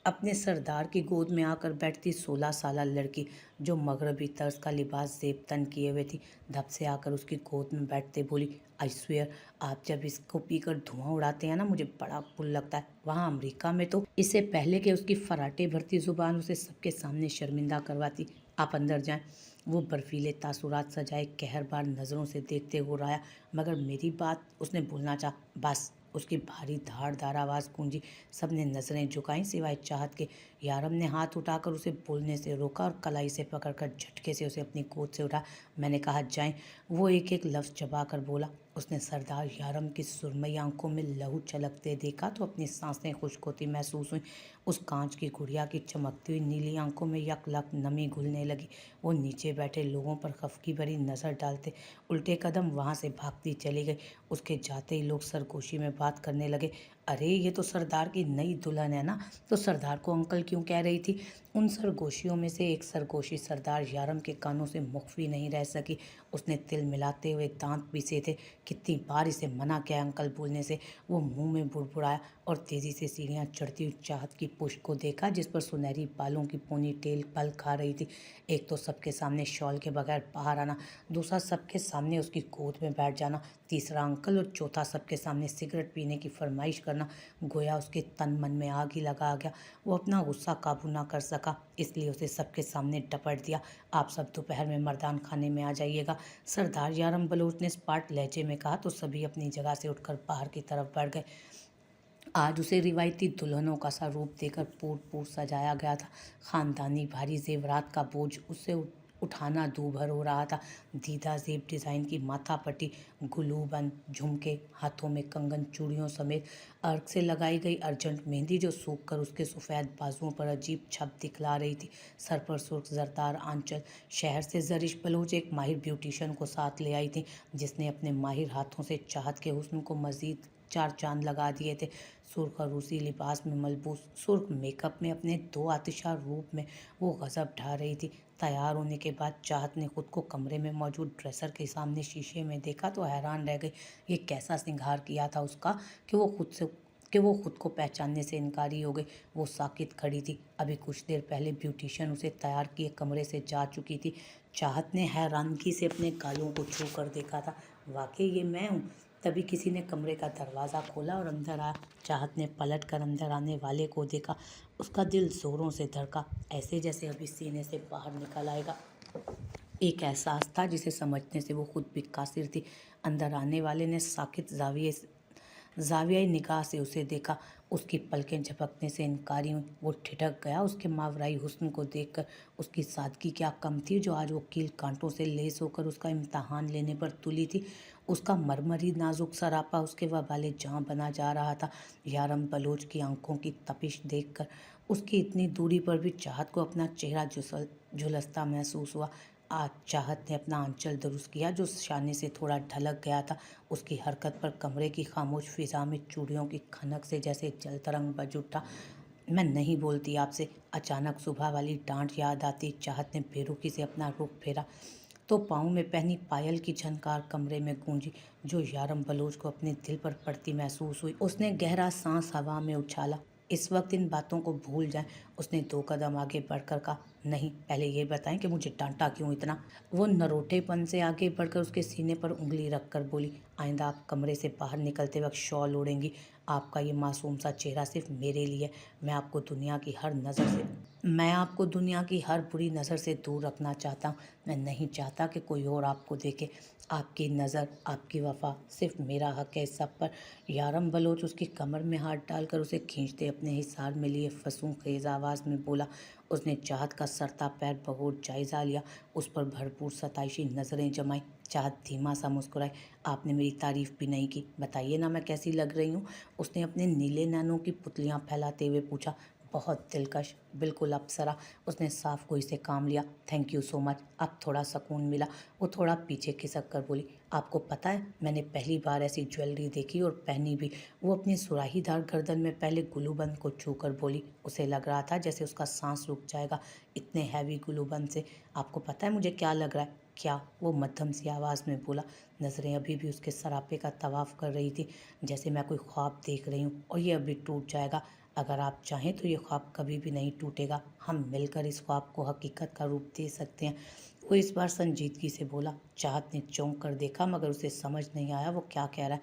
अपने सरदार की गोद में आकर बैठती 16 साला लड़की, जो मगरबी तर्ज का लिबास जेब तन किए हुए थी, धप से आकर उसकी गोद में बैठते बोली। आई स्वेयर, आप जब इसको पीकर धुआं उड़ाते हैं ना, मुझे बड़ा पुल लगता है। वहाँ अमेरिका में तो इससे पहले कि उसकी फराटे भरती ज़ुबान उसे सबके सामने शर्मिंदा करवाती। आप अंदर जाएं। वो बर्फीले तासुरात सजाए कहरबार नज़रों से देखते हुए आया। मगर मेरी बात, उसने बोलना चाहा। बस, उसकी भारी धारदार आवाज़ गूंजी। सबने नज़रें झुकाईं सिवाय चाहत के। यारम ने हाथ उठाकर उसे बोलने से रोका और कलाई से पकड़कर झटके से उसे अपनी गोद से उठा। मैंने कहा जाएं। वो एक एक लफ्ज़ चबा कर बोला। उसने सरदार यारम की सुरमई आंखों में लहू छलकते देखा तो अपनी सांसें खुश्क होती महसूस हुई। उस कांच की गुड़िया की चमकती हुई नीली आंखों में यकलक नमी घुलने लगी। वो नीचे बैठे लोगों पर खफकी भरी नज़र डालते उल्टे कदम वहाँ से भागती चली गई। उसके जाते ही लोग सरगोशी में बात करने लगे, अरे ये तो सरदार की नई दुल्हन है ना, तो सरदार को अंकल क्यों कह रही थी। उन सरगोशियों में से एक सरगोशी सरदार यारम के कानों से मुख्फी नहीं रह सकी। उसने तिल मिलाते हुए दांत पीसे थे, कितनी बार इसे मना किया अंकल बोलने से। वो मुंह में बुड़बुड़ाया और तेजी से सीढ़ियां चढ़ती हुई चाहत की पुष्ट को देखा, जिस पर सुनहरी बालों की पोनी टेल पल खा रही थी। एक तो सबके सामने शॉल के बगैर बाहर आना, दूसरा सबके सामने उसकी गोद में बैठ जाना, तीसरा अंकल, और चौथा सबके सामने सिगरेट पीने की फरमाइश करना। गोया उसके तन मन में आग ही लगा आ गया। वो अपना गुस्सा काबू ना कर सका, इसलिए उसे सबके सामने डपट दिया, आप सब दोपहर में मर्दान खाने में आ जाइएगा। सरदार यारम बलोच ने स्पाट लहजे में कहा तो सभी अपनी जगह से उठकर बाहर की तरफ बढ़ गए। आज उसे रिवायती दुल्हनों का सा रूप देकर पूर सजाया गया था। खानदानी भारी जेवरात का बोझ उससे उठाना दूभर हो रहा था। दीदा जेब डिज़ाइन की माथा पट्टी, गुलूबंद झुमके, हाथों में कंगन, चूड़ियों समेत अर्क से लगाई गई अर्जेंट मेहंदी जो सूख कर उसके सफ़ेद बाजुओं पर अजीब छप दिखला रही थी। सर पर सुर्ख जरदार आंचल। शहर से जरिश बलोच एक माहिर ब्यूटिशियन को साथ ले आई थी, जिसने अपने माहिर हाथों से चाहत के हुस्न को मजीद चार चांद लगा दिए थे। सुर्ख और रूसी लिबास में मलबूस, सुर्ख मेकअप में अपने दो आतिशार रूप में वो गजब ढा रही थी। तैयार होने के बाद चाहत ने खुद को कमरे में मौजूद ड्रेसर के सामने शीशे में देखा तो हैरान रह गई। ये कैसा श्रृंगार किया था उसका कि वो खुद को पहचानने से इनकारी हो गई। वो साकित खड़ी थी। अभी कुछ देर पहले ब्यूटिशियन उसे तैयार किए कमरे से जा चुकी थी। चाहत ने हैरानगी से अपने गालों को छू कर देखा था, वाकई ये मैं हूँ। तभी किसी ने कमरे का दरवाज़ा खोला और अंदर आया। चाहत ने पलट कर अंदर आने वाले को देखा। उसका दिल जोरों से धड़का, ऐसे जैसे अभी सीने से बाहर निकल आएगा। एक एहसास था जिसे समझने से वो खुद भी कासिर थी। अंदर आने वाले ने साकित जावियाई निगाह से उसे देखा। उसकी पलकें झपकने से इनकारी हुई। वो ठिठक गया उसके मावराई हुस्न को देखकर। उसकी सादगी क्या कम थी जो आज वकील कांटों से लेस होकर उसका इम्तहान लेने पर तुली थी। उसका मरमरी नाजुक सरापा उसके वबाले जहाँ बना जा रहा था। यारम बलोच की आंखों की तपिश देखकर उसकी इतनी दूरी पर भी चाहत को अपना चेहरा झुलसता महसूस हुआ। आज चाहत ने अपना आंचल दुरुस्त किया जो शाने से थोड़ा ढलक गया था। उसकी हरकत पर कमरे की खामोश फिजा में चूड़ियों की खनक से जैसे जल तरंग बज उठा। मैं नहीं बोलती आपसे। अचानक सुबह वाली डांट याद आती चाहत ने बेरुखी से अपना रुख फेरा तो पाँव में पहनी पायल की झनकार कमरे में गूंजी, जो यारम बलोच को अपने दिल पर पड़ती महसूस हुई। उसने गहरा सांस हवा में उछाला, इस वक्त इन बातों को भूल जाएं। उसने 2 कदम आगे बढ़कर कहा, नहीं, पहले ये बताएं कि मुझे डांटा क्यों इतना। वो नरोटेपन से आगे बढ़कर उसके सीने पर उंगली रखकर बोली, आइंदा आप कमरे से बाहर निकलते वक्त शॉल ओढ़ेंगी। आपका ये मासूम सा चेहरा सिर्फ मेरे लिए। मैं आपको दुनिया की हर बुरी नज़र से दूर रखना चाहता हूँ। मैं नहीं चाहता कि कोई और आपको देखे। आपकी नज़र, आपकी वफा, सिर्फ मेरा हक है इस सब पर। यारम बलोच उसकी कमर में हाथ डालकर उसे खींचते अपने हिसार में लिए फसूं खेज आवाज़ में बोला। उसने चाहत का सरता पैर बहोर जायज़ा लिया, उस पर भरपूर सताइशी नज़रें जमाई। चाहत धीमा सा मुस्कुराई, आपने मेरी तारीफ़ भी नहीं की, बताइए ना मैं कैसी लग रही हूँ। उसने अपने नीले नैनों की पुतलियाँ फैलाते हुए पूछा, बहुत दिलकश, बिल्कुल अप्सरा। उसने साफ गोई से काम लिया, थैंक यू सो मच। अब थोड़ा सुकून मिला। वो थोड़ा पीछे खिसक कर बोली, आपको पता है मैंने पहली बार ऐसी ज्वेलरी देखी और पहनी भी। वो अपनी सुराहीदार गर्दन में पहले गुलूबंद को छूकर बोली। उसे लग रहा था जैसे उसका सांस रुक जाएगा, इतने हैवी गुलूबंद से। आपको पता है मुझे क्या लग रहा है? क्या? वो मध्यम सी आवाज़ में बोला। नज़रें अभी भी उसके सरापे का तवाफ कर रही थी, जैसे मैं कोई ख्वाब देख रही हूँ और ये अभी टूट जाएगा। अगर आप चाहें तो ये ख्वाब कभी भी नहीं टूटेगा। हम मिलकर इस ख्वाब को हकीकत का रूप दे सकते हैं। वो इस बार संजीदगी से बोला। चाहत ने चौंक कर देखा, मगर उसे समझ नहीं आया वो क्या कह रहा है।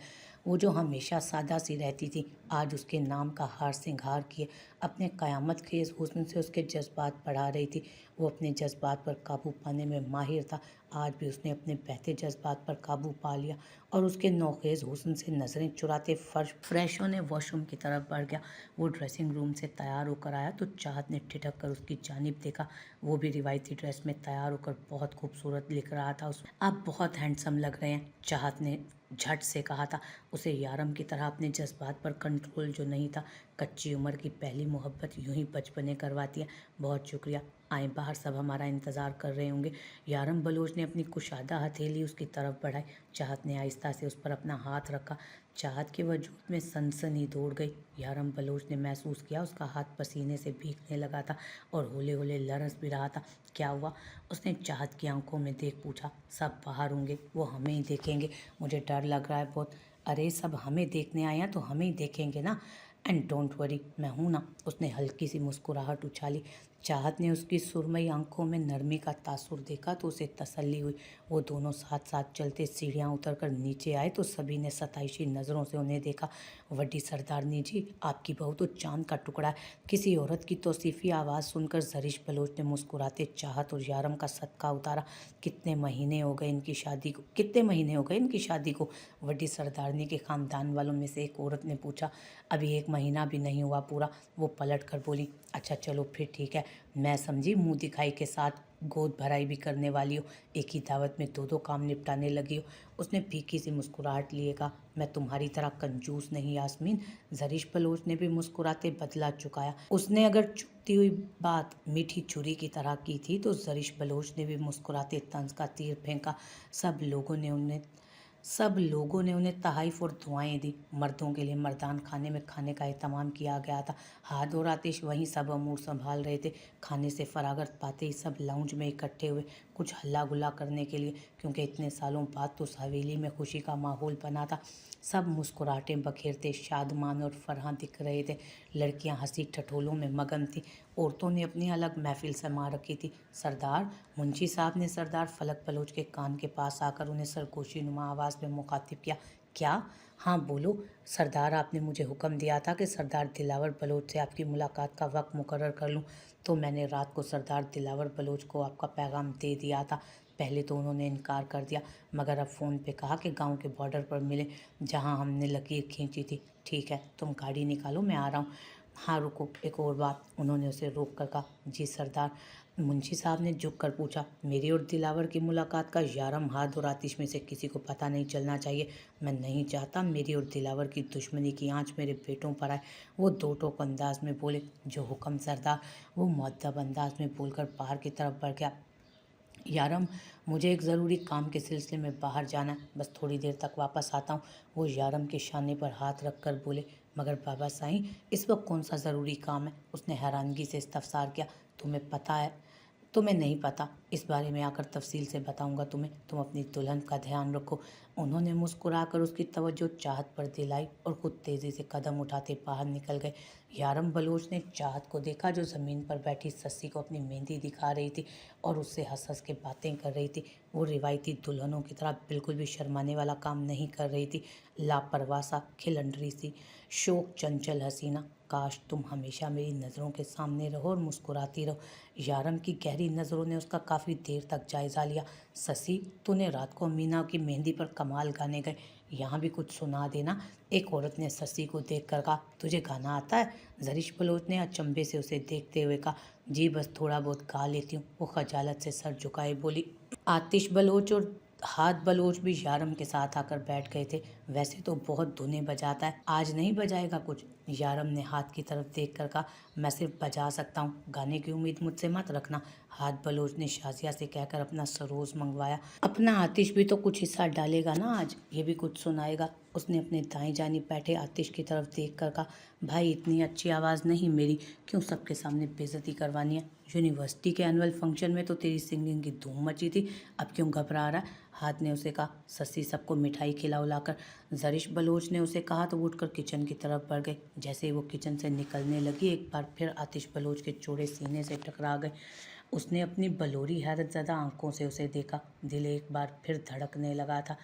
वो जो हमेशा सादा सी रहती थी, आज उसके नाम का हार श्रृंगार किए अपने क़यामत खेज हुस्न से उसके जज्बात बढ़ा रही थी। वो अपने जज्बात पर काबू पाने में माहिर था। आज भी उसने अपने बहते जज्बात पर काबू पा लिया और उसके नौखेज हुस्न से नज़रें चुराते फ्रेश होने वॉशरूम की तरफ बढ़ गया। वो ड्रेसिंग रूम से तैयार होकर आया तो चाहत ने ठिठक कर उसकी जानिब देखा। वो भी रिवायती ड्रेस में तैयार होकर बहुत खूबसूरत लिख रहा था। उस आप बहुत हैंडसम लग रहे हैं, चाहत ने झट से कहा था। उसे यारम की तरह अपने जज्बात पर कंट्रोल जो नहीं था। कच्ची उम्र की पहली मोहब्बत यूं ही बचपने करवाती है। बहुत शुक्रिया। आए बाहर, सब हमारा इंतज़ार कर रहे होंगे। यारम बलोच ने अपनी कुशादा हथेली उसकी तरफ बढ़ाई। चाहत ने आहिस्ता से उस पर अपना हाथ रखा। चाहत के वजूद में सनसनी दौड़ गई। यारम बलोच ने महसूस किया उसका हाथ पसीने से भीगने लगा था और हौले हौले लरस भी रहा था। क्या हुआ? उसने चाहत की आंखों में देख पूछा। सब बाहर होंगे, वो हमें ही देखेंगे, मुझे डर लग रहा है बहुत। अरे सब हमें देखने आए हैं तो हमें ही देखेंगे ना। एंड डोंट वरी, मैं हूं ना। उसने हल्की सी मुस्कुराहट उछाली। चाहत ने उसकी सुरमई आंखों में नरमी का तासुर देखा तो उसे तसल्ली हुई। वो दोनों साथ साथ चलते सीढ़ियां उतरकर नीचे आए तो सभी ने सताइशी नज़रों से उन्हें देखा। वड्डी सरदारनी जी, आपकी बहू तो चांद का टुकड़ा है। किसी औरत की तौसीफी आवाज़ सुनकर जरीश बलोच ने मुस्कुराते चाहत और यारम का सदका उतारा। कितने महीने हो गए इनकी शादी को? वड्डी सरदारनी के खानदान वालों में से एक औरत ने पूछा। अभी 1 महीना भी नहीं हुआ पूरा, वो पलट कर बोली। अच्छा चलो फिर ठीक है, मैं समझी मुंह दिखाई के साथ गोद भराई भी करने वाली हो, एक ही दावत में दो काम निपटाने लगी हो। उसने फीकी सी मुस्कुराहट लिए कहा। मैं तुम्हारी तरह कंजूस नहीं यास्मीन। जरीश बलोच ने भी मुस्कुराते बदला चुकाया। उसने अगर चुपती हुई बात मीठी छुरी की तरह की थी तो जरीश बलोच ने भी मुस्कुराते तंज का तीर फेंका। सब लोगों ने उन्हें तहाइफ और दुआएं दी। मर्दों के लिए मर्दान खाने में खाने का एहतमाम किया गया था। हाथ और आतिश वहीं सब अमूर संभाल रहे थे। खाने से फरागत पाते ही सब लाउंज में इकट्ठे हुए, कुछ हल्ला गुल्ला करने के लिए, क्योंकि इतने सालों बाद तो उस हवेली में खुशी का माहौल बना था। सब मुस्कुराहटें बखेरते शादमान और फरहां दिख रहे थे। लड़कियां हंसी ठठोलों में मगन थी। औरतों ने अपनी अलग महफिल समा रखी थी। सरदार, मुंशी साहब ने सरदार फलक बलोच के कान के पास आकर उन्हें सरगोशी नुमा आवाज़ में मुखातिब किया। क्या? हाँ बोलो। सरदार, आपने मुझे हुक्म दिया था कि सरदार दिलावर बलोच से आपकी मुलाकात का वक्त मुकर्रर कर लूँ, तो मैंने रात को सरदार दिलावर बलोच को आपका पैगाम दे दिया था। पहले तो उन्होंने इनकार कर दिया, मगर अब फ़ोन पे कहा कि गांव के बॉर्डर पर मिले जहां हमने लकीर खींची थी। ठीक है, तुम गाड़ी निकालो, मैं आ रहा हूँ। हाँ रुको, एक और बात, उन्होंने उसे रोक कर कहा। जी सरदार। मुंशी साहब ने झुक कर पूछा। मेरी और दिलावर की मुलाकात का यारम हाथ और आतिश में से किसी को पता नहीं चलना चाहिए। मैं नहीं चाहता मेरी और दिलावर की दुश्मनी की आंच मेरे बेटों पर आए। वो दो टोक अंदाज में बोले। जो हुक्म सरदार। वो मुअद्दब अंदाज में बोलकर बाहर की तरफ बढ़ गया। यारम, मुझे एक ज़रूरी काम के सिलसिले में बाहर जाना है, बस थोड़ी देर तक वापस आता हूँ। वो यारम के शाने पर हाथ रख कर बोले। मगर बाबा साईं, इस वक्त कौन सा ज़रूरी काम है? उसने हैरानगी से इस्तफसार किया। तुम्हें पता है? तुम्हें नहीं पता, इस बारे में आकर तफसील से बताऊंगा तुम्हें। तुम अपनी दुल्हन का ध्यान रखो। उन्होंने मुस्कुराकर उसकी तवज्जो चाहत पर दिलाई और खुद तेज़ी से कदम उठाते बाहर निकल गए। यारम बलोच ने चाहत को देखा जो ज़मीन पर बैठी सस्सी को अपनी मेहंदी दिखा रही थी और उससे हंस हंस के बातें कर रही थी। वो रिवायती दुल्हनों की तरह बिल्कुल भी शर्माने वाला काम नहीं कर रही थी। लापरवाह सा, खिलंडरी सी, शोक चंचल हसीना। काश तुम हमेशा मेरी नज़रों के सामने रहो और मुस्कुराती रहो। यारम की गहरी नज़रों ने उसका काफ़ी देर तक जायज़ा लिया। ससी, तूने रात को मीना की मेहंदी पर कमाल गाने गए, यहाँ भी कुछ सुना देना। एक औरत ने ससी को देखकर कहा। तुझे गाना आता है? जरीश बलोच ने अचंभे से उसे देखते हुए कहा। जी बस थोड़ा बहुत गा लेती हूँ। वो खजालत से सर झुकाए बोली। आतिश बलोच और हाथ बलोच भी यारम के साथ आकर बैठ गए थे। वैसे तो बहुत धुनें बजाता है, आज नहीं बजाएगा कुछ? यारम ने हाथ की तरफ देखकर कहा। मैं सिर्फ बजा सकता हूँ, गाने की उम्मीद मुझसे मत रखना। हाथ बलोच ने शाजिया से कहकर अपना सरोज मंगवाया। अपना आतिश भी तो कुछ हिस्सा डालेगा ना आज, ये भी कुछ सुनाएगा। उसने अपने दाएं जानिब बैठे आतिश की तरफ देखकर कहा। भाई इतनी अच्छी आवाज़ नहीं मेरी, क्यों सबके सामने बेइज्जती करवानी है? यूनिवर्सिटी के एनुअल फंक्शन में तो तेरी सिंगिंग की धूम मची थी, अब क्यों घबरा रहा है? हाथ ने उसे कहा। सस्सी सबको मिठाई खिला उलाकर। जरीश बलोच ने उसे कहा तो वो उठकर किचन की तरफ बढ़ गए। जैसे ही वो किचन से निकलने लगी एक बार फिर आतिश बलोच के चौड़े सीने से टकरा गए। उसने अपनी बलोरी हैरत ज़दा आंखों से उसे देखा। दिल एक बार फिर धड़कने लगा था।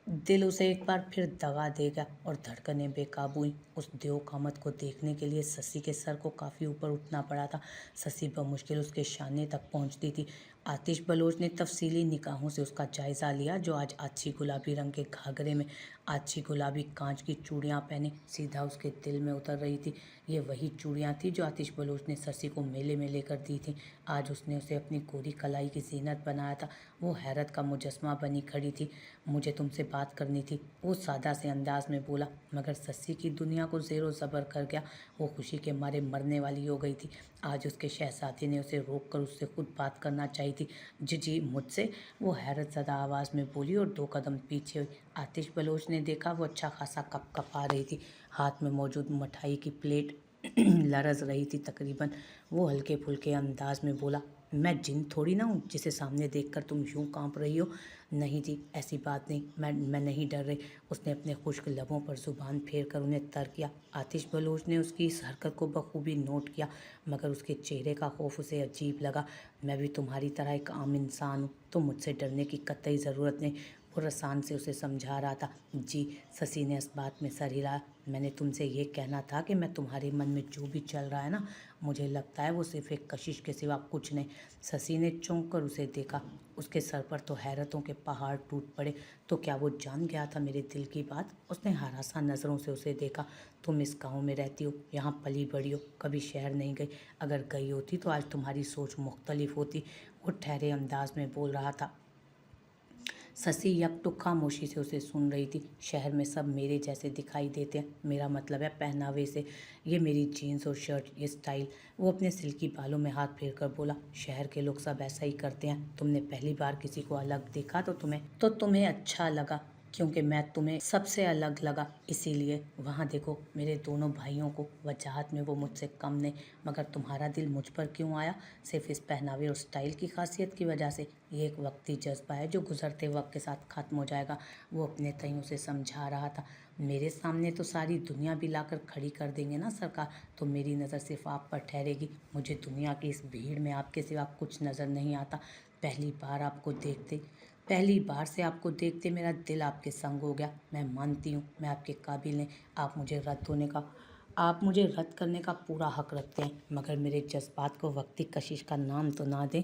दिल उसे एक बार फिर दगा देगा और धड़कनें बेकाबू हुई। उस देवकामत को देखने के लिए ससी के सर को काफ़ी ऊपर उठना पड़ा था। ससी बमुश्किल उसके शाने तक पहुंचती थी। आतिश बलोच ने तफसीली निगाहों से उसका जायज़ा लिया, जो आज अच्छी गुलाबी रंग के घाघरे में अच्छी गुलाबी कांच की चूड़ियां पहने सीधा उसके दिल में उतर रही थी। ये वही चूड़ियां थी जो आतिश बलोच ने शशि को मेले में लेकर दी थी। आज उसने उसे अपनी गोरी कलाई की जीनत बनाया था। वो हैरत का मुजस्मा बनी खड़ी थी। मुझे तुमसे बात करनी थी, वो सादा से अंदाज में बोला, मगर शशि की दुनिया को ज़ेरो ज़बर कर गया। वो खुशी के मारे मरने वाली हो गई थी। आज उसके शहजादी ने उसे रोक कर उससे खुद बात करना चाहिए थी। जी जी, मुझसे, वो हैरत ज़दा आवाज़ में बोली और 2 कदम पीछे हुई। आतिश बलोच ने देखा वो अच्छा खासा कँपा रही थी। हाथ में मौजूद मिठाई की प्लेट लरज़ रही थी तकरीबन। वो हल्के फुल्के अंदाज में बोला, मैं जिन थोड़ी ना हूँ जिसे सामने देखकर तुम यूं कांप रही हो। नहीं जी, ऐसी बात नहीं, मैं नहीं डर रही। उसने अपने खुश्क लबों पर जुबान फेर कर उन्हें तर किया। आतिश बलोच ने उसकी इस हरकत को बखूबी नोट किया, मगर उसके चेहरे का खौफ उसे अजीब लगा। मैं भी तुम्हारी तरह एक आम इंसान हूँ, तो मुझसे डरने की कतई ज़रूरत नहीं, वो रसान से उसे समझा रहा था। जी, शशि ने इस बात में सर हिलाया। मैंने तुमसे ये कहना था कि मैं तुम्हारे मन में जो भी चल रहा है ना, मुझे लगता है वो सिर्फ एक कशिश के सिवा कुछ नहीं। शशि ने चौंक कर उसे देखा। उसके सर पर तो हैरतों के पहाड़ टूट पड़े। तो क्या वो जान गया था मेरे दिल की बात? उसने हरासा नज़रों से उसे देखा। तुम इस गांव में रहती हो, यहाँ पली बड़ी हो, कभी शहर नहीं गई। अगर गई होती तो आज तुम्हारी सोच मुख्तलिफ होती। वो ठहरे अंदाज में बोल रहा था। शशि यकटुक खामोशी से उसे सुन रही थी। शहर में सब मेरे जैसे दिखाई देते हैं, मेरा मतलब है पहनावे से। ये मेरी जीन्स और शर्ट, ये स्टाइल। वो अपने सिल्की बालों में हाथ फेर कर बोला, शहर के लोग सब ऐसा ही करते हैं। तुमने पहली बार किसी को अलग देखा तो तुम्हें अच्छा लगा, क्योंकि मैं तुम्हें सबसे अलग लगा, इसीलिए। वहाँ देखो मेरे दोनों भाइयों को, वजाहत में वो मुझसे कम नहीं, मगर तुम्हारा दिल मुझ पर क्यों आया? सिर्फ इस पहनावे और स्टाइल की खासियत की वजह से? ये एक वक्ती जज्बा है जो गुजरते वक्त के साथ ख़त्म हो जाएगा। वो अपने तइयों से समझा रहा था। मेरे सामने तो सारी दुनिया भी लाकर खड़ी कर देंगे ना सरकार, तो मेरी नज़र सिर्फ आप पर ठहरेगी। मुझे दुनिया की इस भीड़ में आपके सिवा कुछ नज़र नहीं आता। पहली बार से आपको देखते मेरा दिल आपके संग हो गया। मैं मानती हूँ मैं आपके काबिल नहीं। आप मुझे रद्द करने का पूरा हक रखते हैं, मगर मेरे जज्बात को वक्ती कशिश का नाम तो ना दें।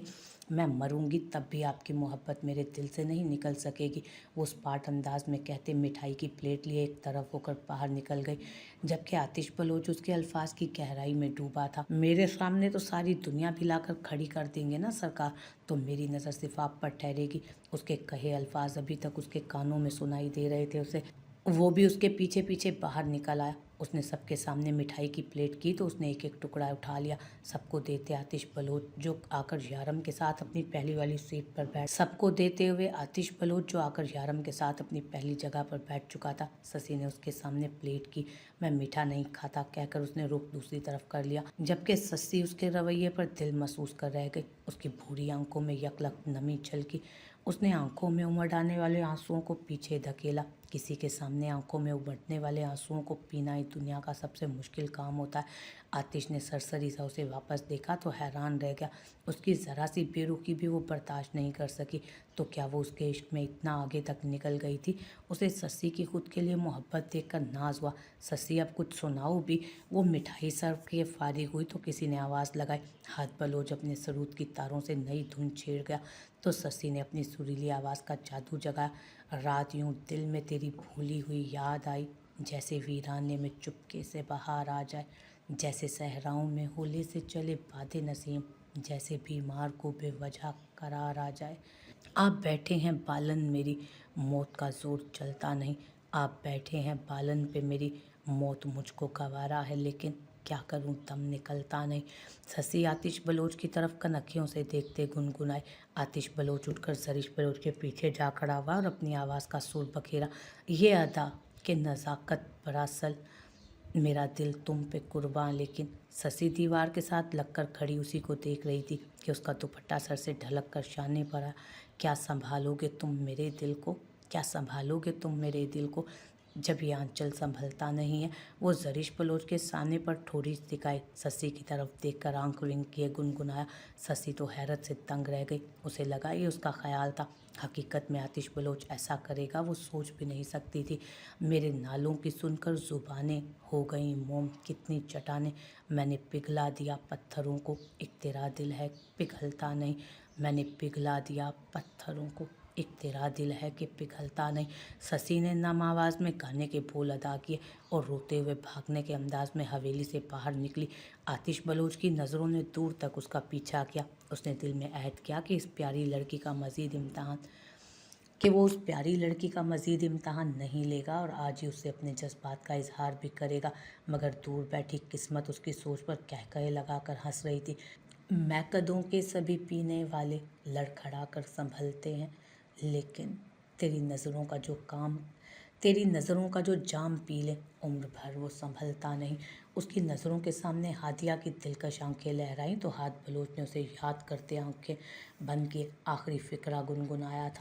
मैं मरूंगी तब भी आपकी मोहब्बत मेरे दिल से नहीं निकल सकेगी। वो उस पाट अंदाज में कहते मिठाई की प्लेट लिए एक तरफ होकर बाहर निकल गई, जबकि आतिश बलोच उसके अल्फाज की गहराई में डूबा था। मेरे सामने तो सारी दुनिया भी लाकर खड़ी कर देंगे ना सरकार, तो मेरी नज़र सिर्फ आप पर ठहरेगी। उसके कहे अल्फाज अभी तक उसके कानों में सुनाई दे रहे थे। उसे वो भी उसके पीछे पीछे बाहर निकल आया। उसने सबके सामने मिठाई की प्लेट की तो उसने एक एक टुकड़ा उठा लिया। सबको देते आतिश बलोच जो आकर यारम के साथ अपनी पहली वाली सीट पर बैठ सबको देते हुए आतिश बलोच जो आकर यारम के साथ अपनी पहली जगह पर बैठ चुका था। शशि ने उसके सामने प्लेट की। मैं मीठा नहीं खाता कहकर उसने रुख दूसरी तरफ कर लिया, जबकि शशि उसके रवैये पर दिल महसूस कर रह गई। उसकी भूरी आंखों में यकलक नमी छलकी। उसने आंखों में उमड़ आने वाले आंसुओं को पीछे धकेला। किसी के सामने आंखों में उमड़ने वाले आंसुओं को पीना ही दुनिया का सबसे मुश्किल काम होता है। आतिश ने सरसरी सा उसे वापस देखा तो हैरान रह गया। उसकी ज़रा सी बेरुखी भी वो बर्दाश्त नहीं कर सकी। तो क्या वो उसके इश्क में इतना आगे तक निकल गई थी? उसे शशि की खुद के लिए मोहब्बत देखकर नाज हुआ। शशि अब कुछ सुनाओ भी। वो मिठाई सर्व किए फारिग हुई तो किसी ने आवाज़ लगाई। हाथ बलोच अपने सरूद की तारों से नई धुन छेड़ गया तो शशि ने अपनी सुरीली आवाज़ का जादू जगाया। रात यूं दिल में तेरी भूली हुई याद आई, जैसे वीराने में चुपके से बाहर आ जाए, जैसे सहराओं में होली से चले बादे नसीम, जैसे बीमार को बेवजह करार आ जाए। आप बैठे हैं बालन मेरी, मौत का जोर चलता नहीं। आप बैठे हैं बालन पे मेरी, मौत मुझको गवारा है, लेकिन क्या करूं दम निकलता नहीं। शशि आतिश बलोच की तरफ कनखियों से देखते गुनगुनाए। आतिश बलोच उठकर जरीश बलोच के पीछे जा खड़ा हुआ और अपनी आवाज़ का सुर बखेरा। ये अदा कि नज़ाकत बरासल, मेरा दिल तुम पे कुर्बान। लेकिन शशि दीवार के साथ लगकर खड़ी उसी को देख रही थी कि उसका दुपट्टा सर से ढलक कर शाने पर आया। क्या संभालोगे तुम मेरे दिल को? क्या संभालोगे तुम मेरे दिल को? जब ये आंचल संभलता नहीं है। वो जरीश बलोच के सामने पर ठोड़ी दिखाई शशि की तरफ देखकर आंख विंक किए गुनगुनाया। शशि तो हैरत से दंग रह गई। उसे लगा ये उसका ख्याल था। हकीकत में आतिश बलोच ऐसा करेगा वो सोच भी नहीं सकती थी। मेरे नालों की सुनकर जुबानें हो गई मोम, कितनी चटाने मैंने पिघला दिया पत्थरों को। एक तेरा दिल है पिघलता नहीं, मैंने पिघला दिया पत्थरों को, एक तेरा दिल है कि पिघलता नहीं। शशि ने नम आवाज़ में गाने के बोल अदा किए और रोते हुए भागने के अंदाज में हवेली से बाहर निकली। आतिश बलोच की नज़रों ने दूर तक उसका पीछा किया। उसने दिल में अहद किया कि इस प्यारी लड़की का मज़ीद इम्तहान कि वो उस प्यारी लड़की का मज़ीद इम्तहान नहीं लेगा और आज ही उससे अपने जज्बात का इजहार भी करेगा। मगर दूर बैठी किस्मत उसकी सोच पर कहकहे लगाकर हंस रही थी। मैकदों के सभी पीने वाले लड़खड़ा कर संभलते हैं, लेकिन तेरी नज़रों का जो जाम पी ले उम्र भर वो संभलता नहीं। उसकी नज़रों के सामने हादिया की दिलकश आंखें लहराईं तो हाथ बलोच ने उसे याद करते आंखें बंद किए। आखिरी फिक्रा गुनगुनाया था,